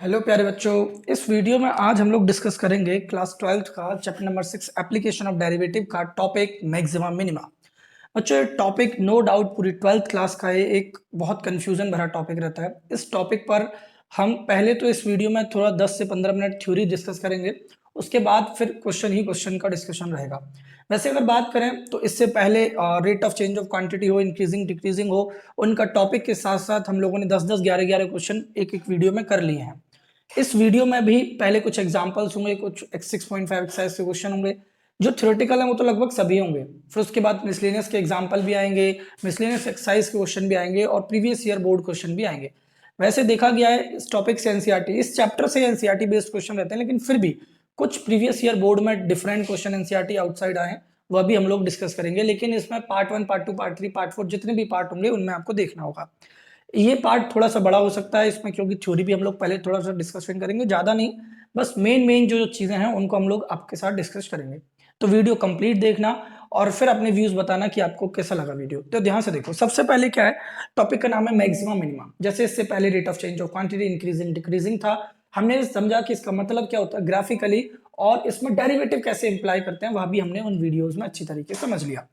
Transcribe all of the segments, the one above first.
Hello प्यारे बच्चों। इस वीडियो में आज हम लोग डिस्कस करेंगे क्लास 12th का chapter number 6 application of derivative का टॉपिक मैक्सिमा मिनिमा। बच्चों ये टॉपिक नो डाउट पूरी 12th क्लास का ये एक बहुत कंफ्यूजन भरा टॉपिक रहता है। इस टॉपिक पर हम पहले तो इस वीडियो में थोड़ा 10 से 15 मिनट थ्योरी डिस्कस करेंगे, उसके बाद फिर क्वेश्चन ही क्वेश्चन का डिस्कशन रहेगा। वैसे अगर बात करें तो इससे पहले rate of change of quantity हो, इंक्रीजिंग डिक्रीजिंग हो, उनका टॉपिक के साथ साथ हम लोगों ने 10-10 11-11 क्वेश्चन एक एक वीडियो में कर लिए हैं। इस वीडियो में भी पहले कुछ एग्जांपल्स होंगे, कुछ 6.5 एक्सरसाइज के क्वेश्चन होंगे जो थ्योरेटिकल है, वो तो लगभग सभी होंगे। फिर उसके बाद मिसलेनियस के एग्जांपल भी आएंगे, मिसलेनियस एक्सरसाइज के क्वेश्चन भी आएंगे और प्रीवियस ईयर बोर्ड क्वेश्चन भी आएंगे। वैसे देखा गया है इस टॉपिक से एनसीईआरटी, इस चैप्टर से एनसीईआरटी बेस्ड क्वेश्चन रहते हैं, लेकिन फिर भी कुछ प्रीवियस ईयर बोर्ड में डिफरेंट क्वेश्चन एनसीईआरटी आउटसाइड आए हैं, वह भी हम लोग डिस्कस करेंगे। लेकिन इसमें पार्ट 1, पार्ट 2, पार्ट 3, पार्ट 4 जितने भी पार्ट होंगे उनमें आपको देखना होगा। ये पार्ट थोड़ा सा बड़ा हो सकता है इसमें, क्योंकि थ्योरी भी हम लोग पहले थोड़ा सा डिस्कशन करेंगे, ज्यादा नहीं, बस मेन मेन जो चीजें हैं उनको हम लोग आपके साथ डिस्कस करेंगे। तो वीडियो कंप्लीट देखना और फिर अपने व्यूज बताना कि आपको कैसा लगा वीडियो। तो ध्यान से देखो, सबसे पहले क्या है, टॉपिक का नाम है मैक्सिमा मिनिमा। जैसे इससे पहले rate of change of quantity increasing decreasing था, हमने समझा कि इसका मतलब क्या होता है ग्राफिकली, और इसमें डेरिवेटिव कैसे इंप्लाई करते हैं वह भी हमने उन वीडियोस में अच्छी तरीके से समझ लिया।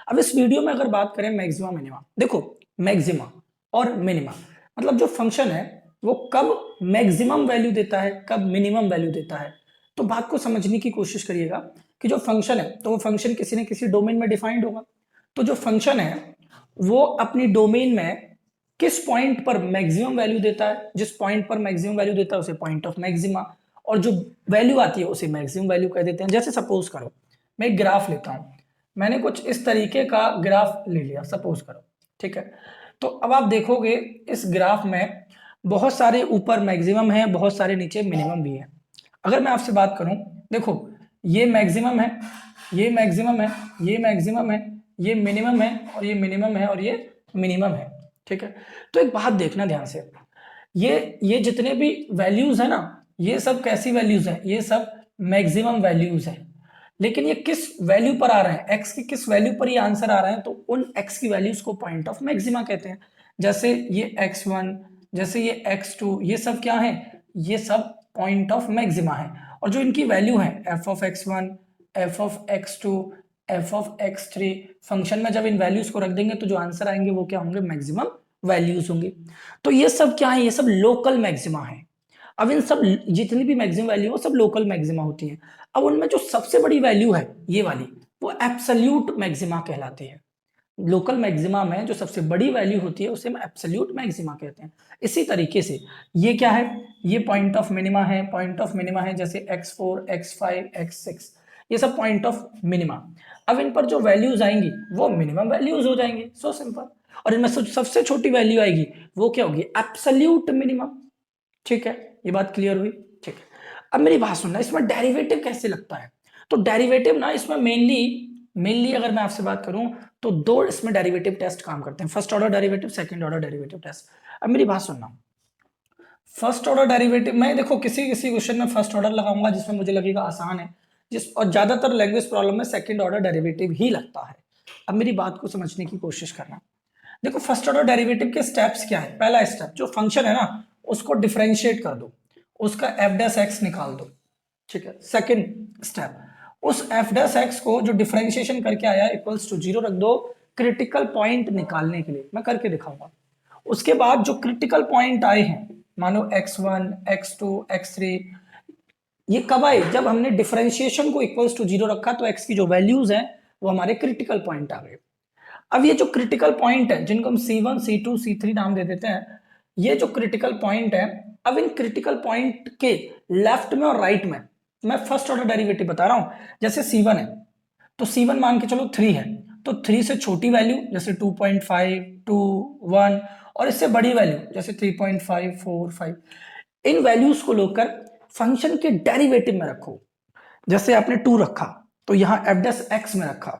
अब इस वीडियो में अगर बात करें मैक्सिमा मिनिमा, देखो मैक्सिमा और मिनिमा मतलब जो फंक्शन है वो कब मैक्सिमम वैल्यू देता है, कब मिनिमम वैल्यू देता है। तो बात को समझने की कोशिश करिएगा कि जो फंक्शन है तो वो फंक्शन किसी न किसी डोमेन में डिफाइंड होगा। तो जो फंक्शन है वो अपनी डोमेन में किस पॉइंट पर मैक्सिमम वैल्यू देता है, जिस पॉइंट पर मैक्सिमम वैल्यू देता है उसे पॉइंट ऑफ मैक्सिमा, और जो वैल्यू आती है उसे मैक्सिमम वैल्यू कह देते हैं। जैसे सपोज करो मैं एक ग्राफ लेता हूं, मैंने कुछ इस तरीके का ग्राफ ले लिया, सपोज करो, ठीक है। तो अब आप देखोगे इस ग्राफ में बहुत सारे ऊपर मैक्सिमम है, बहुत सारे नीचे मिनिमम भी है। अगर मैं आपसे बात करूं, देखो ये मैक्सिमम है, ये मैक्सिमम है, ये मैक्सिमम है, ये मिनिमम है, और ये मिनिमम है, और ये मिनिमम है, ठीक है। तो एक बात देखना ध्यान से, ये जितने भी वैल्यूज है ना, ये सब कैसी वैल्यूज है, ये सब मैक्सिमम वैल्यूज है। लेकिन ये किस वैल्यू पर आ रहे हैं, एक्स की किस वैल्यू पर ये आंसर आ रहे हैं, तो उन एक्स की वैल्यूज को पॉइंट ऑफ मैक्सिमा कहते हैं। जैसे ये x1, जैसे ये x2, ये सब क्या है, ये सब पॉइंट ऑफ मैक्सिमा है। और जो इनकी वैल्यू है f of x1, f of x2, f of x3, function में जब इन वैल्यूज को रख देंगे तो जो आंसर आएंगे वो क्या होंगे, मैक्सिमम वैल्यूज होंगे। तो ये सब क्या है, ये सब लोकल मैक्सिमा है। अब इन सब जितनी भी मैक्सिमम वैल्यू वो सब लोकल मैक्सिमा होती है। अब उनमें जो सबसे बड़ी वैल्यू है ये वाली, वो एब्सोल्यूट मैक्सिमा कहलाती है। लोकल मैक्सिमा में जो सबसे बड़ी वैल्यू होती है उसे हम एब्सोल्यूट मैक्सिमा कहते हैं। इसी तरीके से ये क्या है, ये पॉइंट ऑफ मिनिमा है, पॉइंट ऑफ मिनिमा है, जैसे x4, x5, x6, ये सब पॉइंट ऑफ मिनिमा। अब इन पर जो वैल्यूज आएंगी वो मिनिमम वैल्यूज हो जाएंगे, सो सिंपल। और इनमें सबसे छोटी वैल्यू आएगी वो क्या होगी, एब्सोल्यूट मिनिमम। ठीक है, ये बात क्लियर हुई, ठीक है। अब मेरी बात सुनना, इसमें डेरिवेटिव कैसे लगता है। तो डेरिवेटिव ना इसमें मेनली मेनली अगर मैं आपसे बात करूं तो दो इसमें डेरिवेटिव टेस्ट काम करते हैं, first order derivative, second order derivative test. अब मेरी बात सुनना, फर्स्ट ऑर्डर डेरिवेटिव मैं देखो किसी किसी क्वेश्चन में फर्स्ट ऑर्डर लगाऊंगा जिसमें मुझे लगेगा आसान है, जिस और ज्यादातर लैंग्वेज प्रॉब्लम में सेकंड ऑर्डर डेरिवेटिव ही लगता है। अब मेरी बात को समझने की कोशिश करना, देखो फर्स्ट ऑर्डर डेरिवेटिव के स्टेप्स क्या है। पहला स्टेप, जो फंक्शन है ना उसको डिफरेंशिएट कर दो, उसका एफ डैश एक्स निकाल दो, ठीक है। सेकंड स्टेप, उस एफ डैश एक्स को जो डिफरेंशिएशन करके आया इक्वल्स टू 0 रख दो, क्रिटिकल पॉइंट निकालने के लिए मैं करके दिखाऊंगा। उसके बाद जो क्रिटिकल पॉइंट आए हैं, मानो x1, x2, x3, ये कब आए, जब हमने डिफरेंशिएशन को इक्वल्स टू 0 रखा तो x की जो वैल्यूज हैं वो हमारे क्रिटिकल पॉइंट आ गए। अब ये जो क्रिटिकल पॉइंट है जिनको हम C1, C2, C3 नाम दे देते हैं, ये जो क्रिटिकल पॉइंट है, अब इन क्रिटिकल पॉइंट के लेफ्ट में और राइट में मैं फर्स्ट ऑर्डर डेरिवेटिव बता रहा हूं। जैसे C1 है तो C1 मान के चलो 3 है, तो 3 से छोटी वैल्यू जैसे 2.5, 2, 1, और इससे बड़ी वैल्यू जैसे 3.5, 4, 5, इन वैल्यूज को लेकर फंक्शन के डेरिवेटिव में रखो। जैसे आपने 2 रखा तो यहां एफ डैश एक्स में रखा,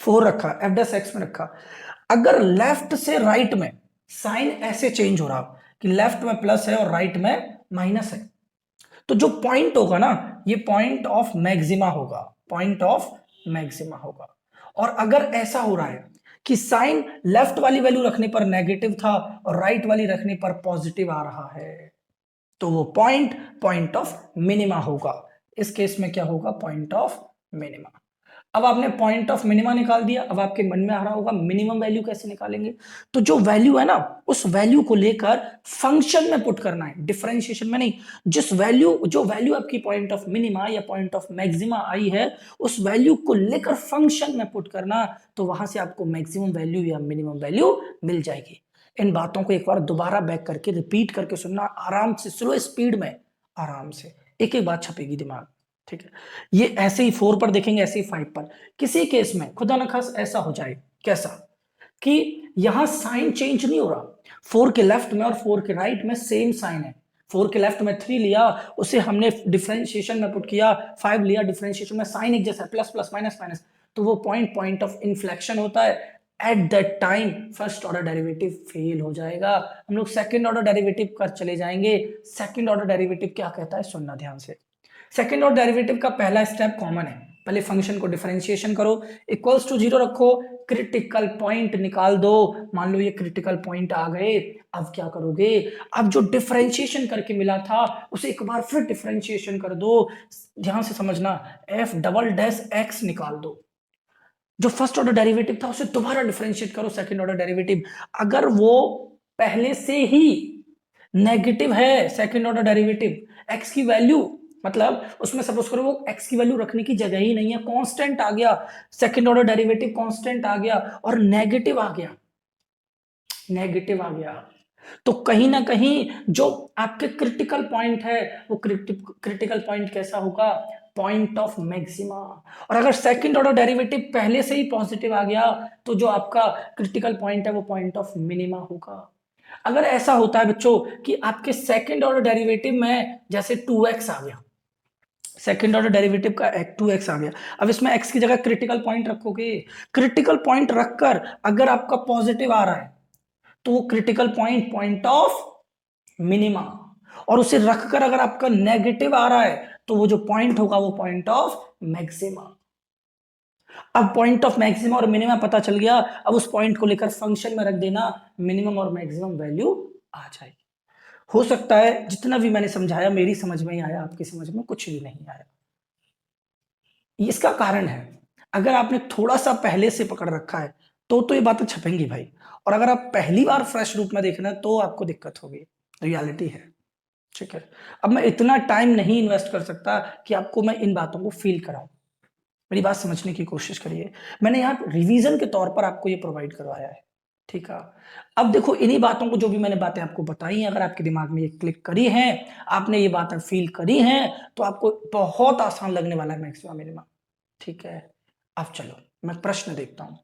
4 रखा एफ डैश एक्स में रखा। अगर लेफ्ट से राइट में साइन ऐसे चेंज हो रहा कि लेफ्ट में प्लस है और राइट में माइनस है, तो जो पॉइंट होगा ना ये पॉइंट ऑफ मैक्सिमा होगा, पॉइंट ऑफ मैक्सिमा होगा। और अगर ऐसा हो रहा है कि साइन लेफ्ट वाली वैल्यू रखने पर नेगेटिव था और राइट वाली रखने पर पॉजिटिव आ रहा है, तो वो पॉइंट ऑफ मिनिमा होगा। इस केस में क्या होगा, पॉइंट ऑफ मिनिमा। अब आपने पॉइंट ऑफ मिनिमा निकाल दिया, अब आपके मन में आ रहा होगा मिनिमम वैल्यू कैसे निकालेंगे। तो जो वैल्यू है ना, उस वैल्यू को लेकर फंक्शन में पुट करना है, डिफरेंशिएशन में नहीं। जो वैल्यू आपकी पॉइंट ऑफ मिनिमा या पॉइंट ऑफ मैक्सिमा आई है, उस वैल्यू को लेकर फंक्शन में पुट करना, तो वहां से आपको मैक्सिमम वैल्यू या मिनिमम वैल्यू मिल जाएगी। इन बातों को एक बार दोबारा बैक करके रिपीट करके सुनना, आराम से, स्लो स्पीड में, आराम से, एक एक बात छपेगी दिमाग। ठीक है, ये ऐसे ही 4 पर देखेंगे, ऐसे ही 5 पर। किसी केस में खुदा न खास ऐसा हो जाए, कैसा कि यहां साइन चेंज नहीं हो रहा, 4 के लेफ्ट में और 4 के राइट में सेम साइन है। 4 के लेफ्ट में 3 लिया, उसे हमने डिफरेंशिएशन में पुट किया, 5 लिया, डिफरेंशिएशन में साइन एक जैसा, प्लस प्लस माइनस माइनस, तो वो पॉइंट ऑफ इन्फ्लेक्शन होता है। At that time first order derivative fail हो जाएगा। हम लोग सेकंड ऑर्डर डेरिवेटिव कर चले जाएंगे। सेकंड ऑर्डर डेरिवेटिव क्या कहता है, सुनना ध्यान से। सेकंड ऑर्डर डेरिवेटिव का पहला स्टेप कॉमन है, पहले फंक्शन को डिफरेंशिएशन करो, इक्वल्स टू 0 रखो, क्रिटिकल पॉइंट निकाल दो। मान लो ये क्रिटिकल पॉइंट आ गए, अब क्या करोगे, अब जो डिफरेंशिएशन करके मिला था उसे एक बार फिर डिफरेंशिएशन कर दो। ध्यान से समझना, एफ डबल डैश एक्स निकाल दो। जो फर्स्ट ऑर्डर डेरिवेटिव था उसे दोबारा डिफरेंशिएट करो, सेकंड ऑर्डर डेरिवेटिव। अगर वो पहले से ही नेगेटिव है, सेकंड ऑर्डर डेरिवेटिव, एक्स की वैल्यू, मतलब उसमें सपोज करो वो एक्स की वैल्यू रखने की जगह ही नहीं है, कांस्टेंट आ गया, सेकंड ऑर्डर डेरिवेटिव कांस्टेंट आ गया और नेगेटिव आ गया, नेगेटिव आ गया, तो कहीं ना कहीं जो आपके क्रिटिकल पॉइंट है वो क्रिटिकल पॉइंट कैसा होगा, पॉइंट ऑफ मैक्सिमा। और अगर सेकंड ऑर्डर डेरिवेटिव पहले से ही पॉजिटिव आ गया, तो जो आपका क्रिटिकल पॉइंट है वो पॉइंट ऑफ मिनिमा होगा। अगर ऐसा होता है बच्चों कि आपके सेकंड ऑर्डर डेरिवेटिव में जैसे 2x आ गया, सेकंड ऑर्डर डेरिवेटिव का 2x आ गया, अब इसमें x की जगह क्रिटिकल पॉइंट रखोगे, क्रिटिकल पॉइंट रखकर अगर आपका पॉजिटिव आ रहा है तो वो critical point point of minima, और उसे रखकर अगर आपका नेगेटिव आ रहा है तो वो जो पॉइंट होगा वो पॉइंट ऑफ मैक्सिमा। अब पॉइंट ऑफ मैक्सिमम और मिनिमम पता चल गया, अब उस पॉइंट को लेकर फंक्शन में रख देना, मिनिमम और मैक्सिमम वैल्यू आ जाएगी। हो सकता है जितना भी मैंने समझाया मेरी समझ में ही आया, आपकी समझ में कुछ भी नहीं आया। इसका कारण है, अगर आपने थोड़ा सा पहले से पकड़ रखा है तो ये बातें छपेंगी भाई, और अगर आप पहली बार फ्रेश रूप में देखना है तो आपको दिक्कत होगी, रियलिटी है। ठीक है, अब मैं इतना टाइम नहीं इन्वेस्ट कर सकता कि आपको मैं इन बातों को फील कराऊं, मेरी बात समझने की कोशिश करिए। मैंने यहाँ रिवीजन के तौर पर आपको ये प्रोवाइड करवाया है। ठीक है, अब देखो इन्हीं बातों को, जो भी मैंने बातें आपको बताई हैं, अगर आपके दिमाग में ये क्लिक करी हैं, आपने ये बातें फील करी हैं, तो आपको बहुत आसान लगने वाला है मैक्सिमम मिनिमम। ठीक है, अब चलो मैं प्रश्न देखता हूं,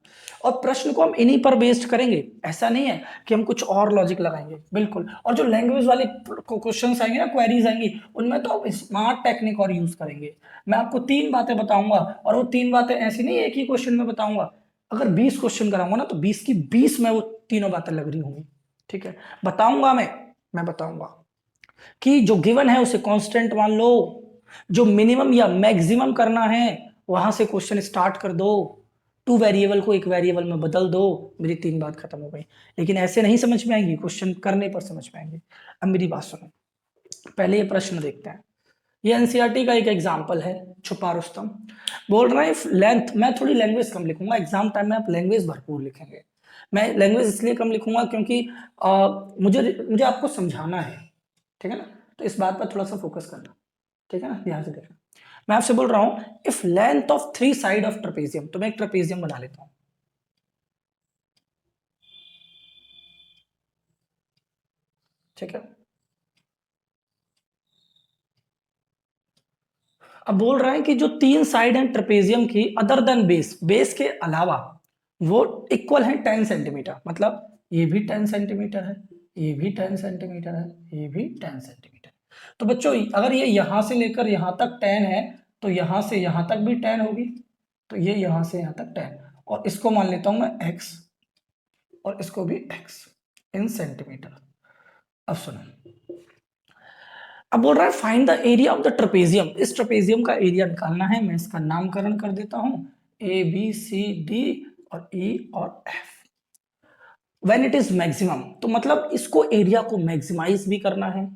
और प्रश्न को हम इन्हीं पर बेस्ड करेंगे, ऐसा नहीं है कि हम कुछ और लॉजिक लगाएंगे, बिल्कुल। और जो लैंग्वेज वाले क्वेश्चंस आएंगे ना, क्वेरीज आएंगी, उनमें तो हम स्मार्ट टेक्निक और यूज करेंगे। मैं आपको 3 बातें बताऊंगा, और वो 3 बातें ऐसी नहीं एक ही क्वेश्चन में बताऊंगा, अगर 20 क्वेश्चन कराऊंगा ना तो 20 की 20 में वो तीनों बातें लग रही होंगी। ठीक है, बताऊंगा मैं बताऊंगा कि जो गिवन है उसे कांस्टेंट मान लो, जो मिनिमम या मैक्सिमम करना है वहां से क्वेश्चन स्टार्ट कर दो, 2 वेरिएबल को 1 वेरिएबल में बदल दो, मेरी 3 बात खत्म हो गई। लेकिन ऐसे नहीं समझ में आएंगी, क्वेश्चन करने पर समझ में आएंगे। अब मेरी बात सुनो, पहले ये प्रश्न देखते हैं। ये एनसीईआरटी का एक एग्जाम्पल है, छुपा रुस्तम। बोल रहा है लेंथ, मैं थोड़ी लैंग्वेज कम लिखूंगा, एग्जाम टाइम में आप लैंग्वेज भरपूर लिखेंगे। मैं लैंग्वेज इसलिए कम लिखूंगा क्योंकि मुझे मुझे आपको समझाना है। ठीक है ना, तो इस बात पर थोड़ा सा फोकस करना। ठीक है ना, ध्यान से देखना। मैं आपसे बोल रहा हूं if length of 3 side of trapezium, तो मैं एक ट्रेपेजियम बना लेता हूं। ठीक है, अब बोल रहा है कि जो 3 साइड हैं ट्रेपेजियम की, अदर देन बेस, बेस के अलावा, वो इक्वल है 10 सेंटीमीटर, मतलब ये भी 10 सेंटीमीटर है, ये भी 10 सेंटीमीटर है, ये भी 10 सेंटीमीटर। तो बच्चों अगर ये यहां से लेकर यहां तक 10 है, तो यहां से यहां तक भी 10 होगी, तो ये यहां से यहां तक 10, और इसको मान लेता हूं मैं x, और इसको भी x इन सेंटीमीटर। अब सुनो, अब बोल रहा है find the area of the trapezium, इस ट्रेपेजियम का एरिया निकालना है। मैं इसका नामकरण कर देता हूं ABCD और E और F। When it is maximum, तो मतलब इसको एरिया को मैक्सिमाइज भी करना है,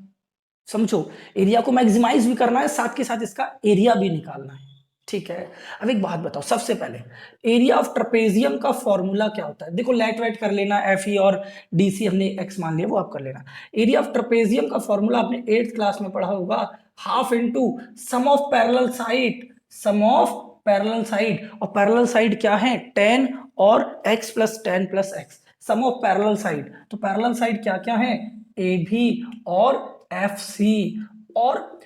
समझो, एरिया को मैक्सिमाइज भी करना है, साथ के साथ इसका एरिया भी निकालना है, ठीक है। अब एक बात बताओ, सबसे पहले एरिया ऑफ ट्रेपेजियम का फॉर्मूला क्या होता है? देखो लेट वेट कर लेना, एफ ई और डी सी हमने एक्स मान लिया, वो आप कर लेना। एरिया ऑफ ट्रेपेजियम का फॉर्मूला आपने 8th क्लास में पढ़ा होगा, half into sum of parallel side, sum of parallel side, और पैरेलल साइड क्या है? 10 और x plus 10 plus x, sum of parallel side. तो पैरेलल साइड क्या क्या है? ए भी और एफ सी, और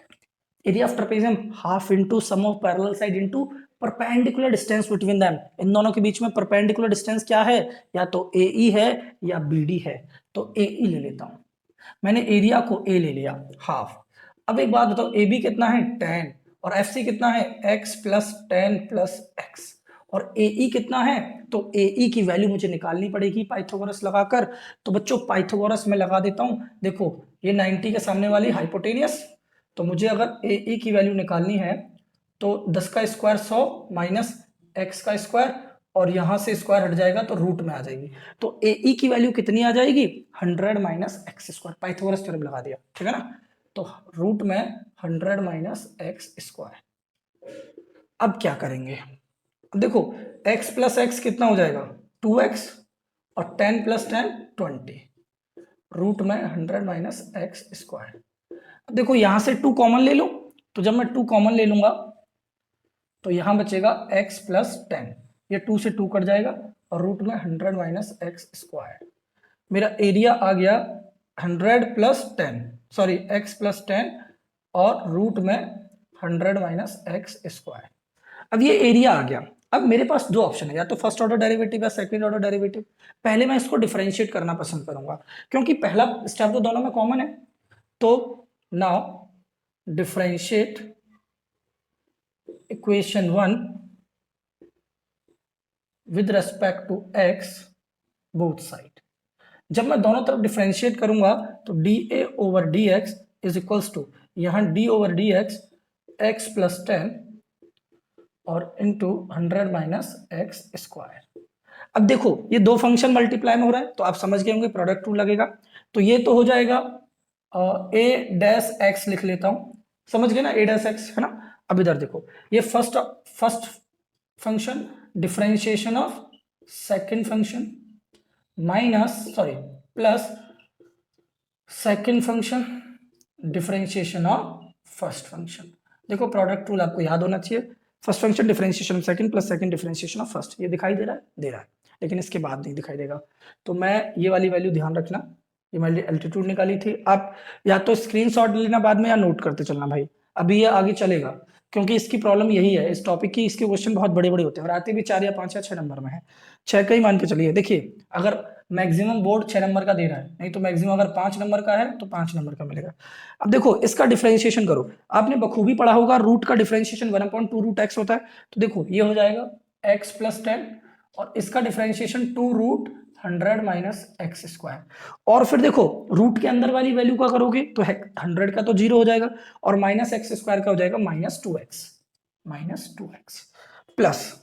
area of trapezium half into sum of parallel side into perpendicular distance between them. इन दोनों के बीच में परपेंडिकुलर डिस्टेंस क्या है? या तो ए ई है या बी डी है। तो ए ई ले लेता हूं, मैंने एरिया को ए ले लिया हाफ। अब एक बात बताओ, ए बी कितना है? 10, और एफ सी कितना है? x प्लस 10 प्लस एक्स, और ए ई कितना है? तो ए ई की वैल्यू मुझे निकालनी पड़ेगी पाइथागोरस लगाकर। तो बच्चों पाइथागोरस में लगा देता हूं। देखो ये 90 के सामने वाली हाइपोटेनियस, तो मुझे अगर ए ई की वैल्यू निकालनी है तो 10 का स्क्वायर 100 माइनस एक्स का स्क्वायर, और यहां से स्क्वायर हट जाएगा तो रूट में आ जाएगी। तो ए ई की वैल्यू कितनी आ जाएगी? 100 minus x square, Pythagoras theorem लगा दिया, ठीक है ना। तो रूट में 100 माइनस एक्स स्क्वायर। अब क्या करेंगे? अब देखो x प्लस एक्स कितना हो जाएगा? 2x, और 10 प्लस 10 20, रूट में 100 माइनस एक्स स्क्वायर। अब देखो यहां से 2 कॉमन ले लो, तो जब मैं 2 कॉमन ले लूंगा तो यहां बचेगा x प्लस 10, ये 2 से 2 कट जाएगा, और रूट में 100 माइनस एक्स स्क्वायर। मेरा एरिया आ गया 100 प्लस 10, सॉरी x प्लस 10, और रूट में 100 माइनस एक्स स्क्वायर। अब ये एरिया आ गया। अब मेरे पास दो ऑप्शन है, या तो फर्स्ट ऑर्डर डेरिवेटिव या सेकंड ऑर्डर डेरिवेटिव। पहले मैं इसको डिफरेंशिएट करना पसंद करूंगा, क्योंकि पहला स्टेप तो दोनों में कॉमन है। तो now differentiate equation 1 with respect to x both side. जब मैं दोनों तरफ डिफरेंशिएट करूंगा तो D A over D x is equals to, यहां D over D X X plus 10 और इंटू 100 माइनस एक्स स्क्वायर। अब देखो ये दो फंक्शन मल्टीप्लाई में हो रहा है, तो आप समझ गए होंगे प्रोडक्ट रूल लगेगा। तो ये तो हो जाएगा ए डैश एक्स लिख लेता हूं, समझ गए ना, ए डैश एक्स है ना। अब इधर देखो, ये first function differentiation of second function minus sorry plus second function differentiation of first function. देखो प्रोडक्ट रूल आपको याद होना चाहिए, first function differentiation of second plus second differentiation of first. ये दिखाई दे रहा है? दे रहा है, लेकिन इसके बाद नहीं दिखाई देगा। तो मैं ये वाली वैल्यू ध्यान रखना, ये मैंने एल्टीट्यूड निकाली थी। आप या तो स्क्रीनशॉट लेना बाद में, या नोट करते चलना भाई, अभी ये आगे चलेगा, क्योंकि इसकी प्रॉब्लम यही है इस टॉपिक की, इसके क्वेश्चन बहुत बड़े बड़े होते हैं और आते भी 4 या 5 या 6 नंबर में है। 6 का ही मान के चलिए। देखिए अगर मैक्सिमम बोर्ड 6 नंबर का दे रहा है, नहीं तो मैक्सिमम अगर 5 नंबर का है तो 5 नंबर का मिलेगा। अब देखो इसका डिफरेंशिएशन करो, आपने बखूबी पढ़ा होगा, रूट का डिफरेंशिएशन 1/2 रूट एक्स होता है। तो देखो ये हो जाएगा x प्लस 10, और इसका differentiation 2 root 100 minus x square. और फिर देखो रूट के अंदर वाली वैल्यू का करोगे तो 100 का तो 0 हो जाएगा, और माइनस एक्स स्क्वायर का हो जाएगा -2x प्लस,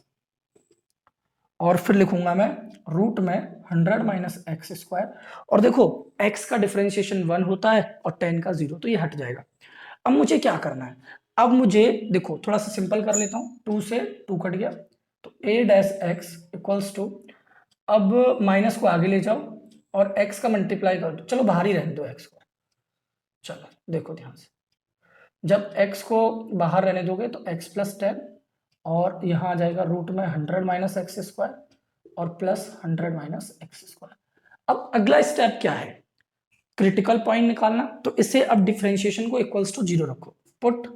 और फिर लिखूंगा मैं रूट में 100 माइनस एक्स स्क्वायर। और देखो x का डिफरेंशिएशन 1 होता है और 10 का 0, तो ये हट जाएगा। अब मुझे क्या करना है? अब मुझे देखो थोड़ा सा सिंपल कर लेता हूं, 2 से 2 कट गया, तो a dash x equals to, अब माइनस को आगे ले जाओ और x का मल्टीप्लाई कर दो, चलो बाहर ही रहने दो x को। चलो देखो ध्यान से, जब x को बाहर रहने दोगे तो x प्लस 10, और यहाँ आ जाएगा रूट में 100 माइनस एक्स स्क्वायर और प्लस 100 माइनस एक्स स्क्वायर। अब अगला स्टेप क्या है? क्रिटिकल पॉइंट निकालना। तो इसे अब डिफरेंशिएशन को इक्वल्स टू 0 रखो, put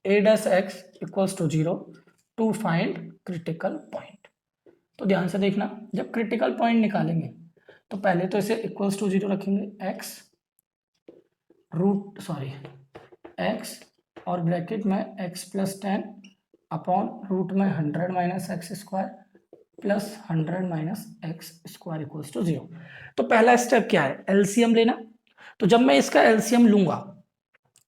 a dash x equals to 0 to find critical point. तो ध्यान से देखना, जब क्रिटिकल पॉइंट निकालेंगे तो पहले तो इसे इक्वल्स टू 0 रखेंगे, x और ब्रैकेट में x प्लस 10 अपॉन रूट में 100 minus x square plus 100 minus x square equals to 0। तो पहला स्टेप क्या है? एलसीएम लेना। तो जब मैं इसका एलसीएम लूंगा,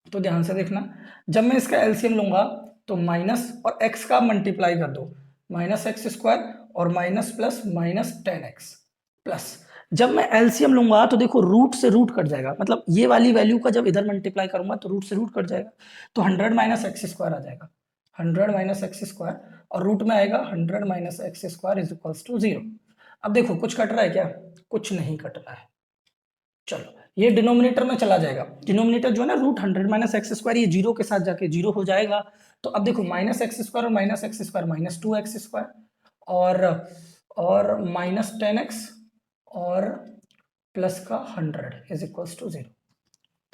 तो ध्यान से देखना, जब मैं इसका एलसीएम लूंगा तो माइनस और x का मल्टीप्लाई कर दो, माइनस एक्स स्क्वायर और minus plus minus 10x plus, जब मैं एलसीएम लूंगा तो देखो रूट से रूट कट जाएगा, मतलब ये वाली वैल्यू का जब इधर मल्टीप्लाई करूंगा तो रूट से रूट कट जाएगा, तो 100 माइनस एक्स स्क्वायर आ जाएगा, 100 माइनस एक्स स्क्वायर, और रूट में आएगा 100 minus x square is equals to 0। अब देखो कुछ कट रहा है क्या? कुछ नहीं कट रहा है। चलो ये डिनोमिनेटर में चला जाएगा, डिनोमिनेटर जो है ना रूट 100 माइनस एक्स स्क्वायर, ये जीरो के साथ जाके जीरो हो जाएगा। तो अब देखो माइनस एक्स स्क्वायर और minus x square minus 2x square, और माइनस 10x और प्लस का 100 इज इक्वल्स टू 0।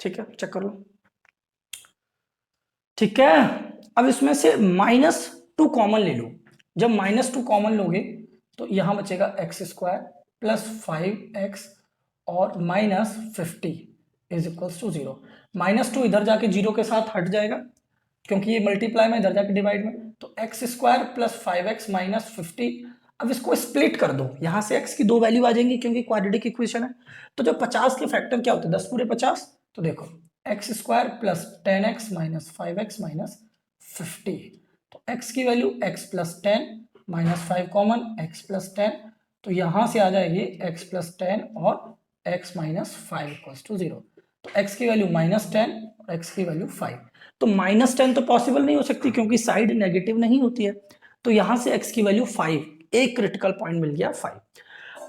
ठीक है, चेक कर लो। ठीक है, अब इसमें से -2 कॉमन ले लो। जब -2 कॉमन लोगे तो यहां बचेगा एक्स स्क्वायर प्लस 5x और -50 इज इक्वल्स टू 0। -2 इधर जाके 0 के साथ हट जाएगा क्योंकि ये मल्टीप्लाई में, इधर जाके डिवाइड में, तो x square plus 5x minus 50। अब इसको स्प्लिट कर दो, यहां से x की दो वैल्यू आ जाएंगी क्योंकि क्वाड्रेटिक इक्वेशन है। तो जब 50 के फैक्टर क्या होते हैं? 10 पूरे 50। तो देखो x square plus 10x minus 5x minus 50, तो x की value x plus 10 minus 5 common, x plus 10, तो यहां से आ जाएगी x प्लस 10 और x माइनस 5 इक्वल्स टू 0। तो x की वैल्यू -10 और x की वैल्यू 5। तो -10 तो पॉसिबल नहीं हो सकती क्योंकि साइड नेगेटिव नहीं होती है, तो यहां से x की वैल्यू 5, एक क्रिटिकल पॉइंट मिल गया 5।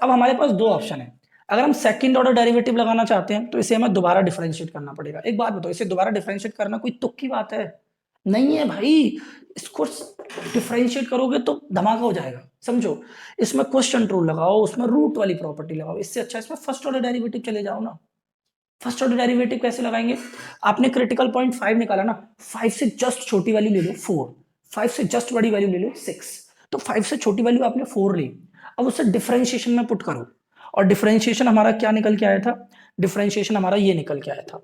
अब हमारे पास दो ऑप्शन है, अगर हम सेकंड ऑर्डर डेरिवेटिव लगाना चाहते हैं तो इसे हमें दोबारा डिफरेंशिएट करना पड़ेगा। एक बात बताओ, इसे दोबारा डिफरेंशिएट करना कोई तुक की बात है? नहीं है भाई, इसको डिफरेंशिएट करोगे तो धमाका हो जाएगा, समझो। इसमें क्वेश्चन रूल लगाओ, उसमें रूट वाली प्रॉपर्टी लगाओ, इससे अच्छा इसमें फर्स्ट ऑर्डर डेरिवेटिव चले जाओ ना। फर्स्ट ऑर्डर डेरिवेटिव कैसे लगाएंगे? आपने क्रिटिकल पॉइंट 5 निकाला ना, 5 से जस्ट छोटी वैल्यू ले लो 4, 5 से जस्ट बड़ी वैल्यू ले लो 6, तो 5 से छोटी वैल्यू आपने 4 ली। अब उसे डिफरेंशिएशन में पुट करो, और डिफरेंशिएशन हमारा क्या निकल के आया था? डिफरेंशिएशन हमारा ये निकल के आया था,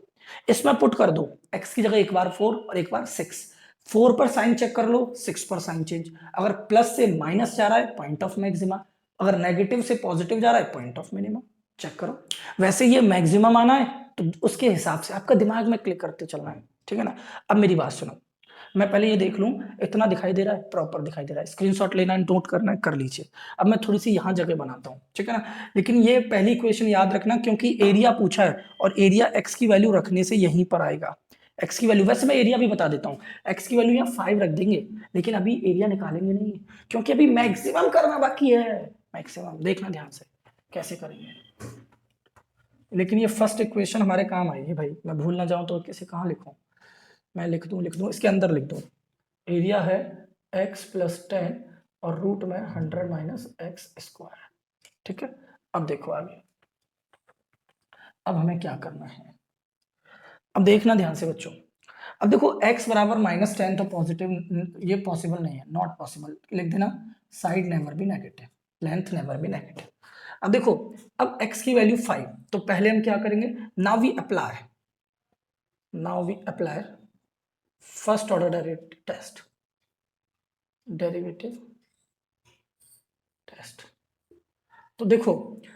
इसमें पुट कर दो x की जगह एक बार 4 और एक बार 6, 4 पर साइन चेक कर लो, 6 पर साइन चेंज, अगर प्लस से माइनस जा रहा है पॉइंट ऑफ मैक्सिमा, अगर नेगेटिव से पॉजिटिव जा रहा है पॉइंट ऑफ मिनिमम। चेक करो, वैसे ये मैक्सिमम आना है तो उसके हिसाब से आपका दिमाग में क्लिक करते चलना है, ठीक है ना। अब मेरी बात सुनो, मैं पहले ये देख लूं इतना दिखाई दे रहा है, प्रॉपर दिखाई दे रहा है, स्क्रीनशॉट लेना है, नोट करना है, कर लीजिए। अब मैं थोड़ी सी यहाँ जगह बनाता हूँ, ठीक है ना। लेकिन ये पहली इक्वेशन याद रखना क्योंकि एरिया पूछा है, और एरिया एक्स की वैल्यू रखने से यहीं पर आएगा। एक्स की वैल्यू, वैसे मैं एरिया भी बता देता हूँ, एक्स की वैल्यू यहाँ 5 रख देंगे, लेकिन अभी एरिया निकालेंगे नहीं क्योंकि अभी मैक्सिमम करना बाकी है। मैक्सिमम देखना ध्यान से कैसे करेंगे, लेकिन ये फर्स्ट इक्वेशन हमारे काम आएगी भाई, मैं भूल ना जाऊं तो किसे कहाँ लिखूं, मैं लिख दूं इसके अंदर लिख दूं, एरिया है x प्लस 10 और रूट में 100 माइनस एक्स स्क्वायर। ठीक है, अब देखो आगे, अब हमें क्या करना है, अब देखना ध्यान से बच्चों। अब देखो x बराबर -10 तो पॉजिटिव, ये पॉसिबल नहीं है, नॉट पॉसिबल, लिख देना, side never be negative, length never be negative. अब देखो, अब x की वैल्यू 5, तो पहले हम क्या करेंगे, now we apply first order derivative test. तो देखो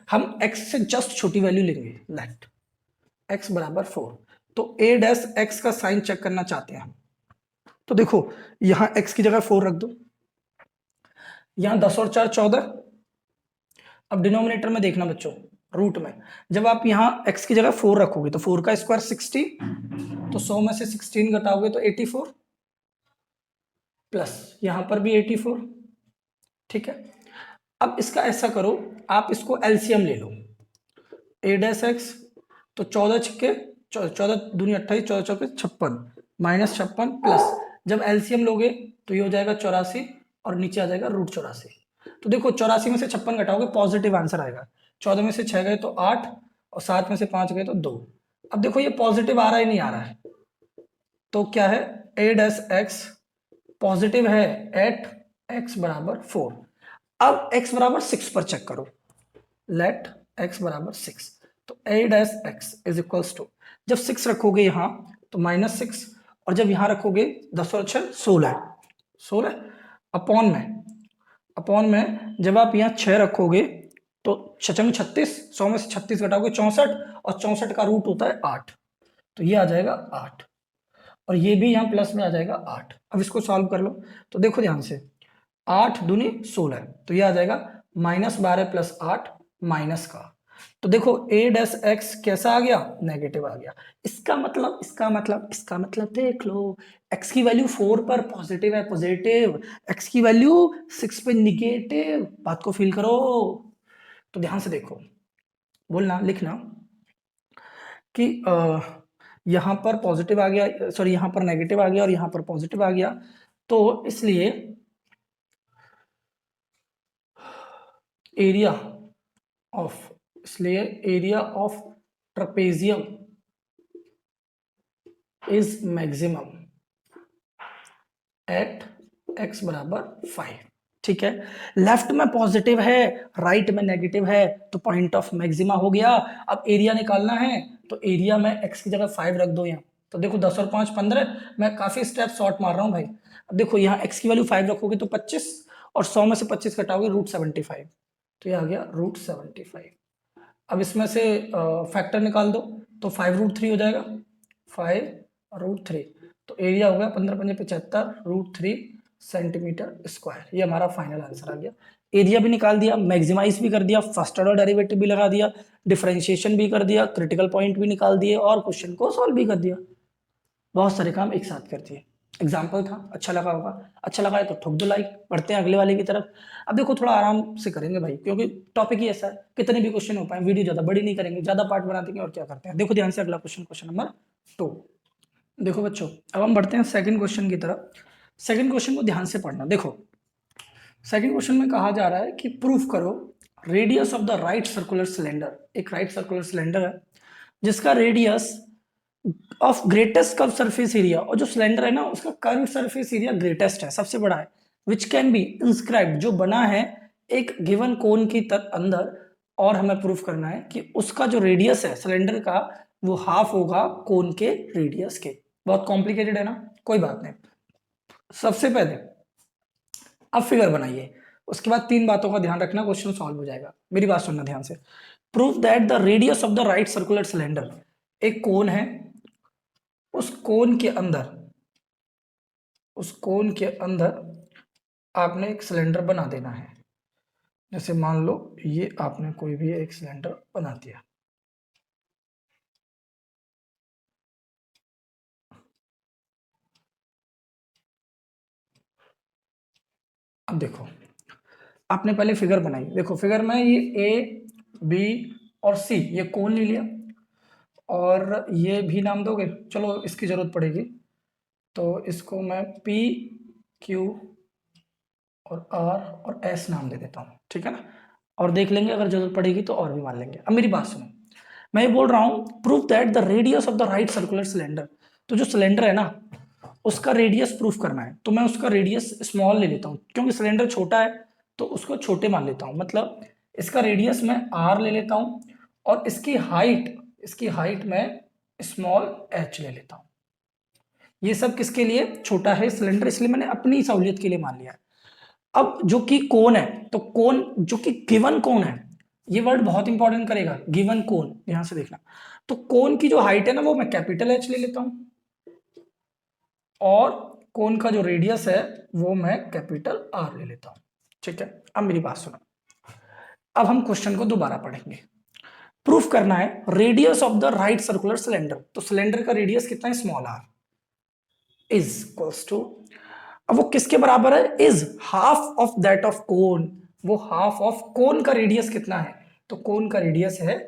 हम x से जस्ट छोटी वैल्यू लेंगे, लेट x बराबर 4, तो a डैश x का साइन चेक करना चाहते हैं, तो देखो यहां x की जगह 4 रख दो, यहां 10 और 4 14। अब डिनोमिनेटर में देखना बच्चों, रूट में जब आप यहां x की जगह 4 रखोगे तो 4 का स्क्वायर 60, तो 100 में से 16 घटाओगे तो 84, प्लस यहां पर भी 84। ठीक है, अब इसका ऐसा करो, आप इसको एलसीएम ले लो, a डैश एक्स, तो 14 छक्के 14 दूनी 28, 14 चौके 56, -56 प्लस, जब एलसीएम लोगे तो ये हो जाएगा 84 और नीचे आ जाएगा √84। तो देखो 84 में से 56 घटाओगे पॉजिटिव आंसर आएगा, 14 में से 6 गए तो 8 और 7 में से 5 गए तो 2। अब देखो ये पॉजिटिव आ रहा है नहीं आ रहा है, तो क्या है, a डैश एक्स पॉजिटिव है एट x बराबर 4। अब x बराबर 6 पर चेक करो, लेट x बराबर 6, तो a dash x is equals to, जब 6 रखोगे यहां तो -6, और जब यहां रखोगे 10 और 6 16 अपॉन में जब आप यहाँ 6 रखोगे तो 6 36, 100 में से 36 घटाओगे 64, और 64 का रूट होता है 8, तो ये आ जाएगा 8, और ये भी यहाँ प्लस में आ जाएगा 8। अब इसको सॉल्व कर लो, तो देखो ध्यान से, 8 दूनी 16, तो ये आ जाएगा -12 + 8 माइनस का, तो देखो a डैश x कैसा आ गया, नेगेटिव आ गया। इसका मतलब देख लो, x की वैल्यू 4 पर पॉजिटिव है, पॉजिटिव, x की वैल्यू 6 पे निगेटिव। बात को फील करो। तो ध्यान से देखो, बोलना लिखना कि यहाँ पर पॉजिटिव आ गया, सॉरी यहाँ पर नेगेटिव आ गया और यहाँ पर पॉजिटिव आ गया, तो इसलिए area area of trapezium is maximum at x बराबर 5। ठीक है, लेफ्ट में पॉजिटिव है, राइट में नेगेटिव है, तो पॉइंट ऑफ मैक्सिमा हो गया। अब एरिया निकालना है, तो एरिया में x की जगह 5 रख दो यहाँ। तो देखो 10 और 5 15, मैं काफी स्टेप शॉर्ट मार रहा हूँ भाई। अब देखो यहाँ x की वैल्यू 5 रखोगे तो 25, और 100 में से 25 घटाओगे √75, तो ये आ गया √75। अब इसमें से फैक्टर निकाल दो, तो 5√3 हो जाएगा, 5√3। तो एरिया हो गया 15 पंजे 75 √3 सेंटीमीटर स्क्वायर। ये हमारा फाइनल आंसर आ गया। एरिया भी निकाल दिया, मैक्सिमाइज भी कर दिया, फर्स्ट ऑर्डर डेरिवेटिव भी लगा दिया, डिफरेंशिएशन भी कर दिया, क्रिटिकल पॉइंट भी निकाल दिए और क्वेश्चन को सॉल्व भी कर दिया। बहुत सारे काम एक साथ कर दिए। एग्जाम्पल था, अच्छा लगा होगा। अच्छा लगा है तो ठोक दो लाइक। बढ़ते हैं अगले वाले की तरफ। अब देखो थोड़ा आराम से करेंगे भाई, क्योंकि टॉपिक ही ऐसा है, कितने भी क्वेश्चन हो पाए, वीडियो ज्यादा बड़ी नहीं करेंगे, ज्यादा पार्ट बना देंगे और क्या करते हैं। देखो ध्यान से अगला क्वेश्चन, क्वेश्चन नंबर 2। देखो बच्चों, अब हम बढ़ते हैं सेकंड क्वेश्चन की तरफ। सेकंड क्वेश्चन को ध्यान से पढ़ना। देखो सेकंड क्वेश्चन में कहा जा रहा है कि प्रूफ करो radius of the right circular cylinder. एक राइट सर्कुलर सिलेंडर है जिसका radius of greatest curve surface area, और जो सिलेंडर है ना उसका कर्व सरफेस एरिया ग्रेटेस्ट है, सबसे बड़ा है, विच कैन बी इंस्क्राइब्ड, जो बना है एक गिवन कोन की अंदर। और हमें प्रूफ करना है कि उसका जो रेडियस है सिलेंडर का, वो हाफ होगा कोन के रेडियस के। बहुत कॉम्प्लिकेटेड है ना, कोई बात नहीं। सबसे पहले अब फिगर बनाइए, उसके बाद 3 बातों का ध्यान रखना, क्वेश्चन सॉल्व हो जाएगा। मेरी बात सुनना ध्यान से। Proof that the radius of the right circular cylinder, एक कोन है, उस कोन के अंदर, उस कोन के अंदर आपने एक सिलेंडर बना देना है। जैसे मान लो ये आपने कोई भी एक सिलेंडर बना दिया। अब देखो आपने पहले फिगर बनाई, देखो फिगर में ये ए बी और सी, ये कोन ले लिया, और ये भी नाम दोगे, चलो इसकी जरूरत पड़ेगी, तो इसको मैं पी क्यू और आर और एस नाम दे देता हूँ, ठीक है ना। और देख लेंगे अगर जरूरत पड़ेगी तो और भी मान लेंगे। अब मेरी बात सुनो, मैं ये बोल रहा हूँ proof that the radius of the right circular cylinder. तो जो सिलेंडर है ना उसका रेडियस प्रूफ करना है, तो मैं उसका रेडियस स्मॉल ले लेता हूँ, क्योंकि सिलेंडर छोटा है तो उसको छोटे मान लेता हूँ। मतलब इसका रेडियस मैं आर ले लेता हूँ, और इसकी हाइट मैं स्मॉल एच ले लेता हूँ। ये सब किसके लिए, छोटा है सिलेंडर, इसलिए मैंने अपनी सहूलियत के लिए मान लिया है। अब जो कि कोन है, तो कोन जो कि गिवन कोन है, ये वर्ड बहुत इंपॉर्टेंट करेगा, गिवन कोन, यहां से देखना। तो कोन की जो हाइट है ना वो मैं कैपिटल एच ले लेता हूं, और कोन का जो रेडियस है वो मैं कैपिटल आर ले लेता हूं। ठीक है, अब मेरी बात सुनो, अब हम क्वेश्चन को दोबारा पढ़ेंगे। प्रूफ करना है radius of the right circular cylinder, तो सिलेंडर का रेडियस कितना है, small are, is equals to, अब वो किसके बराबर है, is half of that of cone. वो हाफ ऑफ कोन का रेडियस कितना है, तो कोन का रेडियस है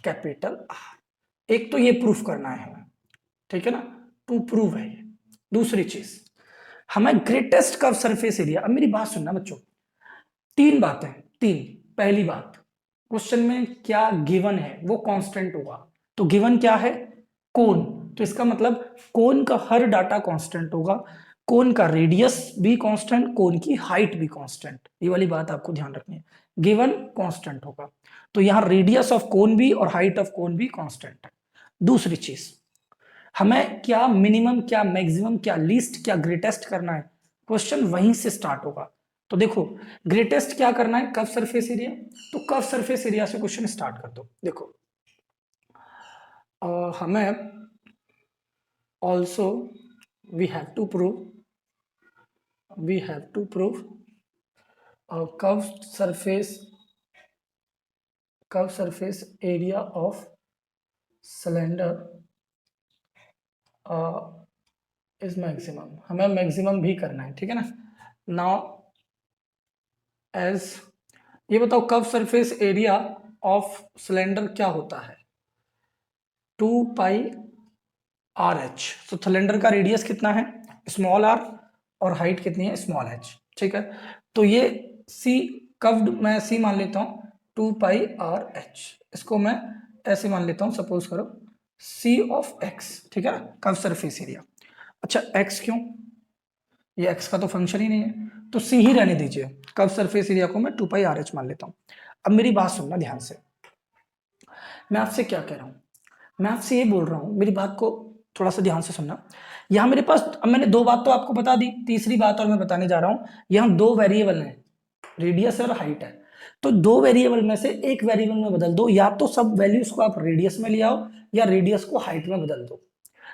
कैपिटल आर। एक तो ये प्रूफ करना है हमें, ठीक है ना, टू प्रूव है ये। दूसरी चीज, हमें ग्रेटेस्ट कर्व सरफेस एरिया। अब मेरी बात सुनना बच्चों, 3 बातें, 3। पहली बात, क्वेश्चन में क्या गिवन है वो कांस्टेंट होगा, तो गिवन क्या है, कोन, तो इसका मतलब कोन का हर डाटा कांस्टेंट होगा, कोन का रेडियस भी कांस्टेंट, कोन की हाइट भी कांस्टेंट। ये वाली बात आपको ध्यान रखनी है, गिवन कांस्टेंट होगा, तो यहां रेडियस ऑफ कोन भी और हाइट ऑफ कोन भी कांस्टेंट है। दूसरी चीज, हमें क्या मिनिमम, क्या मैक्सिमम, क्या लीस्ट, क्या ग्रेटेस्ट करना है, क्वेश्चन वहीं से स्टार्ट होगा। तो देखो ग्रेटेस्ट क्या करना है, कर्व सरफेस एरिया, तो कर्व सरफेस एरिया से क्वेश्चन स्टार्ट कर दो। देखो हमें also we have to prove a curved surface curve surface area of cylinder is maximum, हमें मैक्सिमम भी करना है, ठीक है ना। नाउ एज, ये बताओ curve surface area of cylinder क्या होता है, 2 पाई आर एच। तो सिलेंडर का रेडियस कितना है, स्मॉल आर, और हाइट कितनी है, स्मॉल एच, ठीक है। तो ये सी कर्व्ड, मैं सी मान लेता हूँ 2 पाई आर एच, इसको मैं ऐसे मान लेता हूँ, सपोज करो सी ऑफ एक्स, ठीक है ना, कर्व सरफेस एरिया। अच्छा एक्स क्यों, ये एक्स का तो फंक्शन ही नहीं है, तो सी ही रहने दीजिए, कर्व सरफेस एरिया को मैं 2 पाई आर एच मान लेता हूँ। अब मेरी बात सुनना ध्यान से, मैं आपसे क्या कह रहा हूँ, मैं आपसे ये बोल रहा हूँ, मेरी बात को थोड़ा सा ध्यान से सुनना। यहाँ मेरे पास, अब मैंने दो बात तो आपको बता दी, तीसरी बात और मैं बताने जा रहा हूँ। यहाँ दो वेरिएबल हैं, रेडियस है और हाइट है, तो दो वेरिएबल में से एक वेरिएबल में बदल दो, या तो सब वैल्यूज को आप रेडियस में ले आओ या रेडियस को हाइट में बदल दो।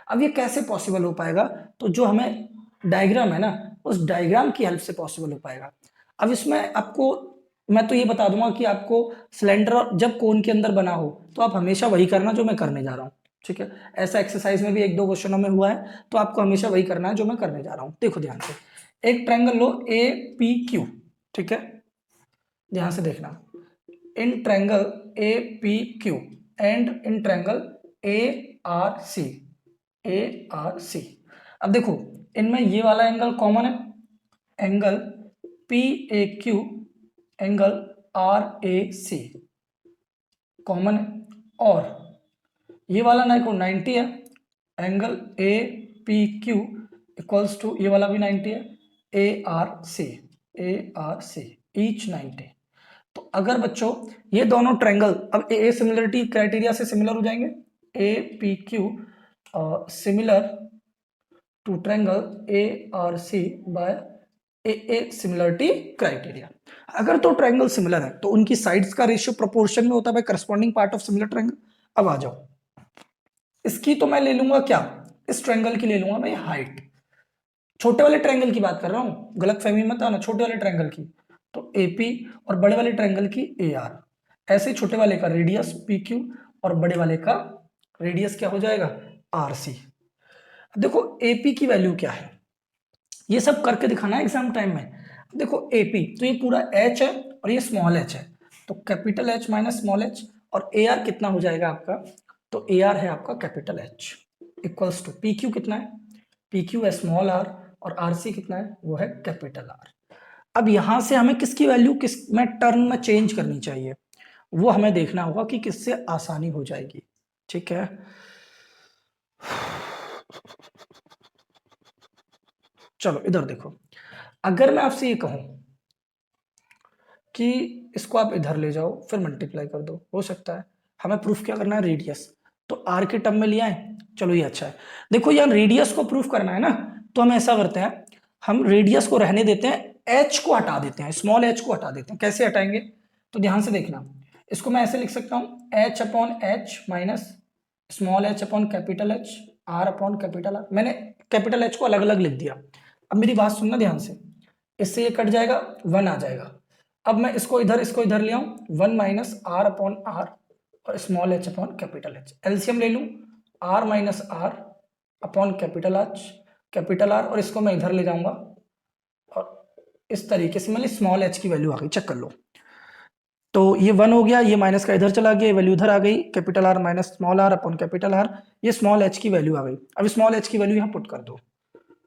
अब ये कैसे पॉसिबल हो पाएगा, तो जो हमें डायग्राम है ना, उस डायग्राम की हेल्प से पॉसिबल हो पाएगा। अब इसमें आपको मैं तो ये बता दूंगा कि आपको सिलेंडर जब कोन के अंदर बना हो तो आप हमेशा वही करना जो मैं करने जा रहा हूँ, ठीक है। ऐसा एक्सरसाइज में भी एक दो क्वेश्चनों में हुआ है, तो आपको हमेशा वही करना है जो मैं करने जा रहा हूँ। देखो ध्यान से, एक triangle low A P Q, ठीक है, ध्यान से देखना, in triangle A P Q and in triangle ARC, ARC। अब देखो इनमें ये वाला एंगल कॉमन है, angle PAQ, angle RAC common है, और ये वाला ना को 90 है, एंगल APQ इक्वल्स टू ये वाला भी 90 है, ARC, ARC ईच 90। तो अगर बच्चों ये दोनों ट्रायंगल अब ए सिमिलरिटी क्राइटेरिया से सिमिलर हो जाएंगे, APQ similar to triangle ARC by A similarity criteria. अगर तो ट्रायंगल सिमिलर है तो उनकी साइड्स का रेशियो प्रोपोर्शन में होता है corresponding part of similar triangle. अब आ जाओ, इसकी तो मैं ले लूंगा क्या, इस ट्रायंगल की ले लूंगा मैं हाइट, छोटे वाले ट्रायंगल की बात कर रहा हूँ, गलत फहमी मत आना, छोटे वाले ट्रायंगल की तो AP और बड़े वाले ट्रायंगल की AR। ऐसे छोटे वाले का रेडियस PQ और बड़े वाले का रेडियस क्या हो जाएगा, RC। देखो AP की वैल्यू क्या है, ये सब करके दिखाना है एग्जाम टाइम में। देखो AP तो ये पूरा H है और ये स्मॉल h है, तो capital H minus small h, और AR कितना हो जाएगा आपका, तो AR है आपका capital H equals to PQ कितना है, PQ है स्मॉल r, और RC कितना है, वो है कैपिटल R। अब यहां से हमें किसकी वैल्यू किस में टर्म में चेंज करनी चाहिए, वो हमें देखना होगा कि किससे आसानी हो जाएगी, ठीक है। चलो इधर देखो, अगर मैं आपसे ये कहूं कि इसको आप इधर ले जाओ फिर मल्टीप्लाई कर दो, हो सकता है। हमें प्रूफ क्या करना है, रेडियस, तो आर के टर्म में लिया है, चलो ये अच्छा है। देखो यार रेडियस को प्रूफ करना है ना, तो हम ऐसा करते हैं, हम रेडियस को रहने देते हैं, एच को हटा देते हैं, स्मॉल एच को हटा देते हैं। कैसे हटाएंगे, तो ध्यान से देखना, इसको मैं ऐसे लिख सकता हूँ H upon H minus small H upon capital H, R upon capital R. मैंने कैपिटल एच को अलग अलग लिख दिया। अब मेरी बात सुनना ध्यान से, इससे ये कट जाएगा, 1 आ जाएगा। अब मैं इसको इधर ले आऊं, 1 माइनस आर अपॉन आर और small H upon capital H, LCM ले लूं, R minus R upon capital R, और इसको मैं इधर ले जाऊंगा, और इस तरीके से मतलब स्मॉल एच की वैल्यू आ गई, चेक कर लो। तो ये 1 हो गया, ये माइनस का इधर चला गया, वैल्यू इधर आ गई, capital R minus small R upon capital R, ये स्मॉल एच की वैल्यू आ गई। अब स्मॉल एच की वैल्यू यहाँ पुट कर दो,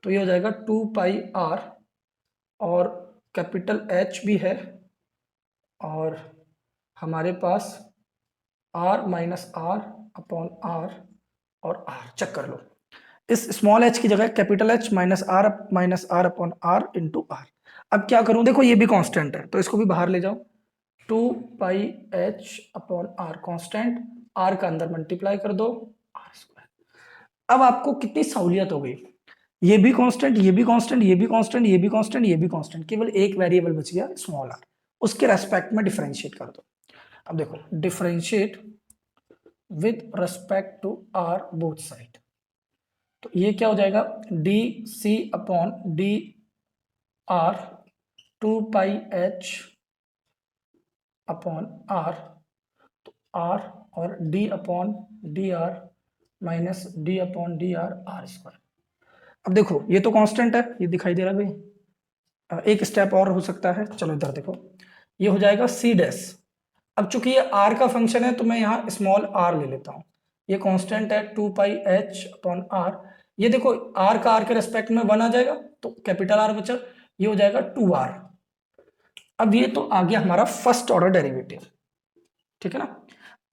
तो ये हो जाएगा 2 पाई आर, और कैपिटल एच भी है, और हमारे पास R minus R upon R और आर, चेक कर लो, इस स्मॉल एच की जगह capital H minus R upon R into R. अब क्या करूं, देखो ये भी कांस्टेंट है तो इसको भी बाहर ले जाओ, 2 pi H upon R constant, R का अंदर मल्टीप्लाई कर दो, आर स्क्वायर। अब आपको कितनी सहूलियत हो गई, ये भी कांस्टेंट, ये भी कांस्टेंट, ये भी कांस्टेंट, ये भी कांस्टेंट, ये भी कांस्टेंट, केवल एक वेरिएबल बच गया स्मॉल आर, उसके रेस्पेक्ट में डिफरेंशिएट कर दो। अब देखो differentiate with respect to are both side, तो ये क्या हो जाएगा, D C upon D R 2 pi H upon R, तो आर और D upon D R minus D upon D R R square. अब देखो ये तो कांस्टेंट है, ये दिखाई दे रहा है भाई। एक स्टेप और हो सकता है, चलो इधर देखो, ये हो जाएगा सी डैश। अब चूंकि ये आर का फंक्शन है तो मैं यहाँ स्मॉल आर ले लेता हूँ। ये कांस्टेंट है 2πh अपॉन आर। ये देखो आर का आर के रेस्पेक्ट में 1 आ जाएगा तो कैपिटल आर बचा, ये हो जाएगा 2r। अब ये तो आ गया हमारा फर्स्ट ऑर्डर डेरिवेटिव, ठीक है ना।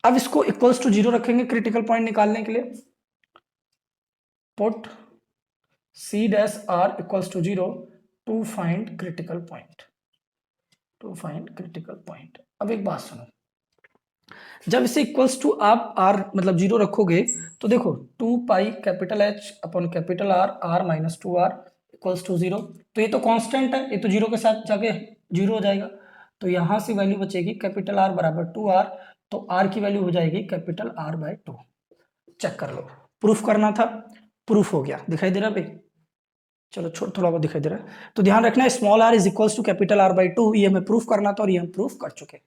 अब इसको इक्वल्स टू 0 रखेंगे क्रिटिकल पॉइंट निकालने के लिए। Put C dash R equals to 0 to find critical point, to find critical point. अब एक बात सुनो, जब इसे इक्वल्स टू आप आर मतलब 0 रखोगे तो देखो 2π capital H upon capital R R minus 2r equals to 0। तो ये तो कांस्टेंट है, ये तो 0 के साथ जाके 0 हो जाएगा। तो यहां से वैल्यू बचेगी कैपिटल आर बराबर 2r, तो आर की वैल्यू हो जाएगी कैपिटल आर बाय 2। चेक कर लो, प्रूफ करना था, प्रूफ हो गया। दिखाई दे रहा भाई? चलो छोड़, थोड़ा बहुत दिखाई दे रहा है तो ध्यान रखना, small are is equals to capital R by 2, ये हमें प्रूफ करना था और ये हम प्रूफ कर चुके हैं।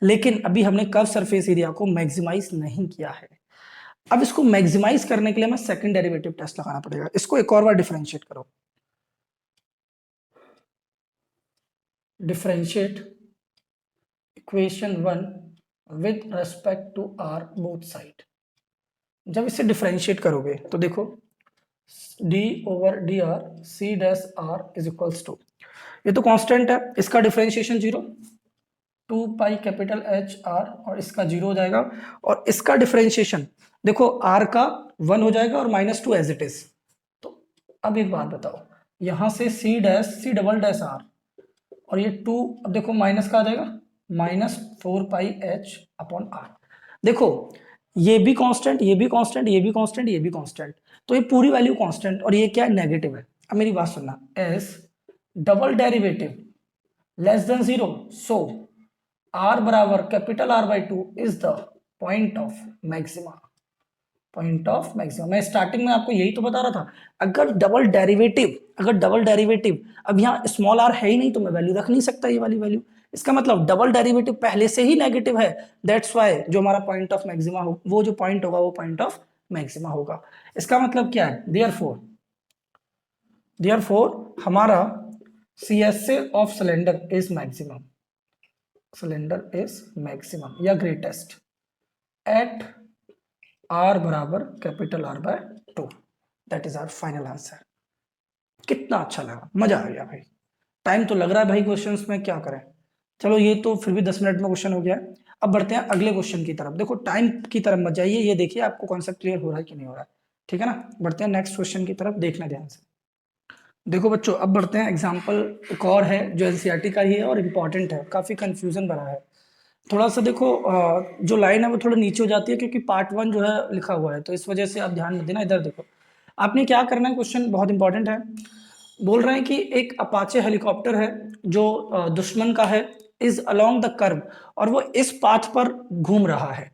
लेकिन अभी हमने कर्व सरफेस एरिया को मैक्सिमाइज नहीं किया है। अब इसको मैक्सिमाइज करने के लिए हमें सेकंड डेरिवेटिव टेस्ट लगाना पड़ेगा। इसको एक और बार डिफरेंशिएट करो, differentiate equation 1 with respect to are both side. जब इसे डिफरेंशिएट करोगे तो देखो d over D R C dash R is equals to, ये तो कांस्टेंट है, इसका डिफरेंशिएशन 0, 2π कैपिटल एच आर और इसका 0 हो जाएगा। और इसका डिफरेंशिएशन देखो r का 1 हो जाएगा और -2 एज इट इज। तो अब एक बात बताओ, यहां से C dash C double dash R और ये 2, अब देखो माइनस का आ जाएगा -4πh अपॉन आर। देखो ये भी कांस्टेंट, ये भी कांस्टेंट, ये भी कांस्टेंट, ये भी कांस्टेंट, तो ये पूरी वैल्यू कांस्टेंट और ये क्या है, नेगेटिव है। अब मेरी बात सुनना, S double derivative less than 0, so are बराबर capital R by 2 is the point of maxima, point of maxima. मैं स्टार्टिंग में आपको यही तो बता रहा था, अगर डबल डेरिवेटिव अब यहाँ स्मॉल आर है ही नहीं तो मैं वैल्यू रख नहीं सकता ये वाली वैल्यू। इसका मतलब डबल डेरिवेटिव पहले से ही नेगेटिव है, दैट्स वाई जो हमारा पॉइंट ऑफ मैक्सिमा हो, वो जो पॉइंट होगा वो पॉइंट ऑफ मैक्सिमा होगा। इसका मतलब क्या है, देयरफॉर हमारा CSA of cylinder is maximum, cylinder is maximum या ग्रेटेस्ट एट आर बराबर capital R by 2। That is our final answer. कितना अच्छा लगा, मजा आ गया भाई। टाइम तो लग रहा है भाई क्वेश्चंस में, क्या करें। चलो ये तो फिर भी 10 मिनट में क्वेश्चन हो गया है। अब बढ़ते हैं अगले क्वेश्चन की तरफ। देखो टाइम की तरफ मत जाइए, ये देखिए आपको कॉन्सेप्ट क्लियर हो रहा है कि नहीं हो रहा है, ठीक है ना। बढ़ते हैं नेक्स्ट क्वेश्चन की तरफ, देखना ध्यान से। देखो बच्चों अब बढ़ते हैं, एग्जाम्पल एक और है जो एनसीईआरटी का ही है और इम्पॉर्टेंट है, काफी कंफ्यूजन भरा है। थोड़ा सा देखो जो लाइन है वो थोड़ा नीचे हो जाती है क्योंकि पार्ट 1 जो है लिखा हुआ है, तो इस वजह से आप ध्यान मत देना। इधर देखो, आपने क्या करना है, क्वेश्चन बहुत इंपॉर्टेंट है। बोल रहे हैं कि एक अपाचे हेलीकॉप्टर है जो दुश्मन का है, इज अलोंग द कर्व, और वो इस पाथ पर घूम रहा है।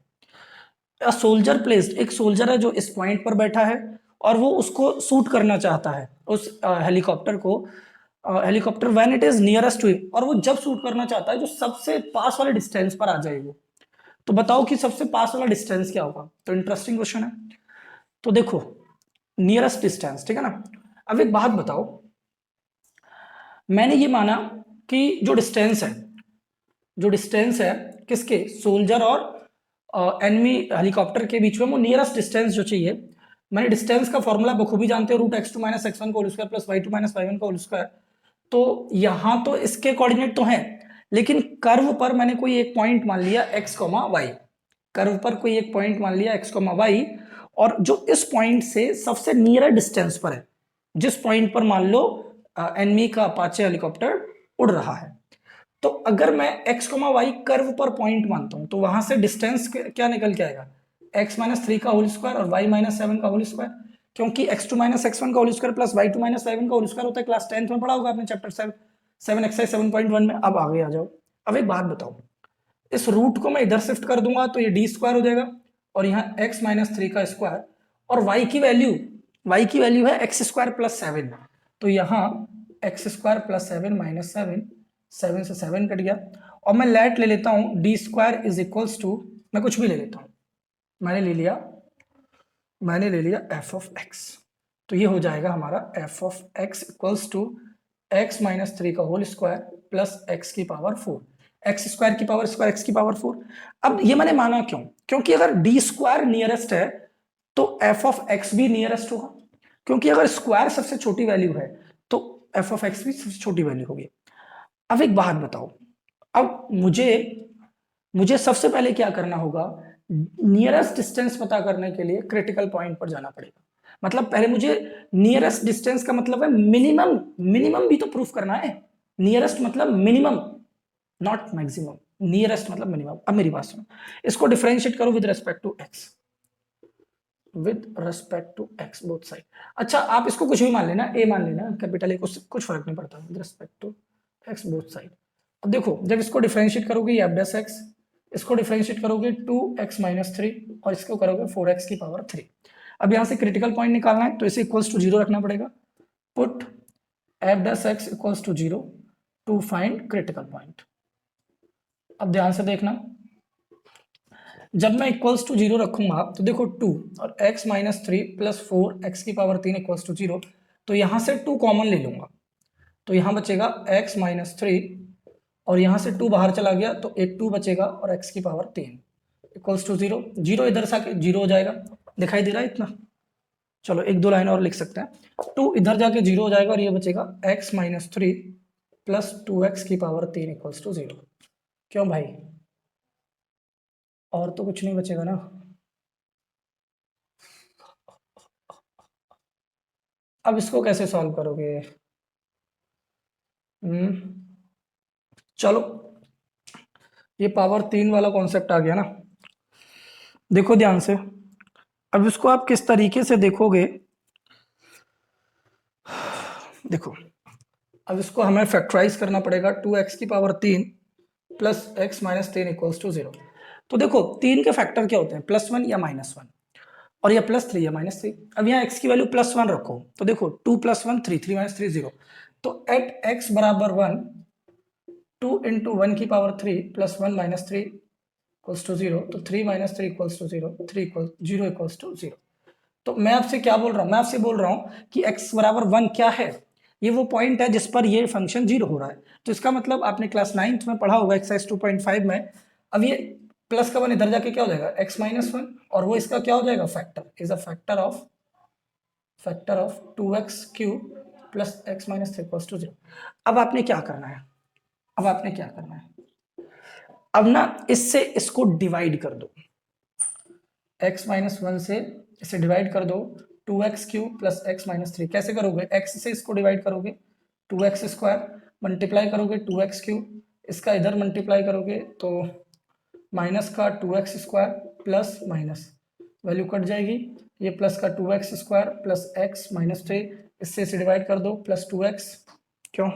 सोल्जर प्लेस्ड, एक सोल्जर है जो इस पॉइंट पर बैठा है और वो उसको शूट करना चाहता है उस हेलीकॉप्टर को, helicopter when it is nearest to him, और वो जब शूट करना चाहता है जो सबसे पास वाले डिस्टेंस पर आ जाए वो। तो बताओ कि सबसे पास वाला डिस्टेंस क्या होगा। तो इंटरेस्टिंग क्वेश्चन है। तो देखो नियरेस्ट डिस्टेंस, ठीक है ना। अब एक बात बताओ, मैंने ये माना कि जो डिस्टेंस है किसके, सोल्जर और एनिमी हेलीकॉप्टर के बीच में, वो नियरेस्ट डिस्टेंस जो चाहिए, मैंने डिस्टेंस का फॉर्मूला बखूबी जानते हो, √x2 - x1 का whole square plus y2 - y1 का होल स्क्वायर। तो यहां तो इसके कोऑर्डिनेट तो हैं, लेकिन कर्व पर मैंने कोई एक पॉइंट मान लिया x, y, कर्व पर कोई एक पॉइंट मान लिया x, y, और जो इस पॉइंट से सबसे नियर डिस्टेंस पर है, जिस पॉइंट पर मान लो एनिमी का अपाचे हेलीकॉप्टर उड़ रहा है, तो अगर मैं x, y कर्व पर पॉइंट मानता हूं तो वहां से डिस्टेंस क्या निकल के आएगा, x - 3 का होल स्क्वायर और y - 7 का होल स्क्वायर, क्योंकि x2 - x1 का whole square plus y2 - y1 का होल स्क्वायर होता है। क्लास 10th में पढ़ा होगा आपने, चैप्टर 7 एक्सरसाइज 7.1 में। अब आगे आ जाओ। अब एक बात बताओ, इस रूट को मैं इधर शिफ्ट कर दूंगा तो ये d स्क्वायर हो जाएगा और यहाँ x - 3 का स्क्वायर, और y की वैल्यू है x स्क्वायर प्लस 7, तो यहाँ x स्क्वायर प्लस 7 - 7 से 7 कट गया, और मैं लेट ले लेता हूं d square is equals to मैं कुछ भी ले लेता हूँ, मैंने ले लिया एफ ऑफ एक्स, तो ये हो जाएगा हमारा F of X equals to X minus three का होल स्क्वायर प्लस एक्स की पावर फोर, एक्स स्क्वायर की पावर स्क्वायर एक्स की पावर फोर। अब ये मैंने माना क्यों? क्योंकि अगर डी स्क्वायर नियरेस्ट है तो एफ ऑफ एक्स भी नियरेस्ट होगा, क्योंकि अगर स्क्वायर सबसे छोटी वैल्यू है तो एफ ऑफ एक्स भी सबसे छोटी वैल्यू होगी। अब एक बात बताओ, अब मुझे सबसे पहले क्या करना होगा, नियरेस्ट डिस्टेंस पता करने के लिए क्रिटिकल पॉइंट पर जाना पड़ेगा। मतलब पहले मुझे नियरेस्ट डिस्टेंस का मतलब है मिनिमम, मिनिमम भी तो प्रूफ करना है। नियरेस्ट मतलब मिनिमम, नॉट मैक्सिमम, नियरेस्ट मतलब मिनिमम। अब मेरी बात सुनो, इसको डिफरेंशिएट करो with respect to X, with respect to x both side. अच्छा आप इसको कुछ भी मान लेना, ए मान लेना, कैपिटल ए, कुछ फर्क नहीं पड़ता, with respect to x both side. अब देखो जब इसको डिफरेंशिएट करोगे ये एफ डैश एक्स, इसको डिफरेंशिएट करोगे 2x माइनस थ्री और इसको करोगे 4x की पावर 3। अब यहां से क्रिटिकल पॉइंट निकालना है तो इसे इक्वल्स टू जीरो रखना पड़ेगा। Put F dash x equals to zero to find critical point. अब ध्यान से देखना, जब मैं इक्वल्स टू जीरो रखूंगा तो देखो 2 और x minus three plus four x की पावर 3 इक्वल्स टू जीरो, तो यहां से 2 कॉमन ले लूंगा, तो यहां बचेगा x माइनस थ्री और यहां से 2 बाहर चला गया तो एक 2 बचेगा और x की power 3 equals to zero. Zero इधर से आके जीरो हो जाएगा, दिखाई दे रहा है इतना? चलो एक दो लाइन और लिख सकते हैं, 2 इधर जाके जीरो हो जाएगा और ये बचेगा x minus three plus 2x की पावर 3 इक्वल्स टू जीरो। क्यों भाई, और तो कुछ नहीं बचेगा ना? अब इसको कैसे सॉल्व करोगे? चलो ये पावर 3 वाला कॉन्सेप्ट आ गया ना। देखो ध्यान से, अब इसको आप किस तरीके से देखोगे, देखो अब इसको हमें फैक्टराइज करना पड़ेगा, 2x की power 3 plus X minus 3 equals to zero. तो देखो 3 के फैक्टर क्या होते हैं, +1 या -1, और या +3 या -3। अब यहाँ x की वैल्यू +1 रखो, तो देखो 2 + 1 3, 3 - 3 0, तो एट x बराबर 1, 2 इंटू 1 की power 3 plus 1 minus 3 equals to 0, तो 3 - 3 equals to 0, 3 equal 0 equals to 0। तो मैं आपसे क्या बोल रहा हूं, मैं आपसे बोल रहा हूं कि x बराबर 1 क्या है, ये वो पॉइंट है जिस पर ये फंक्शन 0 हो रहा है। तो इसका मतलब आपने क्लास 9th में पढ़ा होगा एक्सरसाइज 2.5 में, अब ये प्लस का 1 इधर जाके क्या हो जाएगा, x माइनस 1, और वो इसका क्या हो जाएगा, factor, is a factor of 2x cube plus x minus 3 equals to 0। अब आपने क्या करना है, अब आपने क्या करना है, अब ना इससे इसको डिवाइड कर दो, x माइनस 1 से इसे डिवाइड कर दो, 2x cube plus x minus 3। कैसे करोगे, x से इसको डिवाइड करोगे 2x स्क्वायर, मल्टीप्लाई करोगे 2x क्यूब, इसका इधर मल्टीप्लाई करोगे तो माइनस का 2x square plus minus, value cut जाएगी, ये प्लस का 2x square plus x minus 3, इससे इसे डिवाइड कर दो प्लस 2x, क्यों,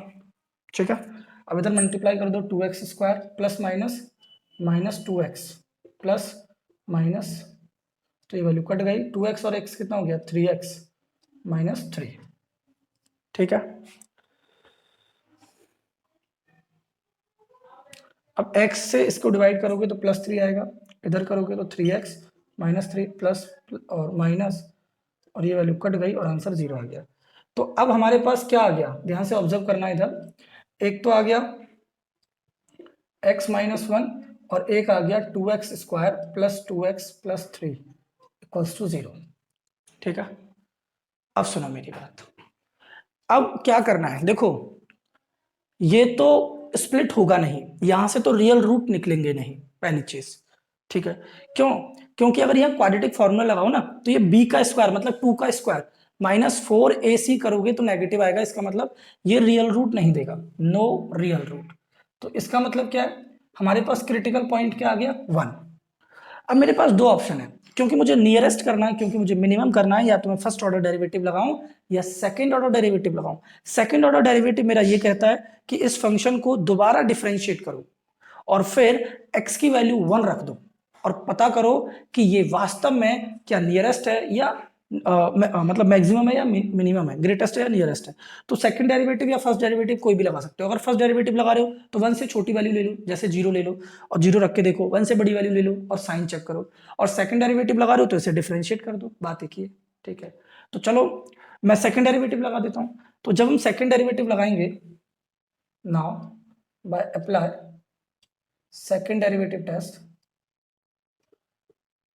ठीक है। अब इधर मल्टीप्लाई कर दो 2x square plus minus minus 2x plus minus, तो ये वैल्यू कट गई, 2x और x कितना हो गया, 3x माइनस 3, ठीक है। अब x से इसको डिवाइड करोगे तो +3 आएगा, इधर करोगे तो 3x माइनस 3 प्लस और माइनस, और ये वैल्यू कट गई और आंसर 0 आ गया। तो अब हमारे पास क्या आ गया, ध्यान से ऑब्जर्व करना इधर, एक तो आ गया x माइनस 1 और एक आ गया 2x square plus 2x plus 3 equals to 0, ठीक है। अब सुनो मेरी बात, अब क्या करना है, देखो ये तो स्प्लिट होगा नहीं, यहां से तो रियल रूट निकलेंगे नहीं, पहली चीज, ठीक है। क्यों? क्योंकि अगर यहाँ क्वाड्रेटिक फॉर्मूला लगाओ ना तो ये b का स्क्वायर मतलब 2 का स्क्वायर -4ac करोगे तो नेगेटिव आएगा, इसका मतलब ये रियल रूट नहीं देगा, नो रियल रूट। तो इसका मतलब क्या है, हमारे पास क्रिटिकल पॉइंट क्या आ गया, 1। अब मेरे पास दो ऑप्शन है, क्योंकि मुझे नियरेस्ट करना है, क्योंकि मुझे मिनिमम करना है, या तो मैं फर्स्ट ऑर्डर डेरिवेटिव लगाऊं या सेकंड ऑर्डर डेरिवेटिव लगाऊं। सेकंड ऑर्डर डेरिवेटिव मेरा ये कहता है कि इस फंक्शन को दोबारा डिफरेंशिएट करो और फिर x की वैल्यू 1 रख दो और पता करो कि ये वास्तव में क्या नियरेस्ट है या मतलब मैक्सिमम है या मिनिमम है, ग्रेटेस्ट है या नियरेस्ट है। तो सेकंड डेरिवेटिव या फर्स्ट डेरिवेटिव कोई भी लगा सकते हो। अगर फर्स्ट डेरिवेटिव लगा रहे हो तो 1 से छोटी वैल्यू ले लो, जैसे 0 ले लो और 0 रख के देखो, 1 से बड़ी वैल्यू ले लो और साइन चेक करो। और सेकंड डेरिवेटिव लगा रहे हो तो इसे डिफरेंशिएट कर दो, बात एक ही है, ठीक है। तो चलो मैं सेकंड डेरिवेटिव लगा देता हूँ। तो जब हम सेकंड डेरिवेटिव लगाएंगे, now by apply second derivative test,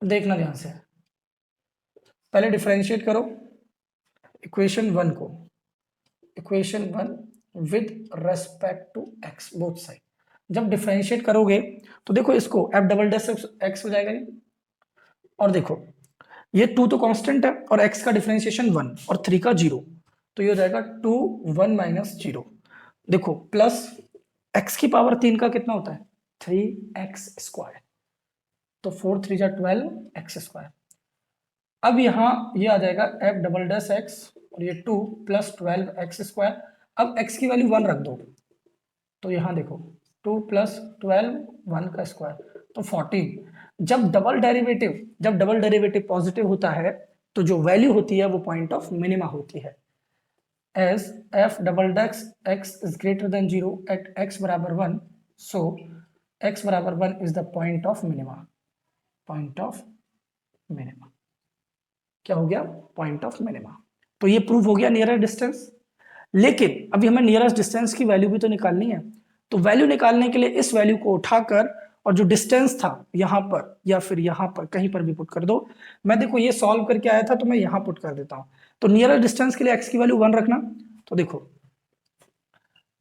देखना ध्यान से, पहले डिफरेंशिएट करो इक्वेशन 1 को, equation 1 with respect to x both side. जब डिफरेंशिएट करोगे तो देखो इसको एफ डबल डैश एक्स हो जाएगा ये, और देखो ये 2 तो कांस्टेंट है और x का डिफरेंशिएशन 1 और 3 का 0, तो ये हो जाएगा 2 1 माइनस 0। देखो प्लस x की पावर 3 का कितना होता है 3x स्क्वायर, तो 4 3 जा 12 x स्क्वायर। अब यहाँ ये आ जाएगा एफ डबल डैश एक्स और ये 2 प्लस 12 एक्स स्क्वायर। अब x की वैल्यू 1 रख दो, तो यहाँ देखो 2 प्लस 12 1 का स्क्वायर तो 14। जब डबल डेरिवेटिव पॉजिटिव होता है तो जो वैल्यू होती है वो पॉइंट ऑफ मिनिमा होती है। As F double dash x is greater than 0 at x बराबर 1, सो x बराबर 1 is the point of minima. Point of minima क्या हो गया, पॉइंट ऑफ मिनिमा। तो ये प्रूव हो गया नियरेस्ट डिस्टेंस। लेकिन अभी हमें नियरेस्ट डिस्टेंस की वैल्यू भी तो निकालनी है। तो वैल्यू निकालने के लिए इस वैल्यू को उठाकर और जो डिस्टेंस था यहां पर या फिर यहां पर कहीं पर भी पुट कर दो। मैं देखो ये सॉल्व करके आया था तो मैं यहां पुट कर देता हूं। तो नियरेस्ट डिस्टेंस के लिए x की वैल्यू 1 रखना। तो देखो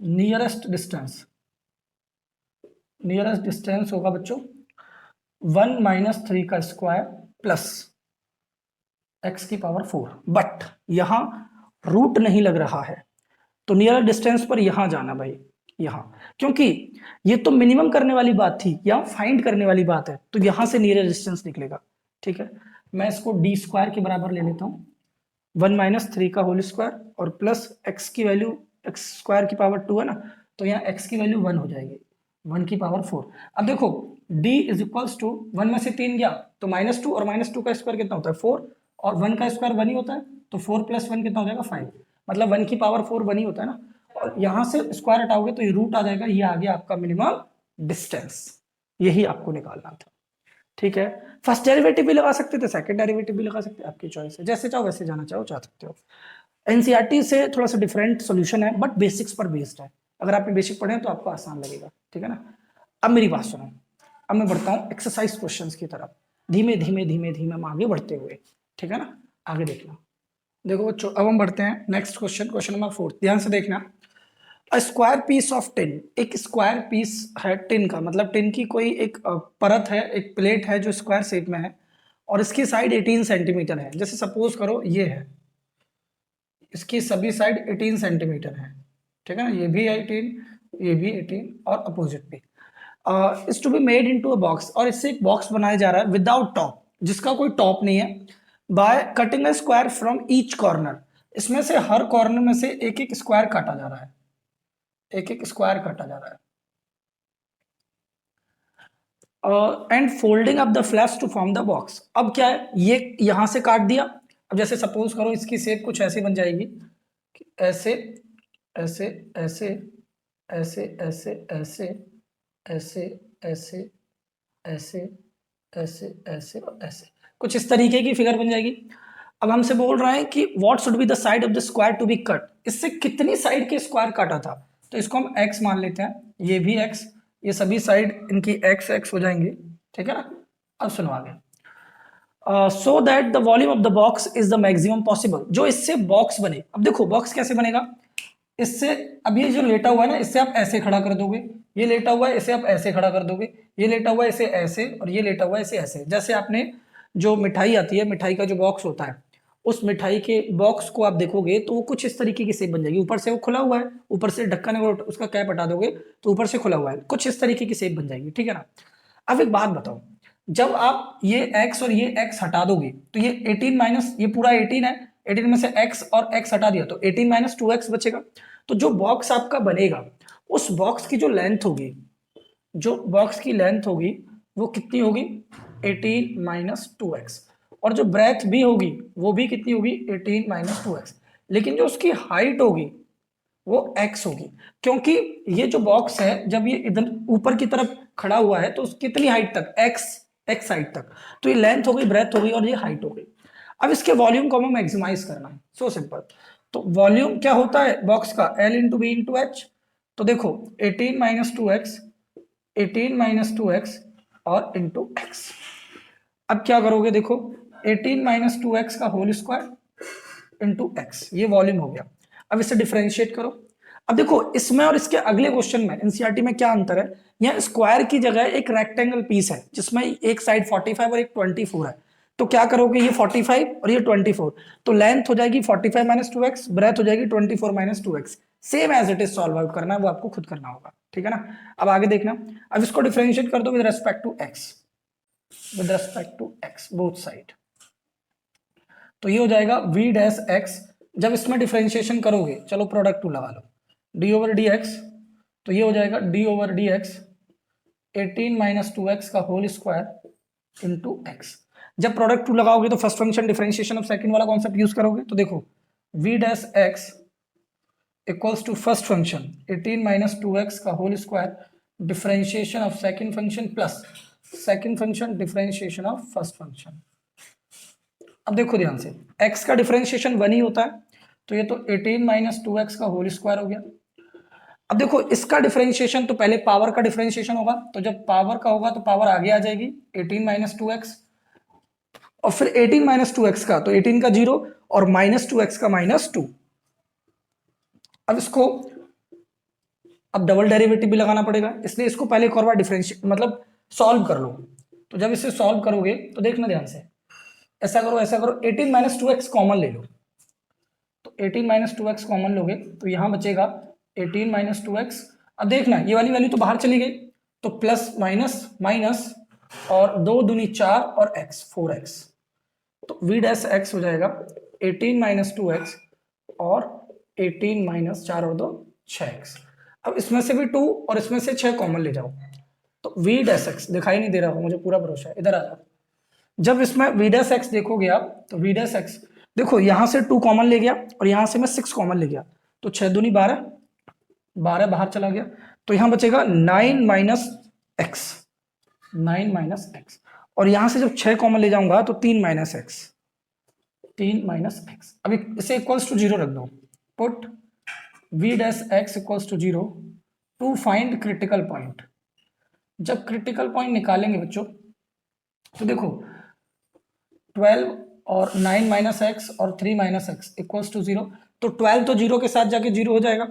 नियरेस्ट डिस्टेंस होगा बच्चों 1 माइनस 3 का स्क्वायर प्लस x की पावर 4, बट यहां रूट नहीं लग रहा है तो नियर डिस्टेंस पर यहां जाना भाई, यहां, क्योंकि ये तो मिनिमम करने वाली बात थी या फाइंड करने वाली बात है, तो यहां से नियर डिस्टेंस निकलेगा, ठीक है। मैं इसको डी स्क्वायर के बराबर ले लेता हूं, 1 माइनस 3 का होल स्क्वायर और प्लस एक्स की वैल्यू एक्स स्क्वायर की पावर 2 है ना, तो यहाँ एक्स की वैल्यू 1 हो जाएगी, 1 की पावर 4। अब देखो d इज इक्वल्स टू 1 में से 3 गया तो -2 और -2 का स्क्वायर कितना होता है 4 और 1 का स्क्वायर 1 ही होता है, तो 4 प्लस 1 कितना हो जाएगा 5, मतलब 1 की पावर 4 1 ही होता है ना। और यहाँ से स्क्वायर हटाओगे तो ये रूट आ जाएगा, ये आ गया आपका मिनिमम डिस्टेंस, यही आपको निकालना था, ठीक है। फर्स्ट डेरिवेटिव भी लगा सकते थे, सेकंड डेरिवेटिव भी लगा सकते हैं, आपकी चॉइस है, जैसे चाहो वैसे जाना चाहो जा सकते हो। एनसीईआरटी से थोड़ा सा डिफरेंट सॉल्यूशन है बट बेसिक्स पर बेस्ड है, अगर आपने बेसिक पढ़े हैं तो आपको आसान लगेगा, ठीक है ना। अब मेरी बात सुनो, अब मैं बढ़ता हूँ एक्सरसाइज क्वेश्चंस की तरफ, धीमे धीमे धीमे धीमे हम आगे बढ़ते हुए, ठीक है ना, आगे देखना। देखो बच्चों अब हम बढ़ते हैं नेक्स्ट क्वेश्चन, क्वेश्चन नंबर 4, ध्यान से देखना। A square piece of tin, एक स्क्वायर पीस है टिन का, मतलब टिन की कोई एक परत है, एक प्लेट है जो स्क्वायर शेप में है और इसकी साइड 18 सेंटीमीटर है। जैसे सपोज करो ये है, इसकी सभी साइड 18 सेंटीमीटर है, ठीक है ना, ये भी 18, ये भी 18 और अपोजिट भी। Is to be made into a box, और इससे एक बॉक्स बनाया जा रहा है विदाउट टॉप, जिसका कोई टॉप नहीं है, by cutting a square from each corner, इसमें से हर कॉर्नर में से एक एक स्क्वायर काटा जा रहा है, एक एक स्क्वायर काटा जा रहा है। And folding up the flaps to form the box. अब क्या है, ये यहां से काट दिया, अब जैसे सपोज करो इसकी शेप कुछ ऐसी बन जाएगी कि ऐसे ऐसे ऐसे ऐसे ऐसे ऐसे ऐसे ऐसे ऐसे ऐसे ऐसे और ऐसे, कुछ इस तरीके की फिगर बन जाएगी। अब हमसे बोल रहा है कि what should be the side of the square to be cut, इससे कितनी साइड के स्क्वायर काटा था, तो इसको हम x मान लेते हैं, ये भी x, ये सभी साइड इनकी x x हो जाएंगी, ठीक है ना। अब सुनो आगे, सो that the volume of the box is the maximum possible, जो इससे बॉक्स बने। अब देखो बॉक्स कैसे बनेगा, इससे, अब ये जो लेटा हुआ है ना इससे आप ऐसे खड़ा कर दोगे, ये लेटा हुआ है इसे आप ऐसे खड़ा कर दोगे, ये लेटा हुआ है इसे ऐसे और ये लेटा हुआ है इसे ऐसे। जैसे आपने जो मिठाई आती है, मिठाई का जो बॉक्स होता है, उस मिठाई के बॉक्स को आप देखोगे तो वो कुछ इस तरीके की शेप बन जाएगी, ऊपर से वो खुला हुआ है, ऊपर से ढक्कन है उसका कैप हटा दोगे तो ऊपर से खुला हुआ है, कुछ इस तरीके की शेप बन जाएगी, ठीक है ना। अब एक बात बताओ, जब आप ये x और ये x हटा दोगे तो ये 18 माइनस, ये पूरा 18 है, 18 में से x और x हटा दिया तो 18 माइनस 2x बचेगा। तो जो बॉक्स आपका बनेगा उस बॉक्स की जो लेंथ होगी, जो बॉक्स की लेंथ होगी वो कितनी होगी 18 माइनस 2x, और जो ब्रेथ भी होगी वो भी कितनी होगी 18 माइनस 2x, लेकिन जो उसकी हाइट होगी वो x होगी, क्योंकि ये जो बॉक्स है जब ये इधर ऊपर की तरफ खड़ा हुआ है तो कितनी हाइट तक, x हाइट तक, तो ये लेंथ हो गई, ब्रेथ हो गई और ये हाइट हो गई। अब इसके वॉल्यूम को हमें मैक्सिमाइज करना है, सो सिंपल। तो वॉल्यूम क्या होता है बॉक्स का, L into B into H. तो देखो 18 minus two X, 18 minus two X और इंटू एक्स। अब क्या करोगे, देखो 18 माइनस टू एक्स का होल स्क्वायर इंटू एक्स, ये वॉल्यूम हो गया। अब इसे डिफरेंशिएट करो। अब देखो इसमें और इसके अगले क्वेश्चन में एनसीईआरटी में क्या अंतर है, यहाँ स्क्वायर की जगह एक रेक्टेंगल पीस है जिसमें एक साइड 45 और एक 24 है। तो क्या करोगे, ये 45 और ये 24, तो लेंथ हो जाएगी 45 माइनस टू एक्स, ब्रेथ हो जाएगी 24 minus two X. Same as it is solve out करना है, वो आपको खुद करना होगा, ठीक है ना। अब आगे देखना, अब इसको डिफरेंशिएट कर दो with respect to X, with respect to x both side. तो ये हो जाएगा v डैश एक्स। जब इसमें डिफरेंशिएशन करोगे, चलो प्रोडक्ट टू लगा लो, d ओवर डी एक्स, तो ये हो जाएगा d over D X 18 minus two X का होल स्क्वायर इंटू एक्स। जब प्रोडक्ट टू लगाओगे तो first function differentiation of second वाला कॉन्सेप्ट यूज करोगे। तो देखो v dash x equals to first function 18 minus two X का whole square differentiation of second function plus second function differentiation of first function. अब देखो ध्यान से, x का डिफरेंशिएशन 1 ही होता है, तो ये तो 18 माइनस टू एक्स का होल स्क्वायर हो गया। अब देखो इसका डिफरेंशिएशन तो पहले पावर का डिफरेंशिएशन होगा, तो जब पावर का होगा तो पावर आगे आ जाएगी 18 माइनस टू एक्स, और फिर 18 माइनस टू एक्स का तो 18 का 0 और माइनस टू एक्स का माइनस 2। अब इसको अब डबल डेरिवेटिव भी लगाना पड़ेगा, इसलिए इसको पहले एक और बार डिफरेंशिएट मतलब सॉल्व कर लो। तो जब इसे सॉल्व करोगे तो देखना ध्यान से, ऐसा करो ऐसा करो, 18 माइनस टू एक्स कॉमन ले लो, तो 18 माइनस टू एक्स कॉमन लोगे तो यहां बचेगा 18 माइनस टू एक्स। अब देखना ये वाली वैल्यू तो बाहर चली गई, तो प्लस माइनस माइनस और 2 दूनी 4 और x 4x, तो v डैश x हो जाएगा 18 माइनस टू एक्स और 18 माइनस 4 और 2 6x। अब इसमें से भी 2 और इसमें से 6 कॉमन ले जाओ, तो v डैश x दिखाई नहीं दे रहा हो, मुझे पूरा भरोसा है, इधर आ जाओ। जब इसमें v डैश x देखोगे आप, तो v डैश x देखो यहां से 2 कॉमन ले गया और यहां से मैं 6 कॉमन ले गया, तो 6 दूनी 12, 12 बाहर चला गया, तो यहां बचेगा 9 माइनस एक्स, 9 माइनस एक्स, और यहां से जब 6 कॉमन ले जाऊंगा तो 3 माइनस एक्स, 3 माइनस एक्स। अभी इसे इक्वल्स टू 0 रख दो, put v dash x equals to 0 to find critical point. जब क्रिटिकल पॉइंट निकालेंगे बच्चों, तो देखो 12 और 9 माइनस एक्स और 3 माइनस एक्स इक्वल्स टू 0, तो 12 तो 0 के साथ जाके 0 हो जाएगा,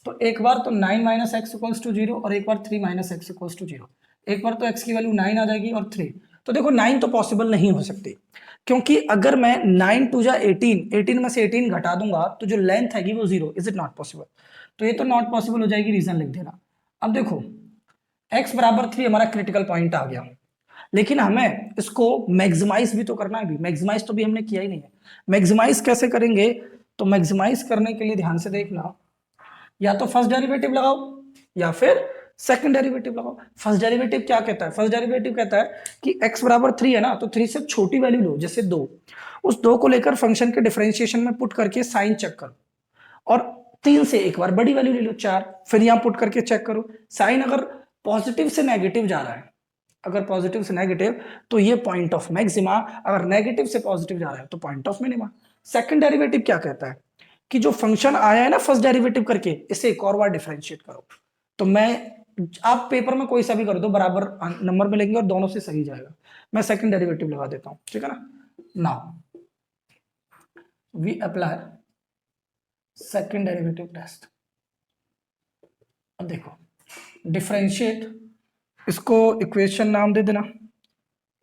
तो एक बार तो 9 माइनस एक्स इक्वल्स टू 0 और एक बार 3 माइनस एक्स इक्वल्स टू 0, एक बार तो x की वैल्यू 9 आ जाएगी और 3। तो देखो 9 तो पॉसिबल नहीं हो सकती, क्योंकि अगर मैं 9 टू जा 18, 18 में से 18 घटा दूंगा तो जो लेंथ हैगी वो 0, इज इट नॉट पॉसिबल, तो ये तो नॉट पॉसिबल हो जाएगी, रीजन लिख देना। अब देखो x बराबर 3 हमारा क्रिटिकल पॉइंट आ गया, लेकिन हमें इसको मैक्सिमाइज भी तो करना है, भी मैक्सिमाइज तो भी हमने किया ही नहीं है। मैक्सिमाइज कैसे करेंगे, तो मैक्सिमाइज करने के लिए ध्यान से देखना, या तो फर्स्ट डेरिवेटिव लगाओ या फिर सेकंड डेरिवेटिव लगाओ। फर्स्ट डेरिवेटिव क्या कहता है, फर्स्ट डेरिवेटिव कहता है कि x बराबर 3 है ना, तो 3 से छोटी वैल्यू लो, जैसे 2, उस 2 को लेकर फंक्शन के डिफरेंशिएशन में पुट करके साइन चेक करो, और 3 से एक बार बड़ी वैल्यू ले लो 4, फिर यहां पुट करके चेक करो साइन अगर पॉजिटिव से नेगेटिव जा रहा है, अगर पॉजिटिव से नेगेटिव तो ये पॉइंट ऑफ मैक्सिमा, अगर नेगेटिव से पॉजिटिव जा रहा है तो point of minima. Second derivative क्या कहता है कि जो फंक्शन आया है ना फर्स्ट डेरिवेटिव करके, इसे एक और बार डिफरेंशिएट करो। तो मैं, आप पेपर में कोई सा भी कर दो बराबर नंबर मिलेंगे और दोनों से सही जाएगा। मैं सेकंड डेरिवेटिव लगा देता हूं, ठीक है ना। Now we apply second derivative test. अब देखो डिफरेंशिएट, इसको इक्वेशन नाम दे देना,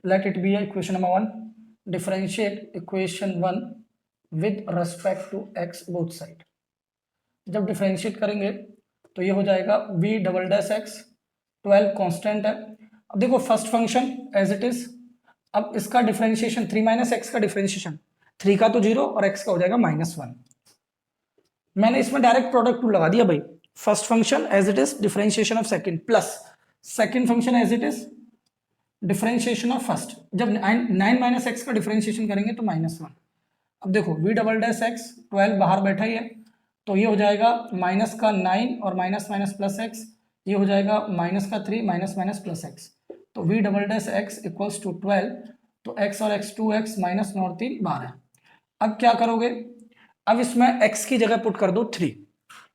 let it be equation number 1, differentiate equation 1 with respect to x both side. जब डिफरेंशिएट करेंगे तो ये हो जाएगा v double dash x, 12 constant है। अब देखो first function as it is, अब इसका डिफरेंशिएशन 3 माइनस एक्स का डिफरेंशिएशन, 3 का तो 0 और x का हो जाएगा -1। मैंने इसमें डायरेक्ट प्रोडक्ट टू लगा दिया भाई, first function as it is differentiation of second plus second function as it is differentiation of first, जब 9 माइनस एक्स का डिफरेंशिएशन करेंगे तो -1। अब देखो v डबल डैश एक्स, 12 बाहर बैठा ही है, तो ये हो जाएगा माइनस का 9 और माइनस माइनस प्लस एक्स, ये हो जाएगा माइनस का 3 माइनस माइनस प्लस एक्स। तो v double dash x equals to 12, तो x और x 2x माइनस 9 और 3 12। अब क्या करोगे, अब इसमें x की जगह पुट कर दो 3।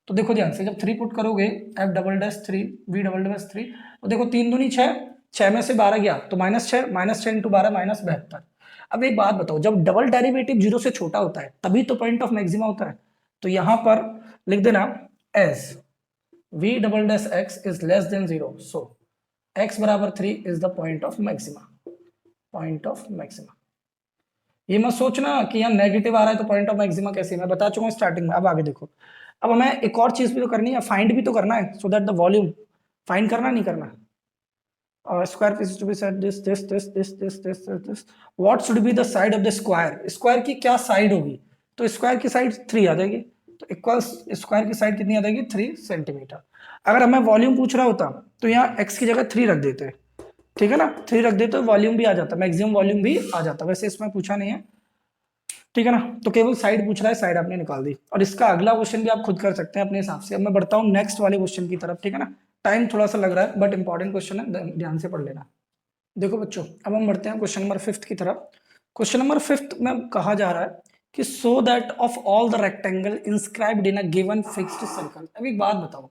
तो देखो ध्यान से, जब 3 पुट करोगे f double dash 3 v double dash 3, तो देखो 3 दूनी 6, 6 में से 12 गया तो -6, -6 इंटू 12 -72। अब एक बात बताओ, जब डबल डेरिवेटिव 0 से छोटा होता है तभी तो पॉइंट ऑफ मैक्सिमा होता है। तो यहां पर लिख देना as v double dash x is less than 0, so x बराबर 3 is the point of maxima. Point of maxima, ये मत सोचना कि यहाँ नेगेटिव आ रहा है तो पॉइंट ऑफ मैक्सिमा कैसे, मैं बता चुका हूँ स्टार्टिंग में। अब आगे देखो, अब हमें एक और चीज भी तो करनी है, फाइंड भी तो करना है, so that the volume find करना नहीं करना। Square piece to be set this what should be the side of the square, square की क्या साइड होगी, तो स्क्वायर की साइड 3 आ जाएगी, तो इक्वल्स स्क्वायर की साइड कितनी आ जाएगी 3 सेंटीमीटर। अगर हमें वॉल्यूम पूछ रहा होता तो यहाँ x की जगह 3 रख देते, ठीक है ना, 3 रख देते तो वॉल्यूम भी आ जाता, मैक्सिमम वॉल्यूम भी आ जाता, वैसे इसमें पूछा नहीं है, ठीक है ना। तो केवल साइड पूछ रहा है, साइड आपने निकाल दी, और इसका अगला क्वेश्चन भी आप खुद कर सकते हैं अपने हिसाब से। अब मैं बढ़ता हूँ नेक्स्ट वाले क्वेश्चन की तरफ, ठीक है ना, टाइम थोड़ा सा लग रहा है बट इंपॉर्टेंट क्वेश्चन है, ध्यान से पढ़ लेना। देखो बच्चों, अब हम बढ़ते हैं क्वेश्चन नंबर 5 की तरफ। क्वेश्चन नंबर 5 में कहा जा रहा है कि so that of all the rectangle inscribed in a given fixed circle. अब एक बात बताओ,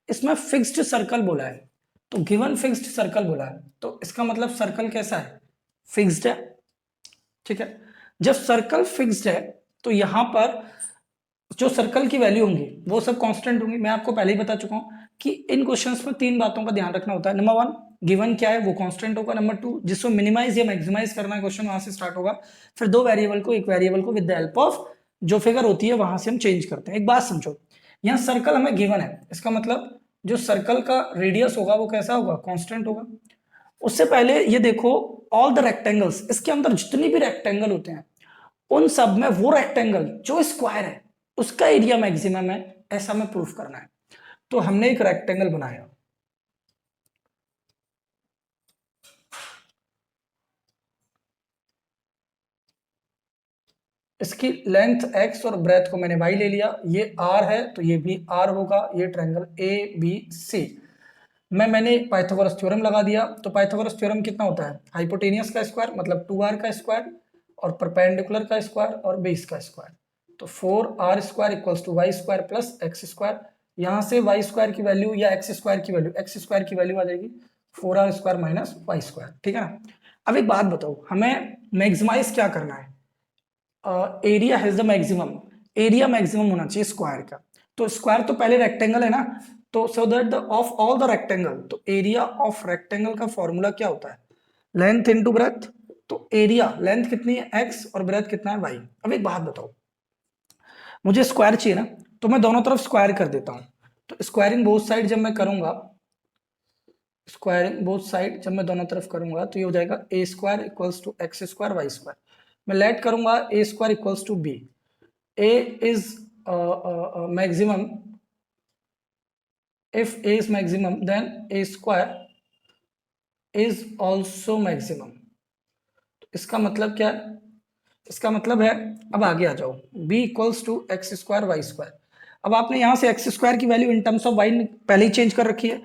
इसमें फिक्स्ड सर्कल बोला है, तो गिवन फिक्स्ड सर्कल बोला है, तो इसका मतलब सर्कल कैसा है, फिक्स्ड है, ठीक है। जब सर्कल फिक्स्ड है तो यहां पर जो सर्कल की वैल्यू होंगी वो सब कांस्टेंट होंगी। मैं आपको पहले ही बता चुका हूं कि इन क्वेश्चंस में 3 बातों का ध्यान रखना होता है। नंबर 1, गिवन क्या है वो कांस्टेंट होगा। नंबर 2, जिसको मिनिमाइज या मैक्सिमाइज करना है क्वेश्चन, वहां से स्टार्ट होगा। फिर 2 वेरिएबल को, एक वेरिएबल को विद द हेल्प ऑफ जो फिगर होती है वहां से हम चेंज करते हैं। एक बात समझो, यहाँ सर्कल हमें गिवन है, इसका मतलब जो सर्कल का रेडियस होगा वो कैसा होगा, कांस्टेंट होगा। उससे पहले ये देखो, ऑल द रेक्टेंगल्स, इसके अंदर जितनी भी रेक्टेंगल होते हैं उन सब में वो रेक्टेंगल जो स्क्वायर है उसका एरिया मैक्सिमम है, ऐसा हमें प्रूफ करना है। तो हमने एक रेक्टेंगल बनाया, इसकी लेंथ x और ब्रेथ को मैंने y ले लिया, ये r है तो ये भी r होगा, ये ट्रायंगल ABC में मैंने पाइथागोरस थ्योरम लगा दिया। तो पाइथागोरस थ्योरम कितना होता है, हाइपोटेनियस का स्क्वायर मतलब 2r का स्क्वायर और परपेंडिकुलर का स्क्वायर और बेस का स्क्वायर। तो 4r square equals to Y square plus X square, यहाँ से वाई स्क्वायर की वैल्यू या एक्स स्क्वायर की वैल्यू, एक्स स्क्वायर की वैल्यू आ जाएगी 4r square minus Y square, ठीक है ना। अब एक बात बताओ, हमें मैक्सिमाइज क्या करना है, area has the maximum, area maximum होना चाहिए स्क्वायर का। तो स्क्वायर तो पहले रेक्टेंगल है ना, तो सो that the of all the rectangle, तो एरिया ऑफ रेक्टेंगल का फॉर्मूला क्या होता है, लेंथ इनटू ब्रेथ। तो एरिया, लेंथ कितनी है x और ब्रेथ कितना है y। अब एक बात बताओ, मुझे स्क्वायर चाहिए ना, तो मैं दोनों तरफ स्क्वायर कर देता हूं। तो स्क्वायरिंग बोथ साइड जब मैं करूंगा, स्क्वायरिंग बोथ साइड जब मैं दोनों तरफ करूंगा तो ये हो जाएगा A square equals to X square Y square. मैं लेट करूंगा A square equals to B, A is maximum, if a is maximum then a square is also maximum। इसका मतलब क्या है, इसका मतलब है, अब आगे आ जाओ, b equals to X square Y square. अब आपने यहां से एक्स स्क्वायर की value in terms of Y पहले ही चेंज कर रखी है,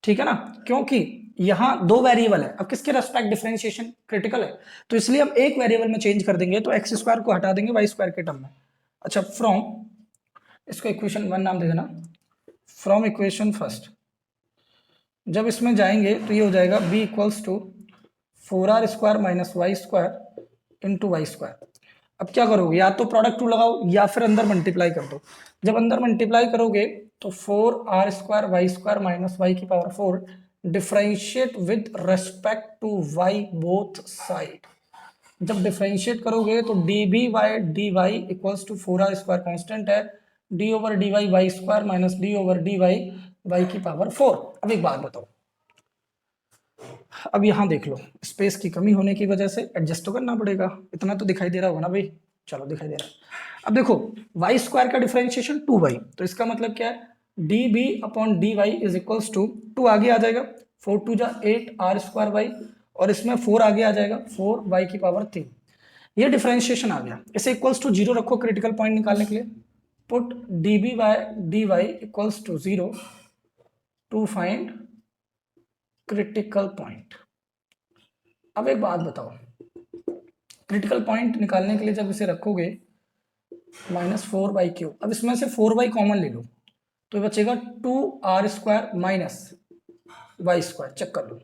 ठीक है ना, क्योंकि यहां 2 वेरिएबल है। अब किसके रेस्पेक्ट डिफरेंशिएशन क्रिटिकल है, तो इसलिए हम एक वेरिएबल में चेंज कर देंगे, तो एक्स स्क्वायर को हटा देंगे वाई स्क्वायर के टर्म में। अच्छा, फ्रॉम, इसको इक्वेशन 1 नाम दे देना, फ्रॉम इक्वेशन फर्स्ट जब इसमें जाएंगे तो ये हो जाएगा b equals to 4r square minus Y square into Y square. अब क्या करोगे, या तो प्रोडक्ट टू लगाओ या फिर अंदर मल्टीप्लाई कर दो। जब अंदर मल्टीप्लाई करोगे तो 4r square Y square minus Y की power 4 differentiate with respect to y both side. जब डिफरेंशिएट करोगे तो D B Y D Y equals to 4r square constant है, D over D Y Y square minus D over D Y Y की power 4। अब एक बात बताओ, अब यहां देख लो, स्पेस की कमी होने की वजह से एडजस्ट तो करना पड़ेगा, इतना तो दिखाई दे रहा होगा ना भाई, चलो दिखाई दे रहा है। अब देखो वाई स्क्वायर का डिफरेंशिएशन 2y, तो इसका मतलब क्या है, D B upon D Y is equals to 2 आगे आ जाएगा, 4 2 जा 8 r स्क्वायर वाई और इसमें 4 आगे आ जाएगा, 4y3। ये डिफरेंशिएशन आ गया। इसे इक्वल्स टू 0 रखो क्रिटिकल पॉइंट निकालने के लिए। Put db by dy equals to 0 to find critical point. अब एक बात बताओ, क्रिटिकल पॉइंट निकालने के लिए जब इसे रखोगे -4y3, अब इसमें से 4y कॉमन ले लो तो ये बचेगा 2r² माइनस y²। चेक कर लो,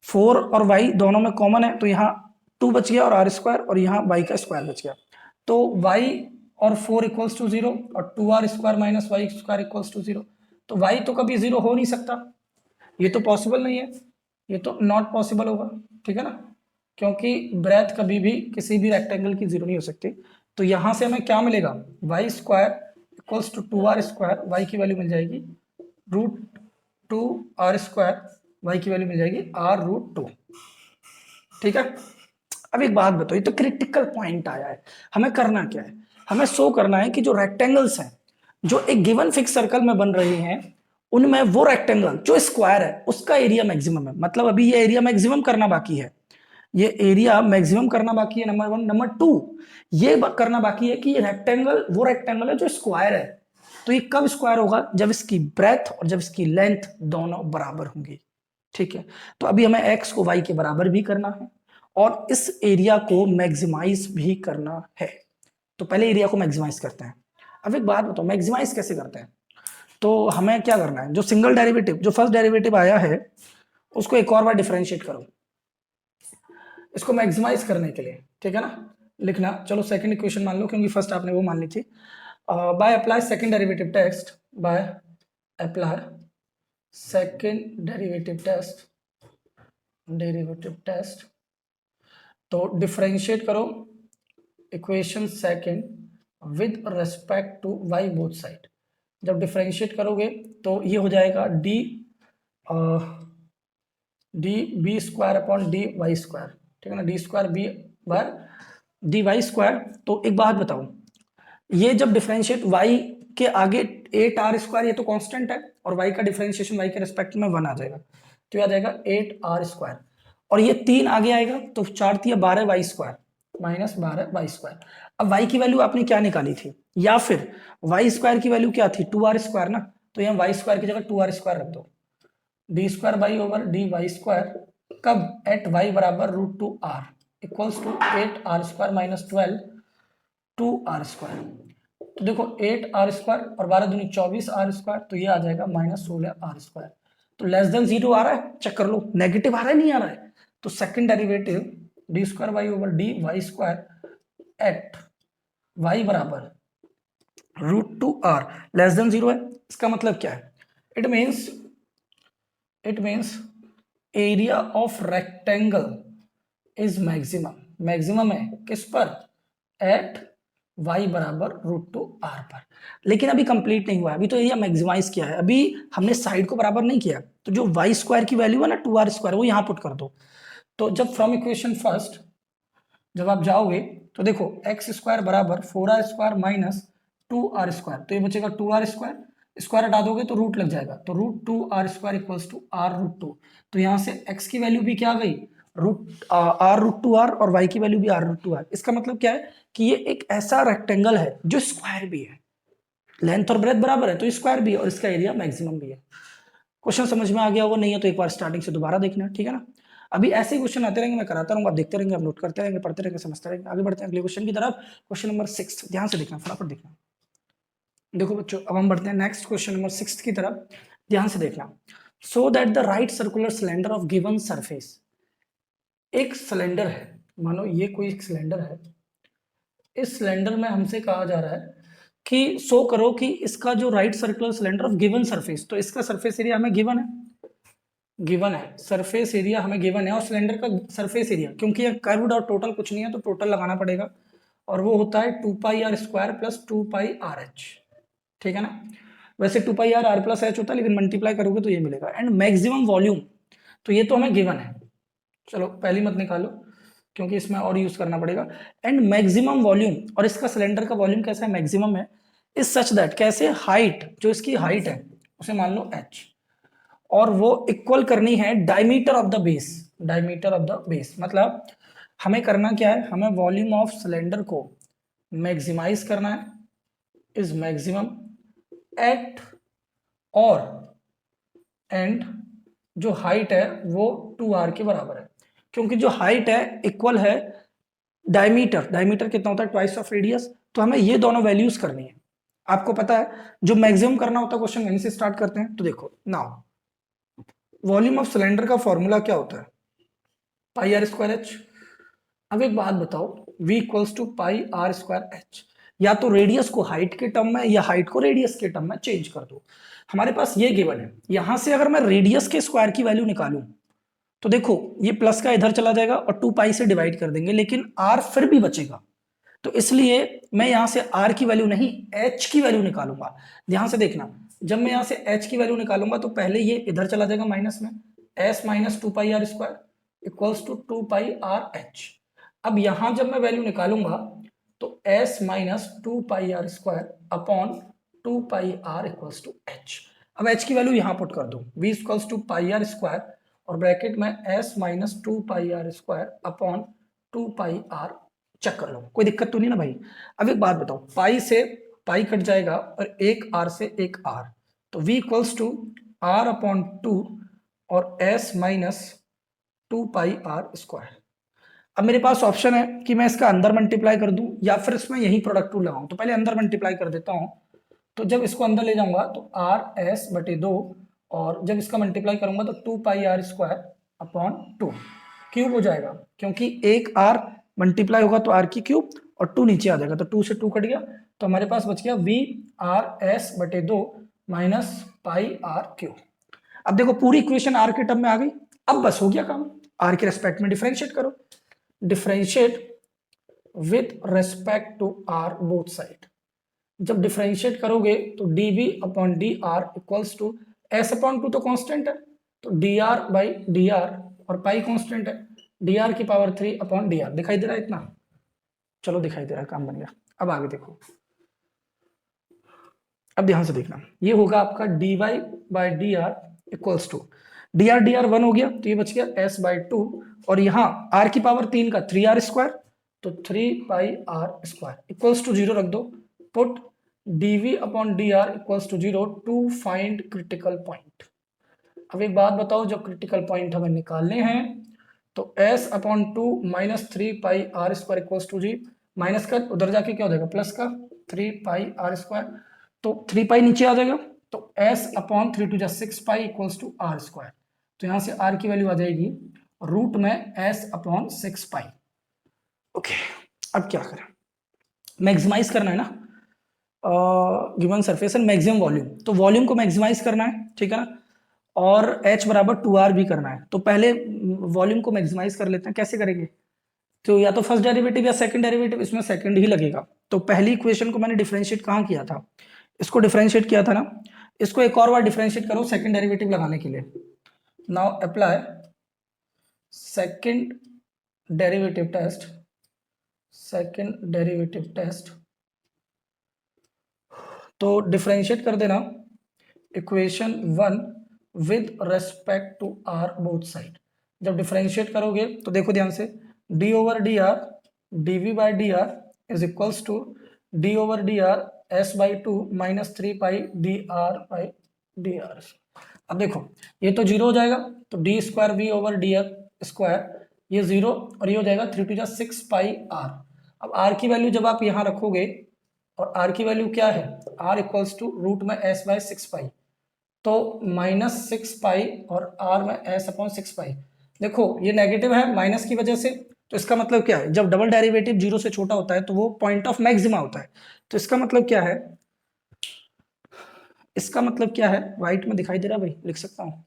4 और y दोनों में कॉमन है तो यहाँ 2 बच गया और r² और यहाँ y का स्क्वायर बच गया। तो y और 4 इक्वल्स टू 0 और 2r² minus y² equals to 0। तो y तो कभी 0 हो नहीं सकता, ये तो पॉसिबल नहीं है, ये तो नॉट पॉसिबल होगा, ठीक है ना, क्योंकि ब्रेथ कभी भी किसी भी रेक्टेंगल की 0 नहीं हो सकती। तो यहाँ से हमें क्या मिलेगा, y² equals to 2r², y की वैल्यू मिल जाएगी √2r², y की वैल्यू मिल जाएगी r√2। ठीक है। अब एक बात बताओ, ये तो क्रिटिकल पॉइंट आया है, हमें करना क्या है, हमें शो करना है कि जो रेक्टेंगल्स हैं जो एक गिवन फिक्स सर्कल में बन रहे हैं उनमें वो रेक्टेंगल जो स्क्वायर है उसका एरिया मैक्सिमम है। मतलब अभी ये एरिया मैक्सिमम करना बाकी है, ये एरिया मैक्सिमम करना बाकी है, नंबर 1। नंबर 2 ये करना बाकी है कि ये रेक्टेंगल वो रेक्टेंगल है जो स्क्वायर है। तो ये कब स्क्वायर होगा, जब इसकी ब्रेथ और जब इसकी लेंथ दोनों बराबर होंगी। ठीक है, तो अभी हमें x को y के बराबर भी करना है और इस एरिया को मैक्सिमाइज भी करना है। तो पहले एरिया को मैक्सिमाइज करते हैं। अब एक बात बताओ, मैक्सिमाइज कैसे करते हैं, तो हमें क्या करना है, जो सिंगल डेरिवेटिव, जो फर्स्ट डेरिवेटिव आया है उसको एक और बार डिफरेंशिएट करो इसको मैक्सिमाइज करने के लिए, ठीक है ना। लिखना, चलो सेकंड इक्वेशन मान लो क्योंकि फर्स्ट आपने वो मान ली थी। By apply second derivative test, by apply second derivative test, तो डिफरेंशिएट करो equation second with respect to y both side. जब डिफरेंशिएट करोगे तो ये हो जाएगा d(b²) अपॉन dy², ठीक है ना, d²b/dy²। तो एक बात बताओ, ये जब डिफरेंशिएट y के आगे 8r², ये तो कांस्टेंट है और y का डिफरेंशिएशन y के रिस्पेक्ट में 1 आ जाएगा, तो ये आ जाएगा 8r²। और ये 3 आगे आएगा तो 4 3 12y² माइनस 12y²। अब y की वैल्यू आपने क्या निकाली थी, या फिर y² की वैल्यू क्या थी, 2r² ना, तो यहाँ y² की जगह 2r² रख दो, d²/dy²। कब, एट y बराबर √2r equals to 8r² minus 12 2r²। तो देखो 8r² और 12 दूनी 24r², तो ये आ जाएगा -16r²। तो लेस देन 0 आ रहा है, चेक कर लो, नेगेटिव आ रहा है नहीं आ रहा है। तो second derivative d²/dy² eight y बराबर √2r लेस देन 0 है। इसका मतलब क्या है, it means area of rectangle is maximum है किस पर, एट y बराबर √2r पर। लेकिन अभी कंप्लीट नहीं हुआ है, अभी तो एरिया मैक्सिमाइज किया है, अभी हमने साइड को बराबर नहीं किया। तो जो y² की वैल्यू है ना 2r² वो यहाँ पुट कर दो। तो जब फ्रॉम इक्वेशन फर्स्ट जब आप जाओगे तो देखो x² बराबर 4r² माइनस 2r², तो ये बचेगा 2r², स्क्वायर हटा दोगे तो रूट लग जाएगा, तो √2r² इक्वल्स टू r√2। तो यहाँ से x की वैल्यू भी क्या आ गई, r√2r और y की वैल्यू भी r√2r। इसका मतलब क्या है कि ये एक ऐसा रेक्टेंगल है जो स्क्वायर भी है, लेंथ और ब्रेथ बराबर है तो स्क्वायर भी है और इसका एरिया मैक्सिमम भी है। क्वेश्चन समझ में आ गया होगा, नहीं है तो एक बार स्टार्टिंग से दोबारा देखना, ठीक है ना। अभी ऐसे ही क्वेश्चन आते रहेंगे, मैं कराता रहूंगा, आप देखते रहेंगे, आप नोट करते रहेंगे, पढ़ते रहेंगे, समझते रहेंगे। आगे बढ़ते हैं अगले क्वेश्चन की तरफ, क्वेश्चन नंबर 6, ध्यान से देखना, फटाफट देखना। देखो बच्चों, अब हम बढ़ते हैं नेक्स्ट क्वेश्चन नंबर 6 की तरफ, ध्यान से देखना। सो that the right circular cylinder of given surface, एक सिलेंडर है, मानो ये कोई एक सिलेंडर है, इस सिलेंडर में हमसे कहा जा रहा है कि शो करो कि इसका जो right circular cylinder of given surface, तो इसका सरफेस एरिया हमें गिवन है, सरफेस एरिया हमें गिवन है, और सिलेंडर का सरफेस एरिया, क्योंकि ये कर्व्ड और टोटल कुछ नहीं है तो टोटल लगाना पड़ेगा, और वो होता है 2πr² प्लस 2πrh, ठीक है ना। वैसे 2πr r प्लस h होता है, लेकिन मल्टीप्लाई करोगे तो ये मिलेगा। एंड मैक्सिमम वॉल्यूम, तो ये तो हमें गिवन है, चलो पहली मत निकालो क्योंकि इसमें और यूज करना पड़ेगा। एंड मैक्सिमम वॉल्यूम, और इसका सिलेंडर का वॉल्यूम कैसा है, मैक्सिमम है, इज सच दैट, कैसे, हाइट, जो इसकी हाइट है उसे मान लो h, और वो इक्वल करनी है diameter of the base, diameter of the base. मतलब हमें करना क्या है, हमें वॉल्यूम ऑफ सिलेंडर को मैक्सिमाइज करना है, इज मैक्सिमम एट और एंड जो हाइट है वो 2r के बराबर है, क्योंकि जो हाइट है इक्वल है डायमीटर। डायमीटर कितना होता है, ट्वाइस ऑफ रेडियस। तो हमें ये दोनों वैल्यूज करनी है। आपको पता है जो मैक्सिमम करना होता है क्वेश्चन वहीं से स्टार्ट करते हैं। तो देखो नाउ वॉल्यूम ऑफ सिलेंडर का फॉर्मूला क्या होता है, पाई आर स्क्वायर एच। अब एक बात बताओ, v equals to pi are square H, या तो रेडियस को हाइट के टर्म में या हाइट को रेडियस के टर्म में चेंज कर दो। हमारे पास ये गिवन है, यहां से अगर मैं रेडियस के स्क्वायर की वैल्यू निकालूं तो देखो ये प्लस का इधर चला जाएगा और 2 पाई से डिवाइड कर देंगे, लेकिन r फिर भी बचेगा। तो इसलिए मैं यहां से r की वैल्यू नहीं h की वैल्यू निकालूंगा। ध्यान से देखना, जब मैं यहां से h की वैल्यू निकालूंगा तो पहले ये इधर चला जाएगा माइनस में, s minus 2 pi are square equals to 2 pi R H. अब यहां जब मैं वैल्यू निकालूंगा तो s minus 2 pi are square upon 2 pi R equals to h। अब h की वैल्यू यहां पुट कर दो, v equals to pi are square और ब्रैकेट में s minus 2 pi are square upon 2 pi R. Check कर लो, कोई दिक्कत तो नहीं ना भाई। अब एक बात बताओ, पाई से पाई कट जाएगा और एक आर से एक आर, तो v equals to R upon 2 और s minus 2 pi are square. अब मेरे पास ऑप्शन है कि मैं इसका अंदर मल्टीप्लाई कर दूं या फिर इसमें यही प्रोडक्ट रूल लगाऊं। तो पहले अंदर मल्टीप्लाई कर देता हूं, तो जब इसको अंदर ले जाऊंगा तो आर एस बटे 2, और जब इसका मल्टीप्लाई करूंगा तो 2 pi are square upon 2 cube हो जाएगा, क्योंकि एक आर मल्टीप्लाई होगा तो आर की क्यूब और 2 नीचे आ जाएगा, तो 2 से 2 कट गया, तो हमारे पास बच गया वी आर एस बटे 2 माइनस पाई आर क्यूब। अब देखो पूरी इक्वेशन आर के टर्म में आ गई। अब बस हो गया काम, आर के रेस्पेक्ट में डिफरेंशिएट करो, differentiate with respect to are both side. जब डिफरेंशिएट करोगे तो dv upon D R equals to S upon 2 तो कांस्टेंट है, तो dr बाई dr और पाई कांस्टेंट है, dr की पावर 3 अपॉन dr। दिखाई दे रहा है इतना, चलो दिखाई दे रहा है, काम बन गया। अब आगे देखो, अब ध्यान से देखना, ये होगा आपका dy by D R equals to dr 1 हो गया, तो ये बच गया s बाई 2, और यहाँ r की पावर 3 का 3r स्क्वायर, तो 3 pi are square equals to 0 रख दो, put dv upon dr equals to 0 to find critical point. अब एक बात बताओ, जब क्रिटिकल पॉइंट हमें निकालने हैं तो s upon 2 minus 3 pi are square equals to जी, माइनस का उधर जाके क्या हो जाएगा प्लस का 3 पाई आर स्क्वायर, तो 3 पाई नीचे आ जाएगा, तो s अपॉन 3 टू जा 6 pi equals to are square. तो यहाँ से r की वैल्यू आ जाएगी रूट में s अपॉन 6 पाई। ओके, अब क्या करें, मैक्सिमाइज करना है ना given surface and maximum volume, तो वॉल्यूम को मैक्सिमाइज करना है, ठीक है ना, और h बराबर 2r भी करना है। तो पहले वॉल्यूम को मैक्सिमाइज कर लेते हैं, कैसे करेंगे, तो या तो फर्स्ट डेरिवेटिव या सेकंड डेरिवेटिव, इसमें सेकंड ही लगेगा। तो पहली इक्वेशन को मैंने डिफरेंशिएट कहाँ किया था, इसको डिफरेंशिएट किया था ना, इसको एक और बार डिफरेंशिएट करो सेकंड डेरिवेटिव लगाने के लिए। Now apply second derivative test, second derivative test, तो डिफरेंशिएट कर देना equation 1 with respect to are both side. जब डिफरेंशिएट करोगे तो देखो ध्यान से, d over D r d v by D r is equals to d over D r s by 2 minus 3 pi d r by D r. अब देखो ये तो जीरो हो जाएगा, तो D square we over D R square ये zero, और ये हो जाएगा 3 टू जा 6 पाई आर। अब आर की वैल्यू जब आप यहाँ रखोगे, और आर की वैल्यू क्या है, आर इक्वल्स टू रूट में एस बाई 6 पाई, तो माइनस 6 पाई और आर में एस अपॉन 6 पाई। देखो ये नेगेटिव है माइनस की वजह से, तो इसका मतलब क्या है, जब डबल डेरिवेटिव जीरो से छोटा होता है तो वो पॉइंट ऑफ मैक्सिमा होता है। तो इसका मतलब क्या है, इसका मतलब क्या है, राइट में दिखाई दे रहा है भाई, लिख सकता हूँ,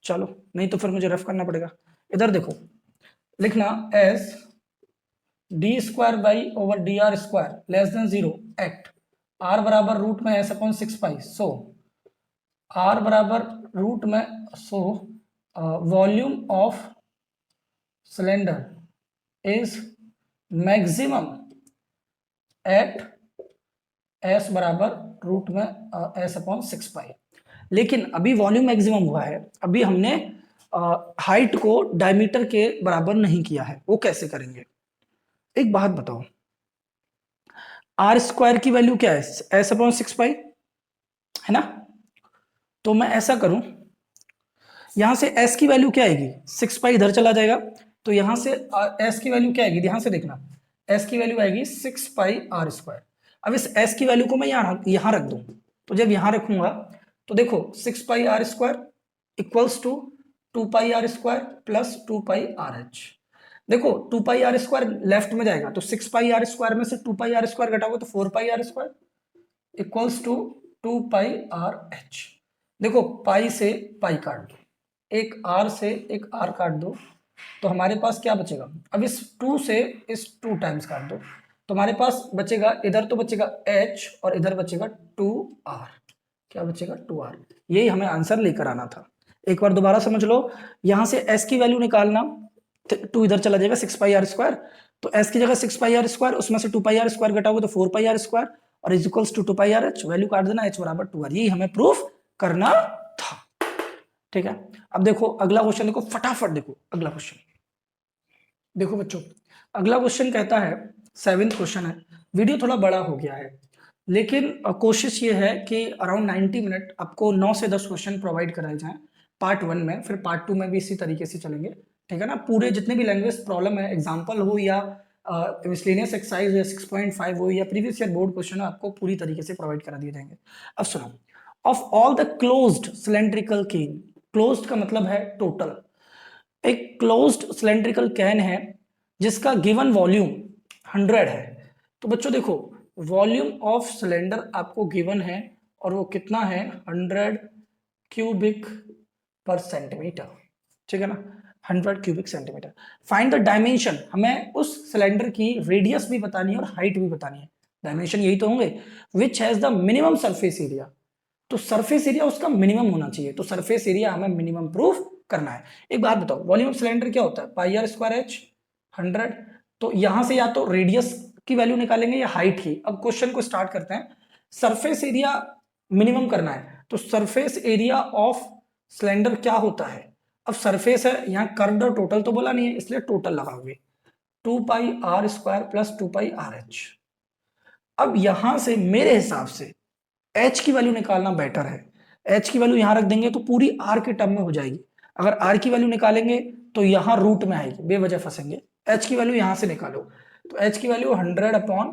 चलो नहीं तो फिर मुझे रफ करना पड़ेगा। इधर देखो लिखना s d square by over D R square less than 0 at are बराबर रूट में s upon 6 pi, so are बराबर रूट में, so volume of cylinder is maximum at s बराबर रूट में एस अपॉन 6 पाई। लेकिन अभी volume maximum हुआ है, अभी हमने हाइट को डायमीटर के बराबर नहीं किया है, वो कैसे करेंगे? एक बात बताओ, आर स्क्वायर की वैल्यू क्या है? एस अपॉन 6 पाई, है ना? तो मैं ऐसा करूं, यहां से एस की वैल्यू क्या आएगी? 6 पाई इधर चला जाएगा, तो यहां से एस की वैल्यू क्या आएगी? ध्यान से देखना, एस की वैल्यू आएगी 6 पाई r स्क्वायर। अब इस एस की वैल्यू को मैं यहां रख दूं, तो जब यहां रखूंगा तो देखो 6 pi r square equals to 2 pi r square plus 2 pi r h। देखो 2 पाई r स्क्वायर लेफ्ट में जाएगा, तो 6 पाई r स्क्वायर में से 2 पाई r स्क्वायर घटाओगे तो 4 pi r square equals to 2 pi r h। देखो पाई से पाई काट दो, एक r से एक r काट दो, तो हमारे पास क्या बचेगा? अब इस 2 से इस 2 टाइम्स काट दो, तो हमारे पास बचेगा, इधर तो बचेगा h और इधर बचेगा 2r। क्या बचेगा? 2r। यही हमें आंसर लेकर आना था। एक बार दोबारा समझ लो, यहां से s की वैल्यू निकालना, 2 इधर चला जाएगा 6 पाई r स्क्वायर, तो s की जगह 6 पाई r स्क्वायर, उसमें से 2 पाई r स्क्वायर घटाओगे तो 4 पाई r स्क्वायर और is equals to 2 pi r h। Value काट देना, h बराबर 2r। यही हमें प्रूफ करना था। ठीक है, अब देखो अगला क्वेश्चन, देखो फटाफट देखो अगला क्वेश्चन। देखो बच्चों, अगला क्वेश्चन कहता है, 7th क्वेश्चन है। वीडियो थोड़ा बड़ा हो गया है, लेकिन कोशिश ये है कि अराउंड 90 मिनट आपको 9 से 10 क्वेश्चन प्रोवाइड कराए जाएं पार्ट 1 में, फिर पार्ट 2 में भी इसी तरीके से चलेंगे। ठीक है ना? पूरे जितने भी लैंग्वेज प्रॉब्लम है, एग्जाम्पल हो या मिसलेनियस एक्सरसाइज या 6.5 हो या प्रीवियस ईयर बोर्ड क्वेश्चन, आपको पूरी तरीके से प्रोवाइड करा दिए जाएंगे। अब सुनो, of all the closed cylindrical can, closed का मतलब है टोटल, एक क्लोज्ड सिलेंड्रिकल कैन है जिसका गिवन वॉल्यूम 100 है। तो बच्चों देखो, वॉल्यूम ऑफ सिलेंडर आपको गिवन है और वो कितना है? 100 क्यूबिक पर सेंटीमीटर। ठीक है ना? 100 cubic centimetre. Find the dimension, हमें उस सिलेंडर की रेडियस भी बतानी है और हाइट भी बतानी है। डायमेंशन यही तो होंगे, which has the minimum surface area. तो सरफेस एरिया उसका मिनिमम होना चाहिए, तो सरफेस एरिया हमें मिनिमम प्रूफ करना है। एक बात बताओ, वॉल्यूम ऑफ सिलेंडर क्या होता है? पाई r स्क्वायर h 100। तो यहां से या तो रेडियस की वैल्यू निकालेंगे या हाइट की। अब क्वेश्चन को स्टार्ट करते हैं। सरफेस एरिया मिनिमम करना है, तो सरफेस एरिया ऑफ सिलेंडर क्या होता है? अब सरफेस है, यहाँ कर्व्ड और टोटल तो बोला नहीं है, इसलिए टोटल लगाओगे 2 pi r square plus 2 pi r h। अब यहां से मेरे हिसाब से h की वैल्यू निकालना बेटर है। h की वैल्यू यहां रख देंगे तो पूरी r के टर्म में हो जाएगी। अगर r की वैल्यू निकालेंगे तो यहां रूट में आएगी, बेवजह फंसेंगे। h की वैल्यू यहां से निकालो, तो h की value 100 upon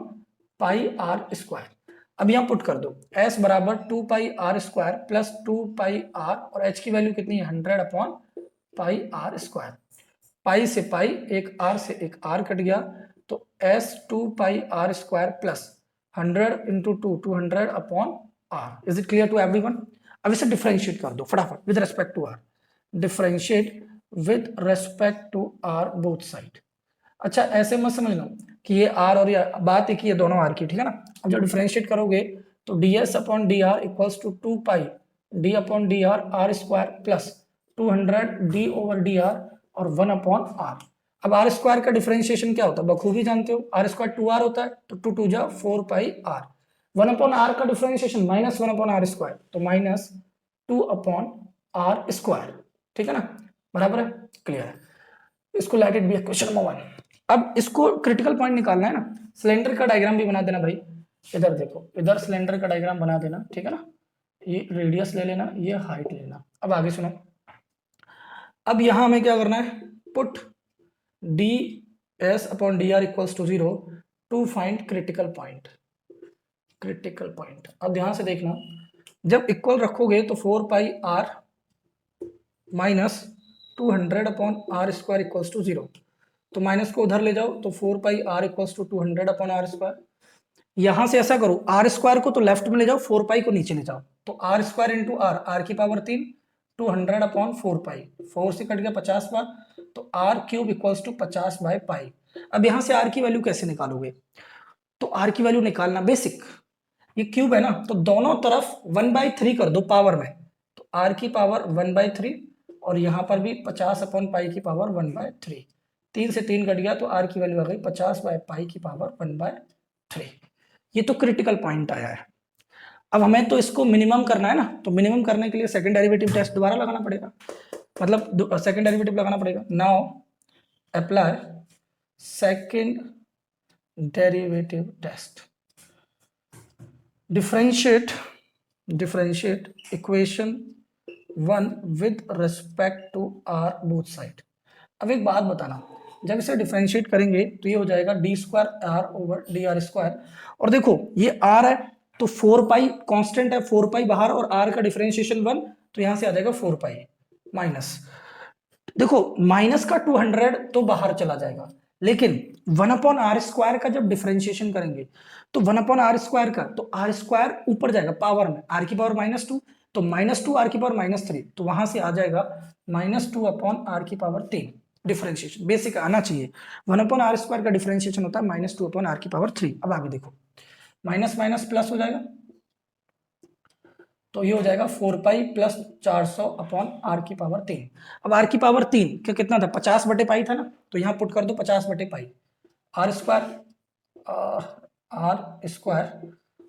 pi are square. अब यहां पुट कर दो, s बराबर 2 pi r square plus 2 pi r, और h की वैल्यू कितनी है? 100 upon pi are square. Pi से पाई, एक r से एक r कट गया, तो s 2 pi r square plus 100 into 200 upon r। Is it clear to everyone? अब इसे डिफरेंशिएट कर दो फटाफट with respect to r। Differentiate with respect to r both side. अच्छा ऐसे मत समझना कि ये r और ये बात एक ही है, दोनों r की। ठीक है ना? अब जब डिफरेंशिएट करोगे तो ds upon D R equals to 2 pi d upon D r r square plus 200 d over D r और 1 अपॉन r। अब आर स्क्वायर का डिफरेंशिएशन क्या होता है? बखूबी जानते हो, आर स्क्वायर 2r होता है, तो 2 2 जा 4 पाई r। 1 अपॉन r का differentiation minus 1 upon r square, तो माइनस 2 अपॉन r स्क्वायर। ठीक है ना? बराबर है? क्लियर है? इसको late it B question number 1। अब इसको क्रिटिकल पॉइंट निकालना है ना, सिलेंडर का डायग्राम भी बना देना भाई। इधर देखो, इधर सिलेंडर का डायग्राम बना देना। ठीक है ना? ये रेडियस ले लेना, ये हाइट लेना। अब आगे सुनो, अब यहां हमें क्या करना है? Put D S upon D R equals to 0 to find critical point. Critical point, अब ध्यान से देखना, जब इक्वल रखोगे तो 4 pi R minus 200 upon R square equals to 0। तो माइनस को उधर ले जाओ, तो 4 pi R equals to 200 upon R square. यहां से ऐसा करो, आर स्क्वायर को तो लेफ्ट में ले जाओ, 4 पाई को नीचे ले जाओ, तो r square into r, r की पावर 3, 200 अपॉन 4 पाई, 4 से कट गया 50 बार, तो r cube equals to 50 by pi. अब यहां से आर की वैल्यू कैसे निकालोगे? तो आर की वैल्यू निकालना बेसिक, ये क्यूब है ना, तो दोनों तरफ 1/3 कर दो पावर में, तो आर की पावर 1/3 और यहां पर भी 50 अपॉन पाई की पावर 1/3। 3 से 3 कट गया, तो आर की वैल्यू आ गई 50 बाय पाई की पावर 1/3। ये तो क्रिटिकल पॉइंट आया है। अब हमें तो इसको मिनिमम करना है ना, तो मिनिमम करने के लिए सेकंड डेरिवेटिव टेस्ट दोबारा लगाना पड़ेगा, मतलब सेकंड डेरिवेटिव लगाना पड़ेगा। Now apply second derivative test, differentiate equation 1 with respect to r both side। अब एक बात बताना, जब इसे डिफरेंशिएट करेंगे तो ये हो जाएगा D square r over D R square, और देखो ये आर है तो 4 पाई कांस्टेंट है, 4 पाई बाहर और आर का डिफरेंशिएशन 1, तो यहां से आ जाएगा 4 पाई माइनस, देखो माइनस का 200 तो बाहर चला जाएगा, लेकिन 1/r² का जब डिफरेंशिएशन करेंगे तो 1/r² का, तो आर स्क्वायर ऊपर जाएगा पावर में, आर की पावर -2, तो -2 आर की पावर -3, तो वहां से आ जाएगा -2/r की पावर 3। डिफरेंशिएशन बेसिक आना चाहिए, 1/r² का डिफरेंशिएशन होता है -2/r की पावर 3। अब आगे देखो, माइनस माइनस प्लस हो जाएगा, तो ये हो जाएगा 4 पाई प्लस 400/r की पावर 3। अब r की पावर 3 क्या कितना था, 50/पाई था ना, तो यहाँ पुट कर दो 50/पाई, आर स्क्वायर,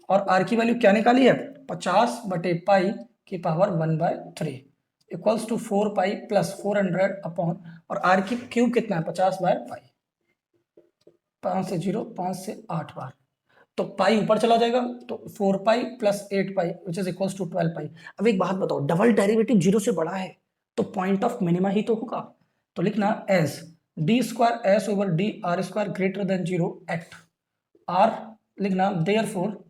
और r की वैल्यू क्या निकाली है, 50/पाई की power 1/3 equals to 4 pi plus 400 upon, और r की क्यूब कितना है 50/पाई, 5 से 0, 5 से 8 बार, तो पाई ऊपर चला जाएगा, तो 4 pi plus 8 pi which is equals to 12 pi. अब एक बात बताओ, डबल डेरिवेटिव 0 से बड़ा है तो पॉइंट ऑफ मिनिमा ही तो होगा, तो लिखना as D square S over D R square greater than 0 at R, लिखना therefore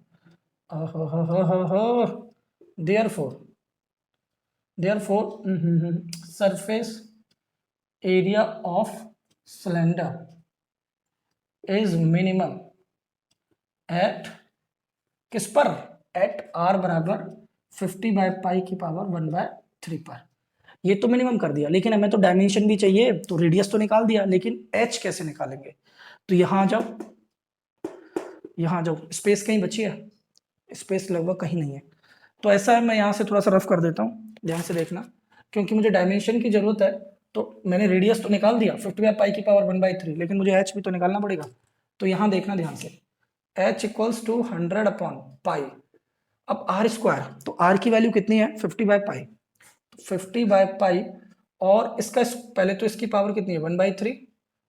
surface area of cylinder is minimum at किस पर, एट आर बराबर 50/पाई की पावर 1/3 पर। ये तो मिनिमम कर दिया, लेकिन हमें तो डायमेंशन भी चाहिए, तो रेडियस तो निकाल दिया, लेकिन एच कैसे निकालेंगे, तो यहां जाओ स्पेस कहीं बची है, स्पेस लगभग कहीं नहीं है, तो ऐसा है मैं यहाँ से थोड़ा सा रफ कर देता हूँ, ध्यान से देखना, क्योंकि मुझे डायमेंशन की जरूरत है, तो मैंने रेडियस तो निकाल दिया 50/पाई की पावर 1/3, लेकिन मुझे एच भी तो निकालना पड़ेगा, तो यहाँ देखना ध्यान से, h इक्वल्स टू 100/पाई, अब आर स्क्वायर, तो आर की वैल्यू कितनी है 50/पाई, तो 50/पाई, और इसका पहले तो इसकी पावर कितनी है 1/3,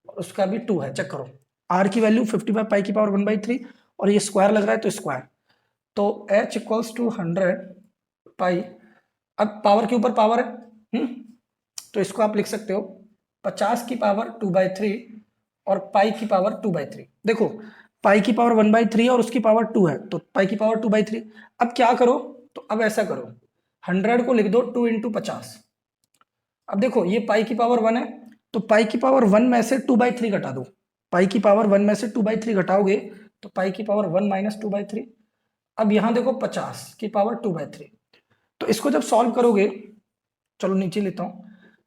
और उसका भी 2 है, चेक करो, आर की वैल्यू 50/पाई की पावर 1/3, और ये स्क्वायर लग रहा है तो स्क्वायर, तो h इक्वल्स टू 100 पाई, अब पावर के ऊपर पावर है, तो इसको आप लिख सकते हो 50 की पावर 2/3 और पाई की पावर 2/3। देखो पाई की पावर 1/3 और उसकी पावर 2 है, तो पाई की पावर 2/3। अब क्या करो, तो अब ऐसा करो 100 को लिख दो 2 × 50। अब देखो ये पाई की पावर 1 है, तो पाई की पावर 1 में से 2/3 घटा दो, पाई की पावर 1 में से 2/3 घटाओगे तो पाई की पावर 1 माइनस 2/3। अब यहां देखो 50 की पावर 2/3, तो इसको जब सॉल्व करोगे, चलो नीचे लेता हूं,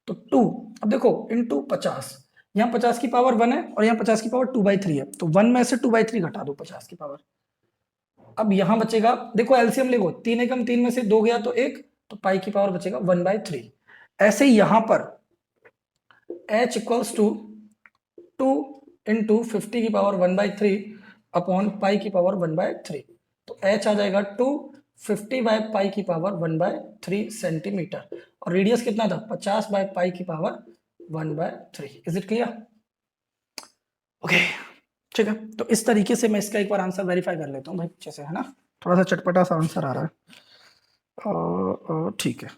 तो 2, अब देखो इंटू 50, यहाँ 50 की पावर 1 है और यहाँ 50 की पावर 2/3 है, तो 1 में से 2/3 घटा दो 50 की पावर, अब यहां बचेगा, देखो एलसीएम देखो 3 एकम 3 में से 2 गया तो 1, तो पाई की पावर बचेगा 1/3। ऐसे ही यहां पर h इक्वल्स टू 2 × 50 की पावर 1/3 अपॉन पाई की पावर 1/3, तो h आ जाएगा 250/पाई की पावर 1/3 सेंटीमीटर, और रेडियस कितना था 50/पाई की power 1/3। Is it clear? Okay ठीक है, तो इस तरीके से मैं इसका एक बार आंसर वेरीफाई कर लेता हूँ भाई पीछे से, है ना, थोड़ा सा चटपटा सा आंसर आ रहा है, ठीक है,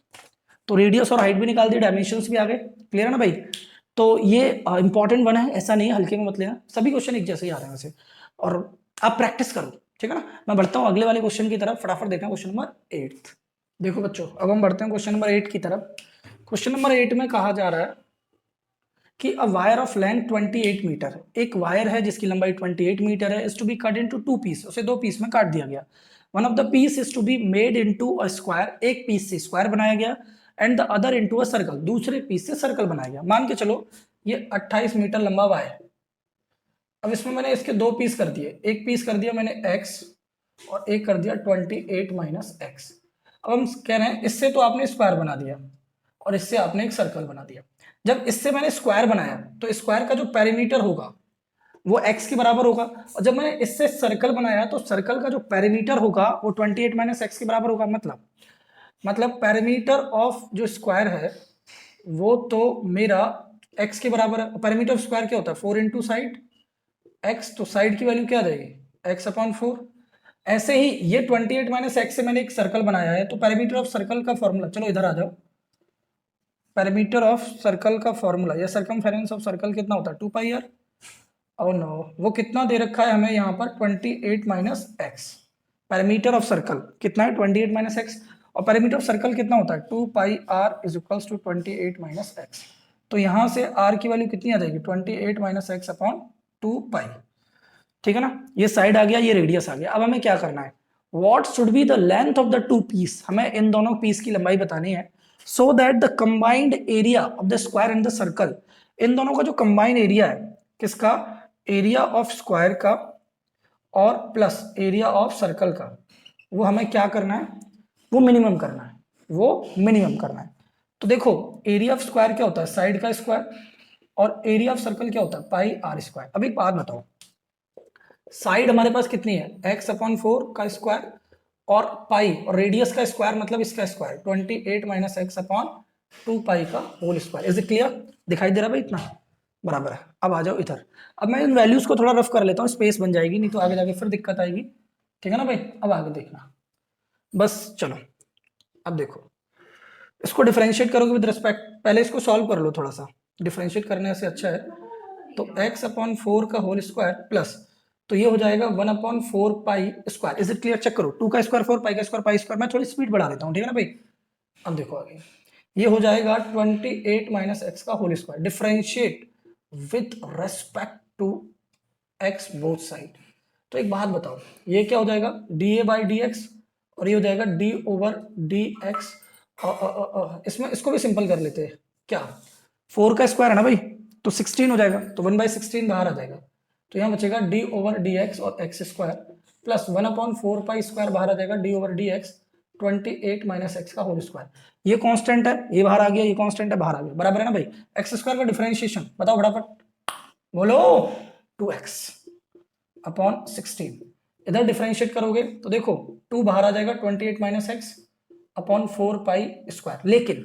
तो रेडियस और हाइट भी निकाल दी, डायमेंशंस भी आ गए, क्लियर है ना भाई। तो ये इंपॉर्टेंट वन है, ऐसा नहीं है हल्के में मत लेना, सभी क्वेश्चन एक जैसे ही आ रहे हैं वैसे, और आप प्रैक्टिस करो, ठीक है ना। मैं बढ़ता हूँ अगले वाले क्वेश्चन की तरफ, फटाफट देखना क्वेश्चन नंबर 8। देखो बच्चों, अब हम बढ़ते हैं क्वेश्चन नंबर 8 की तरफ। क्वेश्चन नंबर 8 में कहा जा रहा है कि a wire of length 28 metre, एक वायर है जिसकी लंबाई 28 मीटर है, is to be cut into 2 piece, उसे 2 पीस में काट दिया गया। One of the piece is to be made into a square, एक पीस से स्क्वायर बनाया गया, and the other into a circle, दूसरे पीस से सर्कल बनाया गया। मान के चलो ये 28 मीटर लंबा वायर, अब इसमें मैंने इसके 2 पीस कर दिए, एक पीस कर दिया मैंने x और एक कर दिया 28 माइनस x। अब हम कह रहे हैं इससे तो आपने स्क्वायर बना दिया और इससे आपने एक सर्कल बना दिया। जब इससे मैंने स्क्वायर बनाया तो स्क्वायर का जो पेरीमीटर होगा वो x के बराबर होगा। और जब मैंने इससे सर्कल बनाया तो सर्कल का जो पेरीमीटर होगा वो 28 माइनस एक्स के बराबर होगा। मतलब पेरीमीटर ऑफ जो स्क्वायर है वो तो मेरा x के बराबर है। पेरीमीटर ऑफ स्क्वायर क्या होता है? 4 इंटू साइड x, तो साइड की वैल्यू क्या आ जाएगी? x upon 4। ऐसे ही ये 28 माइनस एक्स से मैंने एक सर्कल बनाया है, तो पेरीमीटर ऑफ सर्कल का फॉर्मूला, चलो इधर आ जाओ। पेरीमीटर ऑफ सर्कल का फॉर्मूला या सरकमफेरेंस ऑफ सर्कल कितना होता है? 2 पाई आर। और नो, वो कितना दे रखा है हमें यहाँ पर? 28 minus X. Perimeter of circle कितना है? 28 माइनस एक्स। और पेरीमीटर ऑफ सर्कल कितना होता है? 2 pi R is equals to 28 minus X. तो यहाँ से आर की वैल्यू कितनी आ जाएगी? 28 माइनस एक्स अपॉन 2 पाई। ठीक है ना? ये साइड आ गया, ये रेडियस आ गया। अब हमें क्या करना है? What should be the length of the two piece? हमें इन दोनों पीस की लंबाई बतानी है, so that the combined area of the square and the circle, इन दोनों का जो कंबाइंड एरिया है, किसका? एरिया ऑफ स्क्वायर का और प्लस एरिया ऑफ सर्कल का, वो हमें क्या करना है? वो मिनिमम करना है। वो मिनिमम करना है। तो देखो, एरिया ऑफ स्क्वायर क्या होता है? साइड का स्क्वायर। और एरिया ऑफ सर्कल क्या होता है? Pi are square. अब एक बात बताओ, साइड हमारे पास कितनी है? एक्स अपॉन 4 का स्क्वायर और पाई, और रेडियस का स्क्वायर मतलब इसका square 28 minus x upon 2 pi का whole square. Is it clear? दिखाई दे रहा भाई इतना? बराबर है। अब आ जाओ इधर। अब मैं इन वैल्यूज को थोड़ा रफ कर लेता हूँ, स्पेस बन जाएगी, नहीं तो आगे जाके फिर दिक्कत आएगी। ठीक है ना भाई? अब आगे देखना बस। चलो अब देखो, इसको डिफरेंशिएट करोगे विद रिस्पेक्ट, पहले इसको सॉल्व कर लो थोड़ा सा, डिफरेंशिएट करने से अच्छा है। तो x अपॉन 4 का होल स्क्वायर प्लस, तो ये हो जाएगा 1 upon 4 pi square. Is it clear? Check करो, 2 का स्क्वायर 4, पाई का स्क्वायर पाई स्क्वायर। मैं थोड़ी स्पीड बढ़ा देता हूँ, ठीक है ना भाई? अब देखो आगे, ये हो जाएगा 28 माइनस एक्स का whole square. Differentiate with respect to x both side. तो एक बात बताओ, ये क्या हो जाएगा? D a by d x, और ये हो जाएगा डी ओवर डी एक्स। इसमें इसको भी सिंपल कर लेते हैं क्या? 4 का स्क्वायर है ना भाई, तो 16 हो जाएगा, तो 1/16 बाहर आ जाएगा। तो यहाँ बचेगा डी ओवर डी एक्स और x square plus 1 upon 4 pi square बाहर आ जाएगा, D over D x 28 minus x का होल स्क्वायर। ये कांस्टेंट है, ये बाहर आ गया, ये कांस्टेंट है, बाहर आ गया, बराबर है ना भाई? एक्स स्क्वायर का डिफरेंशिएशन बताओ फटाफट, बोलो। 2x upon 16। इधर डिफरेंशिएट करोगे तो देखो 2 बाहर आ जाएगा, 28 minus x upon 4 pi square. लेकिन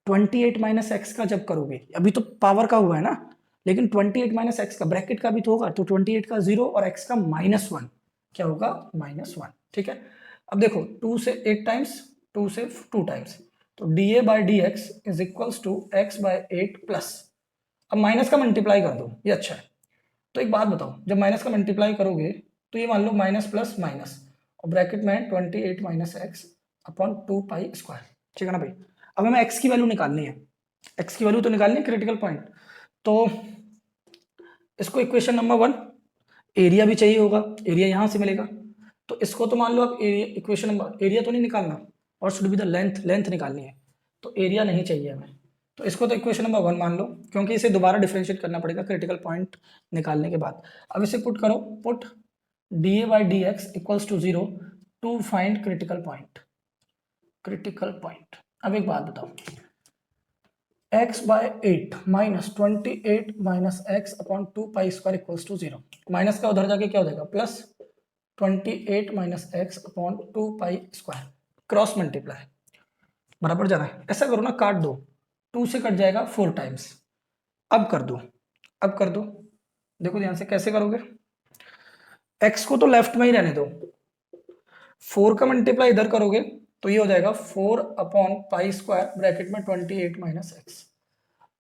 28 माइनस एक्स का जब करोगे, अभी तो पावर का हुआ है ना, लेकिन 28 माइनस एक्स का ब्रैकेट का भी तो होगा, तो 28 का 0 और एक्स का -1 क्या होगा? -1। ठीक है? अब देखो 2 से 8 टाइम्स, 2 से 2 टाइम्स, तो D a by d x is equals to x by 8 plus, अब माइनस का मल्टीप्लाई कर दो, ये अच्छा है। तो एक बात बताओ, जब माइनस का मल्टीप्लाई करोगे तो ये मान लो माइनस प्लस माइनस, और ब्रैकेट में 28 minus x upon 2 pi square. ठीक है ना भाई? अब हमें एक्स की वैल्यू निकालनी है, एक्स की वैल्यू तो निकालनी है, क्रिटिकल पॉइंट। तो इसको इक्वेशन नंबर 1, एरिया भी चाहिए होगा, एरिया यहाँ से मिलेगा, तो इसको तो मान लो आप एरिया, इक्वेशन नंबर, एरिया तो नहीं निकालना, और should be the length, length निकालनी है, तो एरिया नहीं चाहिए हमें। तो इसको तो इक्वेशन नंबर 1 मान लो, क्योंकि इसे दोबारा डिफरेंशिएट करना पड़ेगा क्रिटिकल पॉइंट निकालने के बाद। अब इसे पुट करो, put d a by d x equals to 0 to find critical point, critical point. अब एक बात बताओ, x by 8 minus 28 minus x upon 2 pi square equals to 0। Minus का उधर जाके क्या हो जाएगा? Plus 28 minus x upon 2 pi square, cross multiply, बराबर जाना है। ऐसा करो ना, काट दो, 2 से कट जाएगा 4 टाइम्स। अब कर दो, अब कर दो, देखो ध्यान से कैसे करोगे। x को तो लेफ्ट में ही रहने दो, 4 का मल्टीप्लाई इधर करोगे तो ये हो जाएगा 4 अपॉन पाई स्क्वायर ब्रैकेट में 28 माइनस एक्स।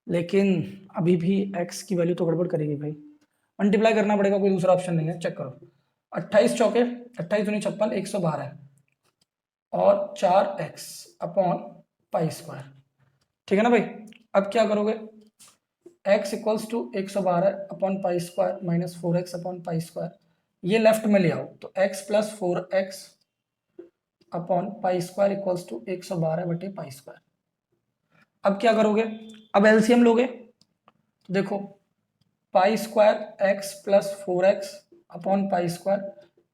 लेकिन अभी भी x की वैल्यू तो गड़बड़ करेगी भाई, मल्टीप्लाई करना पड़ेगा, कोई दूसरा ऑप्शन नहीं है। चेक करो, 28 चौके 28 दूनी 56, 112 और 4x अपॉन पाई स्क्वायर। ठीक है ना भाई? अब क्या करोगे? x equals to 112 upon pi square minus 4x upon pi square, ये लेफ्ट में ले आओ, तो x plus 4x upon pi square equals to 112 बटे पाई स्क्वायर। अब क्या करोगे? अब एलसीएम लोगे, देखो pi square x plus 4x upon pi square